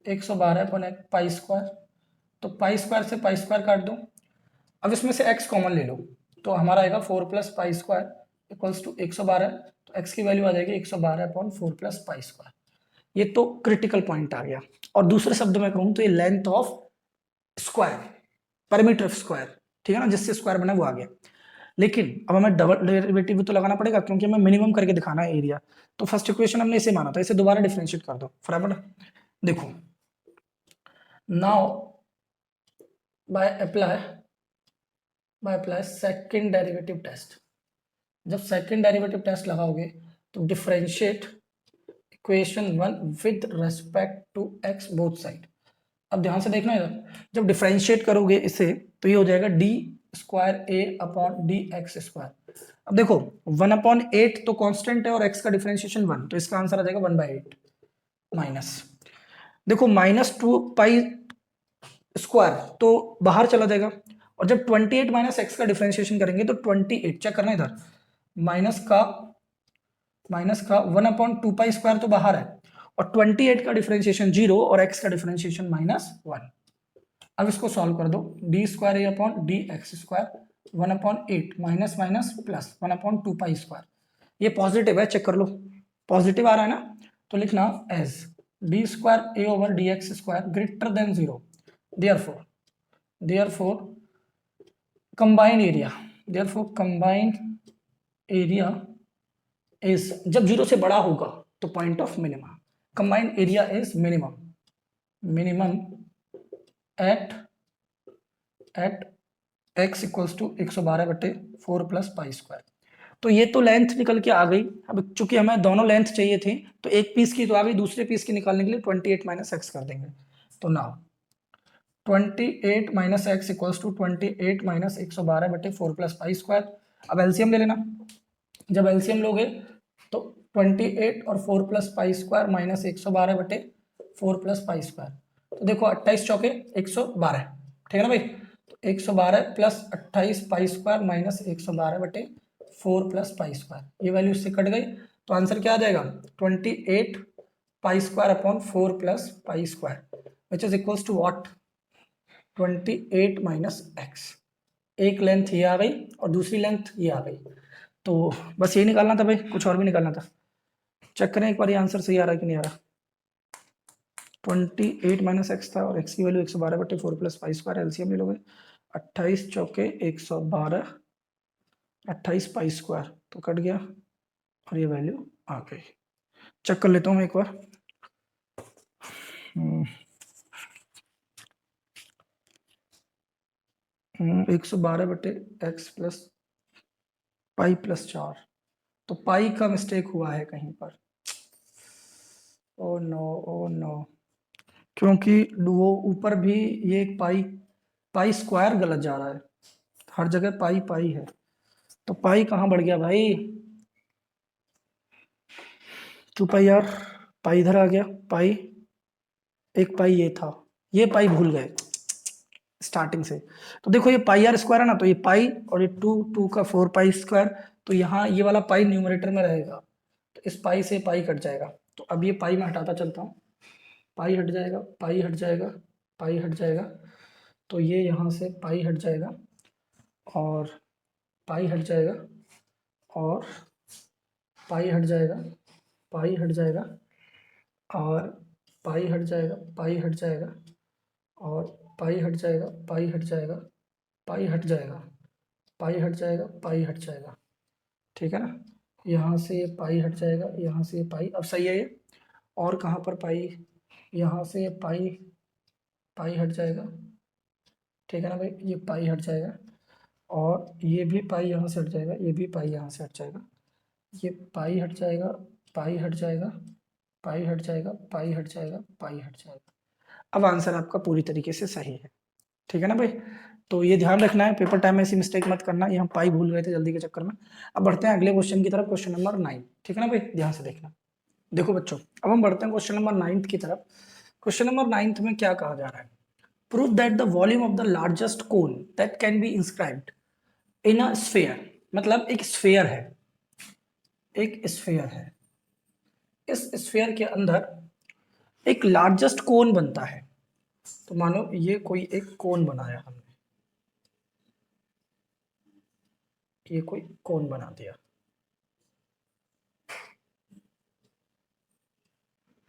112 upon pi square, तो पाई स्क्वायर से पाई स्क्वायर काट दो। अब इसमें से x कॉमन ले लो, तो हमारा आएगा 4 plus pi square equals to 112, तो x की वैल्यू आ जाएगी 112 अपॉन 4 प्लस पाई स्क्वायर। ये तो क्रिटिकल पॉइंट आ गया। और दूसरे शब्द में कहूं तो ये length of square, perimeter of square, ठीक है ना, जिससे स्क्वायर बना वो आ गया। लेकिन अब हमें डबल डेरिवेटिव भी तो लगाना पड़ेगा, क्योंकि हमें मिनिमम करके दिखाना है एरिया। तो फर्स्ट इक्वेशन हमने इसे माना था, इसे दोबारा डिफरेंशिएट कर दो फटाफट। देखो now by apply second derivative test. जब सेकंड डेरिवेटिव टेस्ट लगाओगे तो differentiate equation one with respect to x both side. अब ध्यान से देखना इधर, जब डिफरेंशिएट करोगे इसे तो ये हो जाएगा D square A upon D X square. अब देखो 1/8 तो कांस्टेंट है और x का डिफरेंशिएशन 1, तो इसका आंसर आ जाएगा 1/8 माइनस, देखो -2 पाई स्क्वायर तो बाहर चला जाएगा। और जब 28 माइनस एक्स का डिफरेंशिएशन करेंगे तो 28, चेक करना इधर, माइनस का 1/2 पाई स्क्वायर तो बाहर है, और 28 का डिफरेंशिएशन 0 और x का डिफरेंशिएशन -1। अब इसको सॉल्व कर दो, D square A upon D X square 1/8 minus minus plus 1/2 pi square. ये पॉजिटिव है, चेक कर लो, पॉजिटिव आ रहा है ना, तो लिखना as D square A over D X square greater than 0, therefore combined area is, जब 0 से बड़ा होगा तो point of minimum, combined area is minimum at x equals to 112/4 plus pi square. तो ये तो लेंथ निकल के आ गई। अब चूंकि हमें दोनों लेंथ चाहिए थी तो एक पीस की तो आ गई, दूसरे पीस की निकालने के लिए 28 माइनस एक्स कर देंगे। तो now 28 minus x equals to 28 minus 112/4 plus pi square. अब एलसीएम ले लेना, जब एलसीएम लोगे तो 28 और 4 plus pi square minus 112/4 plus pi square. तो देखो 28 चौके 112, ठीक है ना भाई, तो 112 plus 28 pi square minus 112/4 plus pi square, ये वैल्यू इससे कट गई। तो आंसर क्या आ जाएगा 28 pi square upon 4 plus pi square which is equals to what 28 minus x. एक लेंथ ये आ गई और दूसरी लेंथ ये आ गई। तो बस ये निकालना था भाई, कुछ और भी निकालना था। चेक करें एक बार ये आंसर सही आ रहा है कि नहीं आ रहा। 28 माइनस एक्स था और एक्स की value 112/4 plus pi square, LCM ले लोगे 28 चौके 112, 28 पाई स्क्वायर तो कट गया और ये वैल्यू आ गई। चेक कर लेता हूँ मैं एक बार। 112/x प्लस पाई प्लस 4, तो पाई का मिस्टेक हुआ है कहीं पर। ओ नो, क्योंकि वो ऊपर भी ये एक पाई स्क्वायर गलत जा रहा है, हर जगह पाई पाई है, तो पाई कहाँ बढ़ गया भाई, 2 पाई यार, पाई इधर आ गया, पाई एक पाई ये था, ये पाई भूल गए स्टार्टिंग से। तो देखो ये पाई आर स्क्वायर है ना, तो ये पाई और ये 2 का 4 पाई स्क्वायर, तो यहाँ ये वाला पाई न्यूमरेटर में रहेगा, तो इस पाई से पाई कट जाएगा। तो अब ये पाई मैं हटाता चलता हूँ, पाई हट जाएगा, पाई हट जाएगा, पाई हट जाएगा, तो ये यहाँ से पाई हट जाएगा और पाई हट जाएगा और पाई हट जाएगा, पाई हट जाएगा और पाई हट जाएगा, पाई हट जाएगा और पाई हट जाएगा, पाई हट जाएगा, पाई हट जाएगा, पाई हट जाएगा, पाई हट जाएगा, ठीक है ना। यहाँ से ये पाई हट जाएगा, यहाँ से ये पाई, अब सही है ये। और कहाँ पर पाई, यहाँ से ये पाई, पाई हट जाएगा, ठीक है ना भाई, ये पाई हट जाएगा और ये भी पाई यहाँ से हट जाएगा, ये भी पाई यहाँ से हट जाएगा, ये पाई हट जाएगा, पाई हट जाएगा, पाई हट जाएगा, पाई हट जाएगा, पाई हट जाएगा। अब आंसर आपका पूरी तरीके से सही है, ठीक है ना भाई। तो ये ध्यान रखना है, पेपर टाइम में ऐसी मिस्टेक मत करना, ये हम पाई भूल गए थे जल्दी के चक्कर में। अब बढ़ते हैं अगले क्वेश्चन की तरफ, क्वेश्चन नंबर 9, ठीक है ना भाई, ध्यान से देखना। देखो बच्चों, अब हम बढ़ते हैं क्वेश्चन नंबर 9 की तरफ। क्वेश्चन नंबर 9 में क्या कहा जा रहा है, prove that the volume of the largest cone that can be inscribed in a sphere. मतलब एक स्फीयर है, एक स्फीयर है, इस स्फीयर के अंदर एक लार्जेस्ट कोन बनता है। तो मानो ये कोई एक कोन बनाया हमने, ये कोई कोन बना दिया,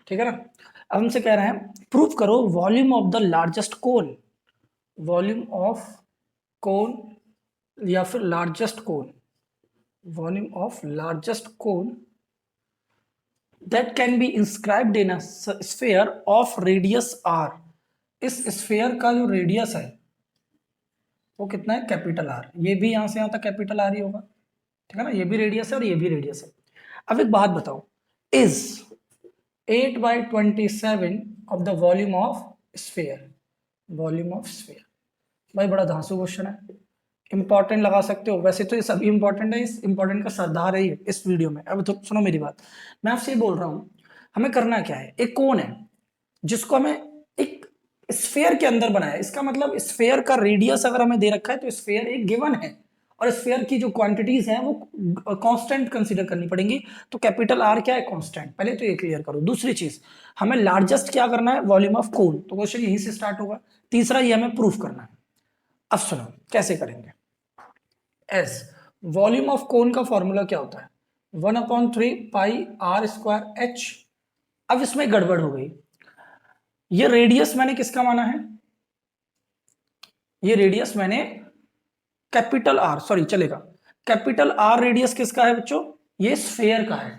ठीक है ना। अब हमसे कह रहे हैं प्रूव करो volume of the largest cone, volume of cone या फिर largest cone, volume of largest cone that can be inscribed in a sphere of radius r. इस स्फीयर का जो रेडियस है वो कितना है, कैपिटल आर। ये भी यहां से यहां तक कैपिटल आर ही होगा, ठीक है ना, ये भी रेडियस है और ये भी रेडियस है। अब एक बात बताओ, is 8/27 of the volume of sphere, volume of sphere. भाई बड़ा धांसू क्वेश्चन है, इंपॉर्टेंट लगा सकते हो, वैसे तो ये सभी इंपॉर्टेंट है, इस इंपॉर्टेंट का सरदार है ये इस वीडियो में। अब तो सुनो मेरी बात, मैं आपसे ये बोल रहा हूं, हमें करना क्या है, एक कोन है जिसको हमें एक स्फेयर के अंदर बनाया है। इसका मतलब स्फेयर का रेडियस अगर हमें दे रखा है तो स्फेयर एक गिवन है, और स्फेयर की जो क्वांटिटीज हैं वो कांस्टेंट कंसीडर करनी पड़ेंगी। तो कैपिटल आर क्या है, कांस्टेंट। पहले तो ये क्लियर करो। दूसरी चीज, हमें लार्जेस्ट क्या करना है, वॉल्यूम ऑफ कोन। तो क्वेश्चन यहीं से स्टार्ट होगा। तीसरा ये हमें प्रूफ करना है। अब सुनो कैसे करेंगे। एस वॉल्यूम ऑफ कोन का फॉर्मूला क्या होता है, 1/3πr²h। अब इसमें गड़बड़ हो गई, ये रेडियस मैंने किसका माना है, ये रेडियस मैंने कैपिटल आर, सॉरी चलेगा, कैपिटल आर रेडियस किसका है बच्चों, ये स्फेयर का है।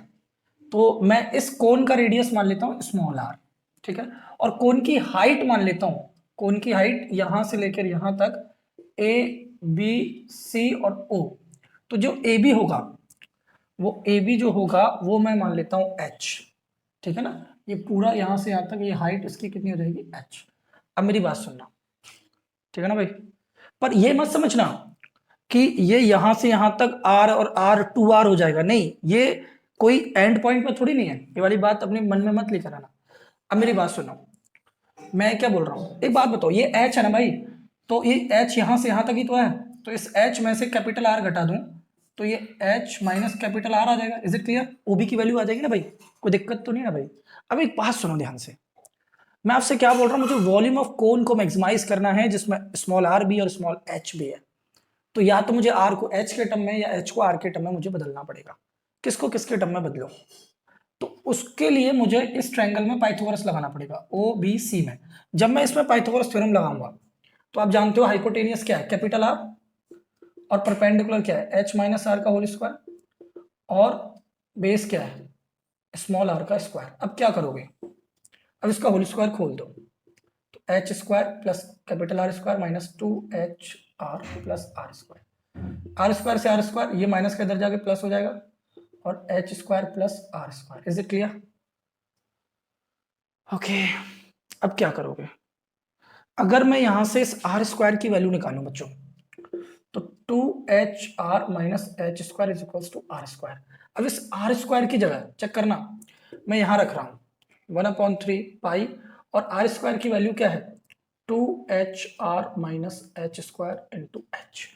तो मैं इस कोन का रेडियस मान लेता हूं स्मॉल आर, ठीक है। और कोन की हाइट मान लेता हूं, कोन की हाइट यहां से लेकर यहां तक ए बी सी और ओ। तो जो ए बी होगा, वो ए बी जो होगा वो मैं मान लेता हूं एच, ठीक है ना। ये पूरा यहां से यहां तक ये हाइट इसकी कितनी हो जाएगी, एच। अब मेरी बात सुनना, ठीक है ना भाई। पर ये मत समझना कि ये यहां से यहां तक आर और आर 2r हो जाएगा, नहीं, ये कोई एंड पॉइंट पर थोड़ी नहीं है। ये वाली बात अपने मन में मत लेकर आना। अब मेरी बात सुनो, मैं क्या बोल रहा हूं, एक बात बताओ, ये h है ना भाई, तो ये h यहां से यहां तक ही तो है। तो इस h में से कैपिटल आर घटा दूं तो ये h माइनस कैपिटल आर आ जाएगा। इज इट क्लियर, ओबी की वैल्यू आ जाएगी ना भाई, कोई दिक्कत तो नहीं ना भाई। अब एक बात सुनो ध्यान से, मैं आपसे क्या बोल रहा हूं, मुझे वॉल्यूम ऑफ कोन को मैक्सिमाइज करना है जिसमें स्मॉल आर भी और स्मॉल एच भी है। तो या तो मुझे आर को एच के टर्म में या एच को आर के टर्म में मुझे बदलना पड़ेगा। किसको किसके टर्म में बदलो, तो उसके लिए मुझे इस ट्रायंगल में पाइथागोरस लगाना पड़ेगा, ओ बी सी में। जब मैं इसमें पाइथागोरस थ्योरम लगाऊंगा तो आप जानते हो हाइपोटेनियस क्या है, कैपिटल आर, और परपेंडिकुलर क्या है, एच माइनस आर का होल स्क्वायर, और बेस क्या है, स्मॉल आर का स्क्वायर। अब क्या करोगे, अब इसका होल स्क्वायर खोल दो, तो h square plus capital r square minus 2h r plus r square. R square से आर स्क्वायर, ये माइनस का इधर जाके प्लस हो जाएगा, और h square plus r square. Is it clear, okay. अब क्या करोगे, अगर मैं यहां से इस आर स्क्वायर की वैल्यू निकालूं बच्चों, तो 2h माइनस h square is equal to are square. अब इस आर स्क्वायर की जगह चेक करना, मैं यहां रख रहा हूं 1/3 और आर स्क्वायर की वैल्यू क्या है, 2h माइनस एच स्क्वायर इंटू एच।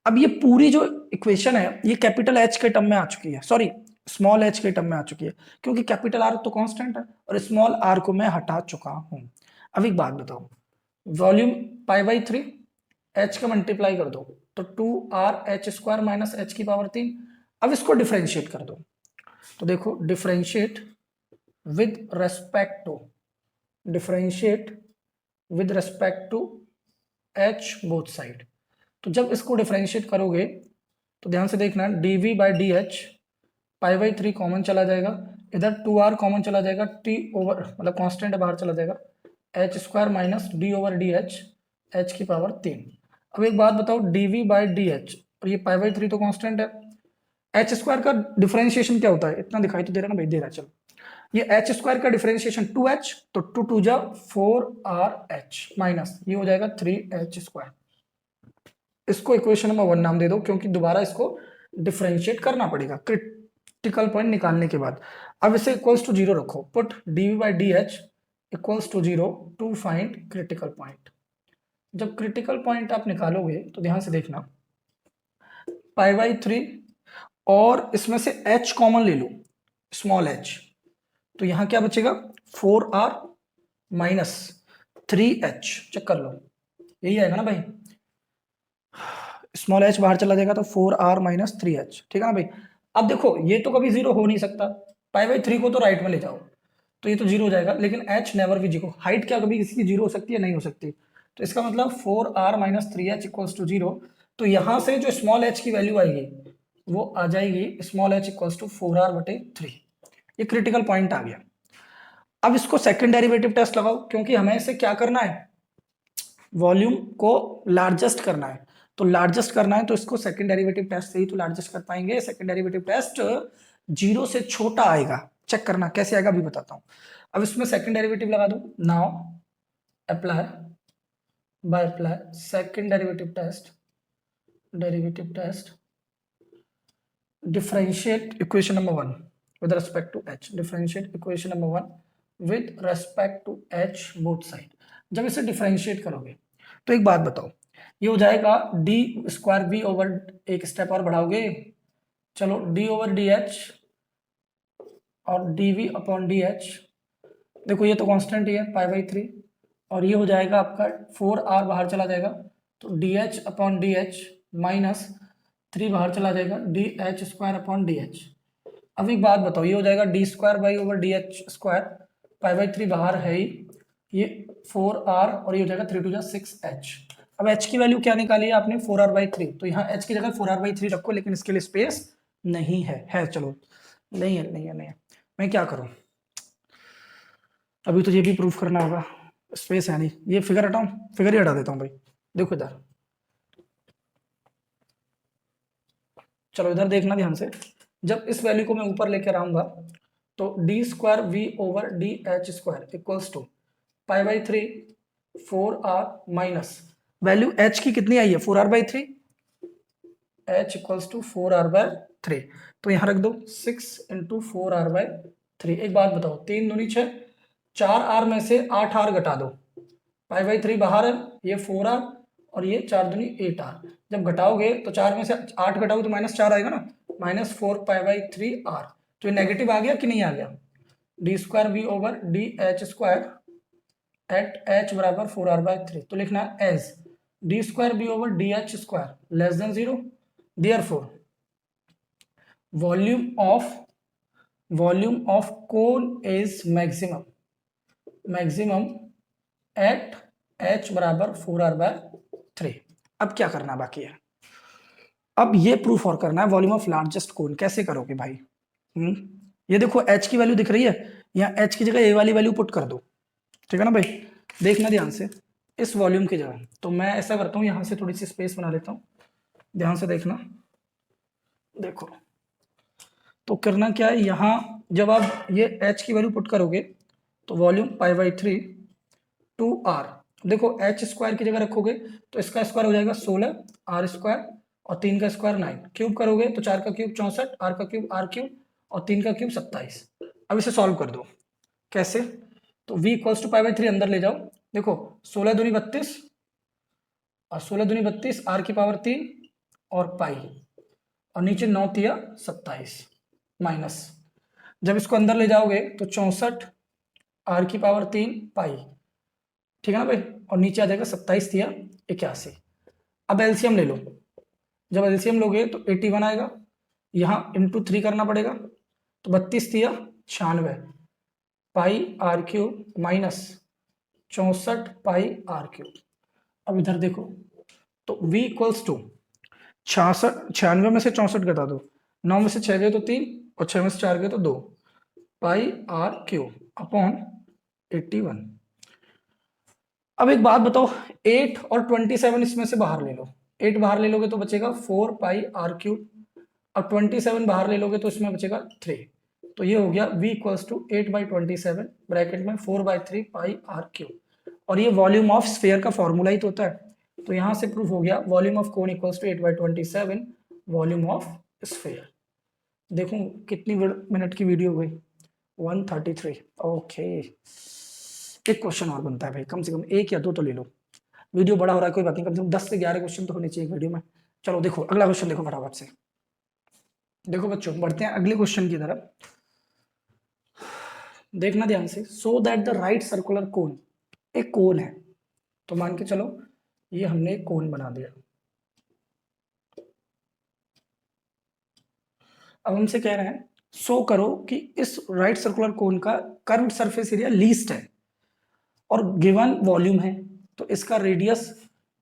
अब ये पूरी जो इक्वेशन है ये कैपिटल एच के टर्म में आ चुकी है, सॉरी स्मॉल एच के टर्म में आ चुकी है, क्योंकि कैपिटल आर तो कांस्टेंट है और स्मॉल आर को मैं हटा चुका हूं। अब एक बात बताओ, वॉल्यूम π/3, एच का मल्टीप्लाई कर दो तो 2r(h² माइनस एच की पावर 3। अब इसको डिफरेंशिएट कर दो, तो देखो differentiate with respect to, differentiate with respect to h both side. तो जब इसको डिफरेंशिएट करोगे तो ध्यान से देखना, dv/dh π/3 कॉमन चला जाएगा, इधर 2r कॉमन चला जाएगा, t ओवर मतलब कांस्टेंट बाहर चला जाएगा, h² माइनस d/dh h की पावर 3। अब एक बात बताओ, dv/dh, और ये π/3 तो कांस्टेंट है, एच स्क्वायर का डिफरेंशिएशन क्या होता है, इतना दिखाई तो दे रहा ना भाई, दे रहा, चलो ये एच स्क्वायर का डिफरेंशिएशन 2h, तो 2 2 जा 4rh माइनस ये हो जाएगा 3h²। इसको इक्वेशन नंबर 1 नाम दे दो, क्योंकि दोबारा इसको डिफरेंशिएट करना पड़ेगा क्रिटिकल पॉइंट निकालने के बाद। अब इसे इक्वल्स टू 0 रखो, put dv/dh equals to 0 to find critical point. जब क्रिटिकल पॉइंट आप निकालोगे तो ध्यान से देखना, π/3 और इसमें से h कॉमन ले लो, स्मॉल h, तो यहां क्या बचेगा 4r माइनस 3h, चेक कर लो, यही आएगा ना भाई, स्मॉल h बाहर चला जाएगा तो 4r माइनस 3h, ठीक है ना भाई। अब देखो ये तो कभी 0 हो नहीं सकता, π/3 को तो राइट में ले जाओ, तो ये तो जीरो हो जाएगा, लेकिन H never be zero. Height क्या कभी किसी की जीरो हो सकती है? नहीं हो सकती। तो इसका मतलब 4r minus 3h equals to zero. तो यहाँ से जो स्मॉल h की वैल्यू आएगी वो आ जाएगी small h equals to 4r/3। ये क्रिटिकल पॉइंट आ गया। अब इसको सेकंड डेरिवेटिव टेस्ट लगाओ, क्योंकि हमें इसे क्या करना है, वॉल्यूम को लार्जेस्ट करना है। तो लार्जेस्ट करना है तो इसको सेकंड डेरिवेटिव टेस्ट से ही तो लार्जेस्ट कर पाएंगे। सेकंड डेरिवेटिव टेस्ट जीरो से छोटा आएगा, चेक करना कैसे आएगा अभी बताता हूं। अब इसमें सेकंड डेरिवेटिव लगा दो। Now apply by apply second derivative test differentiate equation number 1 with respect to h, differentiate equation number 1 with respect to h both side। जब इसे डिफरेंशिएट करोगे तो एक बात बताओ, ये हो जाएगा डी स्क्वायर बी ओवर, एक स्टेप और बढ़ाओगे, चलो डी ओवर डी एच और d v upon D h. देखो ये तो कांस्टेंट ही है π/3, और ये हो जाएगा आपका 4r बाहर चला जाएगा, तो D H upon D H minus 3 बाहर चला जाएगा, D H square upon D H. अब एक बात बताओ, ये हो जाएगा D square by over D H square, π/3 बाहर है ही, ये 4r और ये हो जाएगा 3 टू 6h। अब h की वैल्यू क्या निकाली है आपने? 4r/3। तो यहाँ h की जगह 4r/3 रखो, लेकिन इसके लिए स्पेस नहीं है चलो नहीं है। मैं क्या करूं, अभी तो ये भी प्रूफ करना होगा, स्पेस है नहीं। ये फिगर हटाऊं, फिगर ही हटा देता हूं भाई। देखो इधर, चलो इधर देखना ध्यान से। जब इस वैल्यू को मैं ऊपर लेकर आऊंगा तो D square we over D H square equals to π/3 4r minus value h की कितनी आई है? 4r/3, h equals to 4r/3। तो यहां रख दो 6 इंटू 4r/3। एक बात बताओ, 3 दूनी 6, 4r में से 8r घटा दो, π/3 बाहर है, ये 4r और ये 4 दूनी 8r। जब घटाओगे तो 4 में से 8 घटाओगे तो -4 आएगा ना, -4π/3r। तो ये नेगेटिव आ गया कि नहीं आ गया? D square we over D H square at h बराबर 4r/3। तो लिखना है as D square b over D H square less than 0, therefore volume of cone is maximum at h बराबर 4r/3। अब क्या करना बाकी है? अब ये प्रूफ और करना है वॉल्यूम ऑफ लार्जेस्ट कोन। कैसे करोगे भाई? ये देखो h की वैल्यू दिख रही है, यहाँ h की जगह ये वाली वैल्यू पुट कर दो, ठीक है ना भाई? देखना ध्यान से, इस वॉल्यूम की जगह तो मैं ऐसा करता हूँ, यहाँ से थोड़ी सी स्पेस बना लेता हूँ, ध्यान से देखना। देखो तो करना क्या है, यहाँ जब आप ये h की वैल्यू पुट करोगे तो वॉल्यूम π/3 2r, देखो h स्क्वायर की जगह रखोगे तो इसका स्क्वायर हो जाएगा 16, r स्क्वायर और 3 का स्क्वायर 9, क्यूब करोगे तो 4 का क्यूब 64, r का क्यूब r क्यूब और 3 का क्यूब 27। अब इसे सॉल्व कर दो। कैसे? तो v इक्वल्स टू π/3 अंदर ले जाओ, देखो 16 दूनी 32 और 16 दूनी 32 r की पावर 3 और पाई, और नीचे 9 तिया 27 माइनस, जब इसको अंदर ले जाओगे तो 64 r की पावर 3 पाई, ठीक है ना भाई, और नीचे आ जाएगा 27 तिया 81। अब एलसीएम ले लो, जब एलसीएम लोगे तो 81 आएगा, यहाँ इंटू 3 करना पड़ेगा, तो 32 तिया 96 pi R cube minus 64 pi R cube. अब इधर देखो तो v इक्वल्स टू 96 में से 64 घटा दो, 9 में से 6 गए तो 3 और 6 में से 4 गए तो 2 पाई आर क्यूब अपॉन 81। अब एक बात बताओ, 8 और 27 इसमें से बाहर ले लो, 8 बाहर ले लोगे तो बचेगा 4 पाई आर क्यूब, अब 27 बाहर ले लोगे तो इसमें बचेगा 3। तो ये हो गया v इक्वल्स टू 8/27 ब्रैकेट में 4/3 पाई आर क्यूब, और ये वॉल्यूम ऑफ स्फीयर का फॉर्मूला ही तो होता है। तो यहां से प्रूफ हो गया volume of cone equals to 8/27 volume of sphere. देखो कितनी मिनट की वीडियो हो गई, 133। ओके, एक क्वेश्चन और बनता है भाई, कम से कम एक या दो तो ले लो। वीडियो बड़ा हो रहा है कोई बात नहीं, कम से कम 10 से 11 क्वेश्चन तो होने चाहिए वीडियो में। चलो देखो अगला क्वेश्चन देखो फटाफट से। देखो बच्चों बढ़ते हैं अगले क्वेश्चन की तरफ, देखना ध्यान से। सो that the right circular cone, एक कोन है तो मान के चलो ये हमने एक कोन बना दिया। अब हमसे कह रहे हैं शो करो कि इस राइट सर्कुलर कोन का कर्व्ड सरफेस एरिया लीस्ट है और गिवन वॉल्यूम है, तो इसका रेडियस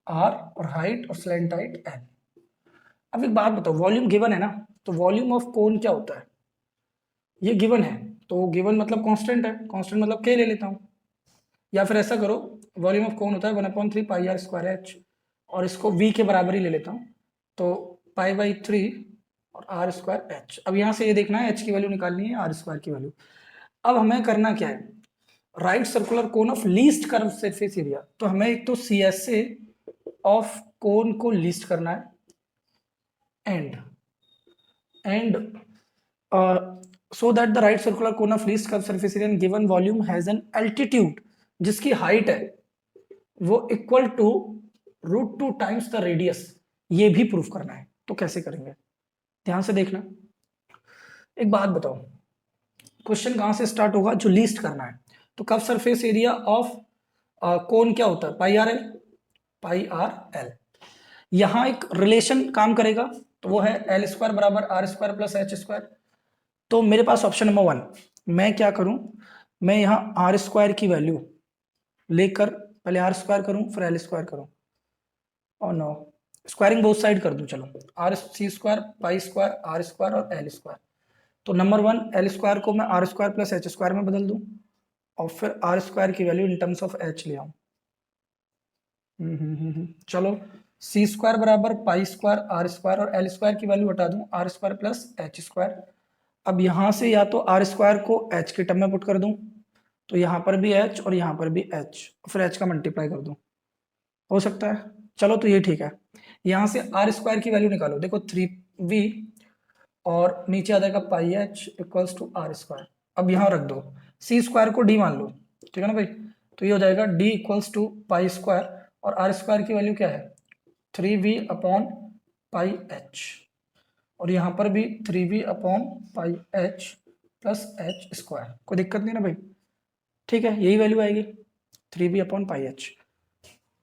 r और हाइट और स्लैंट हाइट n। अब एक बात बताओ, वॉल्यूम गिवन है ना, तो वॉल्यूम ऑफ कोन क्या होता है? ये गिवन है, तो गिवन मतलब कांस्टेंट है, कांस्टेंट मतलब k ले लेता हूँ। या फिर ऐसा करो, वॉल्यूम ऑफ कोन होता है 1/3 पाई आर स्क्वायर एच, और इसको v के बराबर ही ले लेता हूँ, तो पाई/3 और आर स्क्वायर एच। अब यहाँ से ये देखना है h की वैल्यू निकालनी है, आर स्क्वायर की वैल्यू। अब हमें करना क्या है, right circular cone of least curve surface area, तो हमें एक तो C S A of cone को लीस्ट करना है, and so that the right circular cone of least curved surface area and given volume has an altitude जिसकी height है वो equal to √2 times the radius, ये भी प्रूफ करना है। तो कैसे करेंगे, ध्यान से देखना। एक बात बताओ, क्वेश्चन कहां से स्टार्ट होगा, जो लीस्ट करना है। तो curve surface area of cone क्या होता है, pi r l, pi r l. यहां एक रिलेशन काम करेगा, तो वो है एल स्क्वायर बराबर r square plus h square. तो मेरे पास ऑप्शन नंबर 1, मैं क्या करूं, मैं यहाँ आर स्क्वायर की वैल्यू लेकर पहले आर स्क्वायर करूं फिर एल स्क्वायर करूं, और नो स्क्वायरिंग बोथ साइड कर दूं। चलो, r c square pi square r square और एल स्क्वायर। तो नंबर 1, एल स्क्वायर को मैं r square plus h square में बदल दूं, और फिर आर स्क्वायर की value in terms of h ले आऊं। चलो, सी स्क्वायर बराबर पाई स्क्वायर आर स्क्वायर, और एल स्क्वायर की वैल्यू हटा दूं, r square plus h square. अब यहाँ से या तो आर स्क्वायर को एच के टर्म में पुट कर दूं, तो यहाँ पर भी एच और यहाँ पर भी एच, फिर एच का मल्टीप्लाई कर दूं, हो सकता है। चलो, तो ये ठीक है। यहाँ से आर स्क्वायर की वैल्यू निकालो, देखो 3v और नीचे आ जाएगा pi H equals to are square. अब यहाँ रख दो, सी स्क्वायर को डी मान लो, ठीक है ना भाई। तो ये हो जाएगा d equals to pi square, और आर स्क्वायर की वैल्यू क्या है, 3v पाई एच, और यहाँ पर भी 3v पाई एच प्लस एच स्क्वायर। कोई दिक्कत नहीं ना भाई, ठीक है, यही वैल्यू आएगी 3v पाई एच,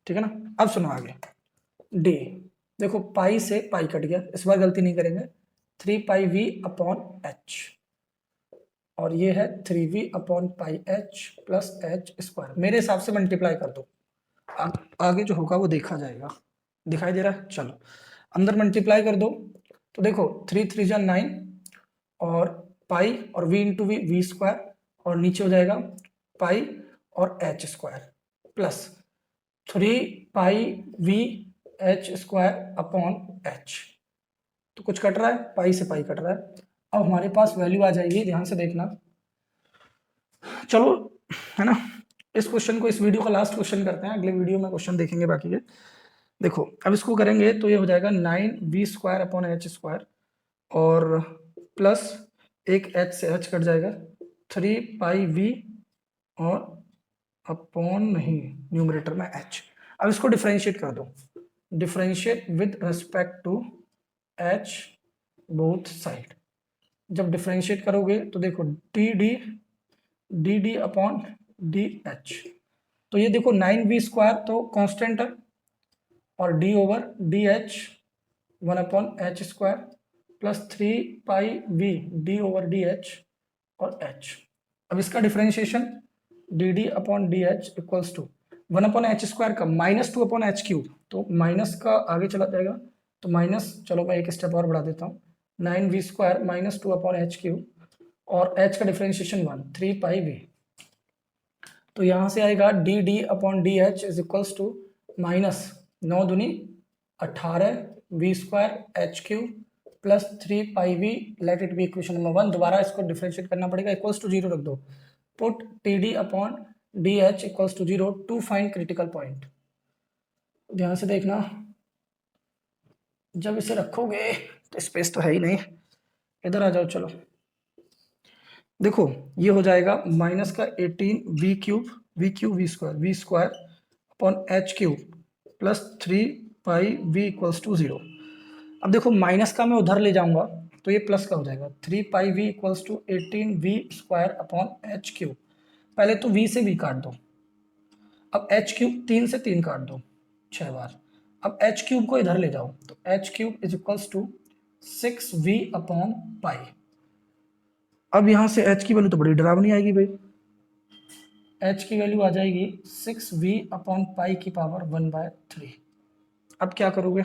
ठीक है ना। अब सुनो आगे, डी, देखो पाई से पाई कट गया, इस बार गलती नहीं करेंगे, 3πv/h, और ये है 3v/पाई एच प्लस एच स्क्वायर। मेरे हिसाब से मल्टीप्लाई कर दो, आगे जो होगा वो देखा जाएगा। दिखाई दे रहा है, चलो अंदर मल्टीप्लाई कर दो। तो देखो 3×3 = 9, और पाई और v इंटू वी स्क्वायर, और नीचे हो जाएगा पाई और एच स्क्वायर प्लस 3πv/h²। तो कुछ कट रहा है, पाई से पाई कट रहा है। अब हमारे पास वैल्यू आ जाएगी, ध्यान से देखना। चलो, है ना, इस क्वेश्चन को, इस वीडियो का लास्ट क्वेश्चन करते हैं, अगले वीडियो में क्वेश्चन देखेंगे बाकी के। देखो, अब इसको करेंगे तो ये हो जाएगा 9v² h², और प्लस एक h से h कट जाएगा, 3πv और अपॉन नहीं, न्यूमरेटर में h। अब इसको डिफरेंशिएट कर दो, differentiate with respect to h both side. जब डिफरेंशिएट करोगे तो देखो डी अपॉन डी एच, तो ये देखो 9v² तो कांस्टेंट है, और d/dh 1/h² plus 3πv d/dh और h। अब इसका differentiation dd/dh equals to 1/h² का -2/h³, तो माइनस का आगे चला जाएगा, तो माइनस, चलो मैं एक स्टेप और बढ़ा देता हूँ, 9v² - 2/h³, और h का डिफरेंशिएशन 1, 3πv। तो यहाँ से आएगा dd/dh is equals to -9×2 = 18 v² plus 3πv, let it be equation number 1। दोबारा इसको डिफरेंशिएट करना पड़ेगा, इक्वल्स टू 0 रख दो, put td/dh equals to 0 to find critical point. ध्यान से देखना, जब इसे रखोगे तो स्पेस तो है ही नहीं, इधर आ जाओ। चलो देखो, ये हो जाएगा माइनस का 18v³ v² h³ plus 3πv equals to 0। अब देखो, माइनस का मैं उधर ले जाऊंगा तो ये प्लस का हो जाएगा, 3πv equals to 18v² h³। पहले तो v से v काट दो, अब h³ 3 से 3 काट दो 6 बार। अब h³ को इधर ले जाओ, तो h³ इज इक्वल्स टू 6v/पाई। अब यहाँ से h की वैल्यू तो बड़ी डरावनी आएगी भाई, h की वैल्यू आ जाएगी 6v/पाई की पावर 1/3। अब क्या करोगे,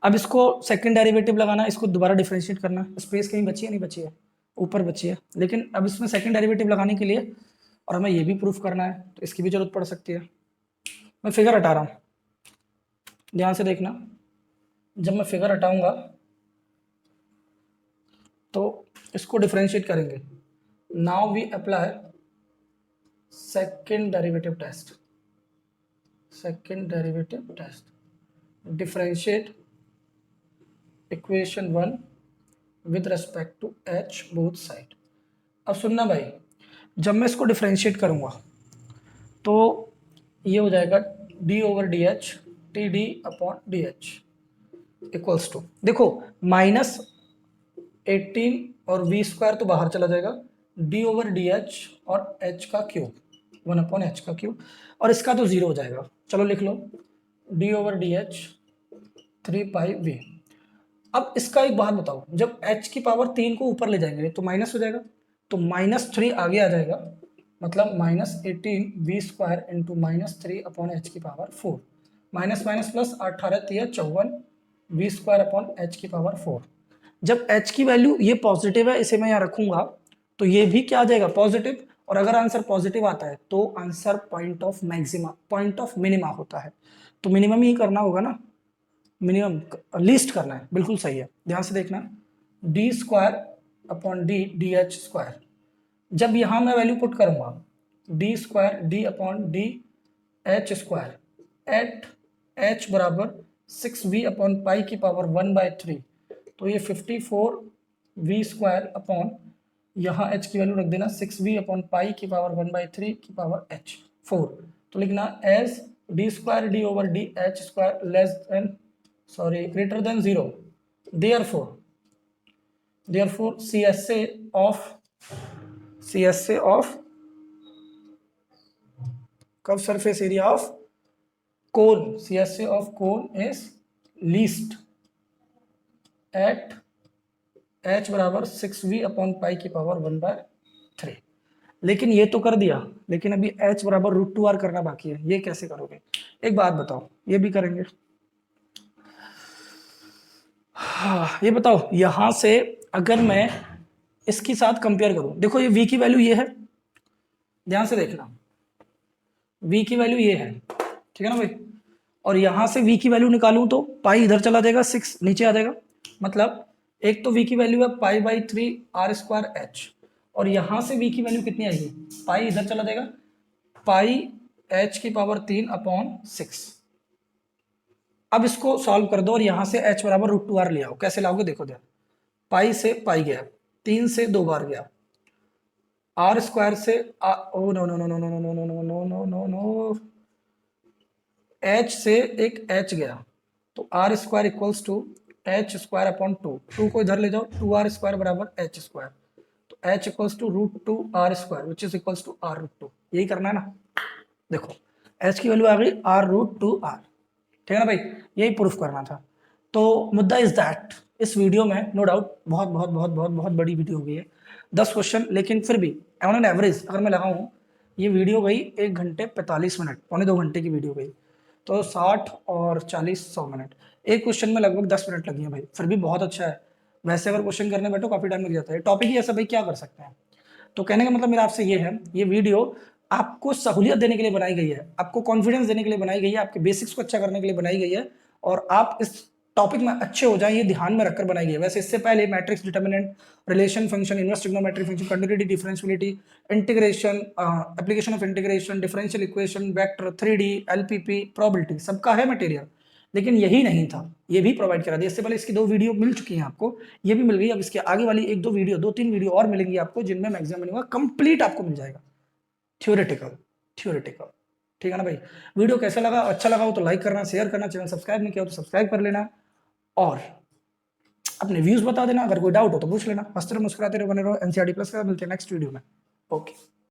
अब इसको सेकंड डेरिवेटिव लगाना, इसको दोबारा डिफरेंशिएट करना, स्पेस कहीं बची है नहीं बची है, ऊपर बची है, लेकिन अब इसमें सेकंड डेरिवेटिव लगाने के लिए और हमें ये भी प्रूफ करना है तो इसकी भी जरूरत पड़ सकती है। मैं फिगर हटा रहा हूँ, ध्यान से देखना, जब मैं फिगर हटाऊंगा तो इसको डिफरेंशिएट करेंगे। Now we apply second derivative test, second derivative test, differentiate equation 1 with respect to h both side. अब सुनना भाई, जब मैं इसको डिफरेंशिएट करूंगा तो ये हो जाएगा d/dh TD/dh इक्वल्स टू, देखो -18 और v² तो बाहर चला जाएगा, d/dh और h का क्यूब 1/h का क्यूब, और इसका तो 0 हो जाएगा। चलो लिख लो d/dh 3πv। अब इसका एक बात बताओ, जब h की पावर 3 को ऊपर ले जाएंगे तो माइनस हो जाएगा, तो -3 आगे आ जाएगा, मतलब -18v² इंटू -3/h की power 4, minus minus plus 18 54 v²/h की पावर 4। जब h की वैल्यू ये पॉजिटिव है, इसे मैं यहाँ रखूंगा तो ये भी क्या आ जाएगा पॉजिटिव, और अगर आंसर पॉजिटिव आता है तो answer point of maxima, point of minima होता है, तो मिनिमम ही करना होगा ना, मिनिमम लीस्ट करना है, बिल्कुल सही है, ध्यान से देखना, d²/d/dh², जब यहां मैं वैल्यू पुट करूंगा d² एट h बराबर 6v/पाई की पावर 1/3, तो ये 54v² यहाँ h की वैल्यू रख देना 6v/पाई की पावर 1/3 की पावर h 4, तो लिखना as d²d/dh² less than greater than 0, therefore CSA of curved surface area of cone, CSA of cone is least at h बराबर 6v/पाई की पावर 1/3। लेकिन ये तो कर दिया, लेकिन अभी h बराबर √2r करना बाकी है, ये कैसे करोगे, एक बात बताओ, ये भी करेंगे। हाँ, ये बताओ यहां से अगर मैं इसके साथ कंपेयर करूं, देखो ये v की वैल्यू ये है, ध्यान से देखना, v की वैल्यू ये है, ठीक है ना भाई, और यहां से v की वैल्यू निकालूं तो पाई इधर चला जाएगा, 6 नीचे आ जाएगा, मतलब एक तो v की वैल्यू है π/3r²h, और यहां से v की वैल्यू कितनी आएगी, पाई इधर चला जाएगा, पाई h की पावर 3/6। अब इसको सॉल्व कर दो और यहां से h बराबर √2r ले आओ, कैसे लाओगे देखो ध्यान, पाई से पाई गया, 3 से 2 बार गया, r² से oh no no no no no no no no no no no no, h से एक h गया, तो r² इक्वल्स टू h²/2, 2 को इधर ले जाओ, 2r² बराबर h², तो h equals to √2r² which is equals to r√2, यही करना है ना, देखो h की वैल्यू आ गई r√2r, ठीक है ना भाई, यही प्रूफ करना था। तो मुद्दा इज दैट इस वीडियो में नो डाउट बहुत बहुत बहुत बहुत बहुत बड़ी वीडियो हो गई है, 10 क्वेश्चन, लेकिन फिर भी ऑन एन एवरेज अगर मैं लगाऊं, ये वीडियो गई 1 घंटे 45 मिनट, पौने 2 घंटे की वीडियो गई, तो 60 और 40 100 मिनट, एक क्वेश्चन में लगभग 10 मिनट लगी है भाई, फिर भी बहुत अच्छा है। वैसे अगर क्वेश्चन करने बैठो काफी टाइम लग जाता है, टॉपिक ही ऐसा भाई, क्या कर सकते हैं। तो कहने का मतलब मेरा आपसे ये है, ये वीडियो आपको सहूलियत देने के लिए बनाई गई है, आपको कॉन्फिडेंस देने के लिए बनाई गई है, आपके बेसिक्स को अच्छा करने के लिए बनाई गई है, और आप इस टॉपिक में अच्छे हो जाएं ये ध्यान में रखकर बनाई गई है। वैसे इससे पहले matrix, determinant, relation function, inverse trigonometric function, continuity, differentiability, integration, application of integration, differential equation, vector, 3D, LPP, probability, सबका है मटेरियल, लेकिन यही नहीं था, ये भी प्रोवाइड करा दिया। इससे पहले इसकी 2 वीडियो मिल चुकी हैं आपको, ये भी मिल गई, अब इसके आगे वाली 1-2 वीडियो, 2-3 वीडियो और मिलेंगी आपको, जिनमें मैक्सिमम मिलेगा कंप्लीट आपको मिल जाएगा, थ्योरेटिकल, ठीक है ना भाई। वीडियो कैसा लगा, अच्छा लगा हो तो लाइक करना, शेयर करना, चैनल सब्सक्राइब नहीं किया हो तो सब्सक्राइब कर लेना, और अपने व्यूज बता देना, अगर कोई डाउट हो तो पूछ लेना। हंसते रहो, मुस्कुराते रहो, बने रहो, NCERT प्लस का। मिलते हैं नेक्स्ट वीडियो में, ओके।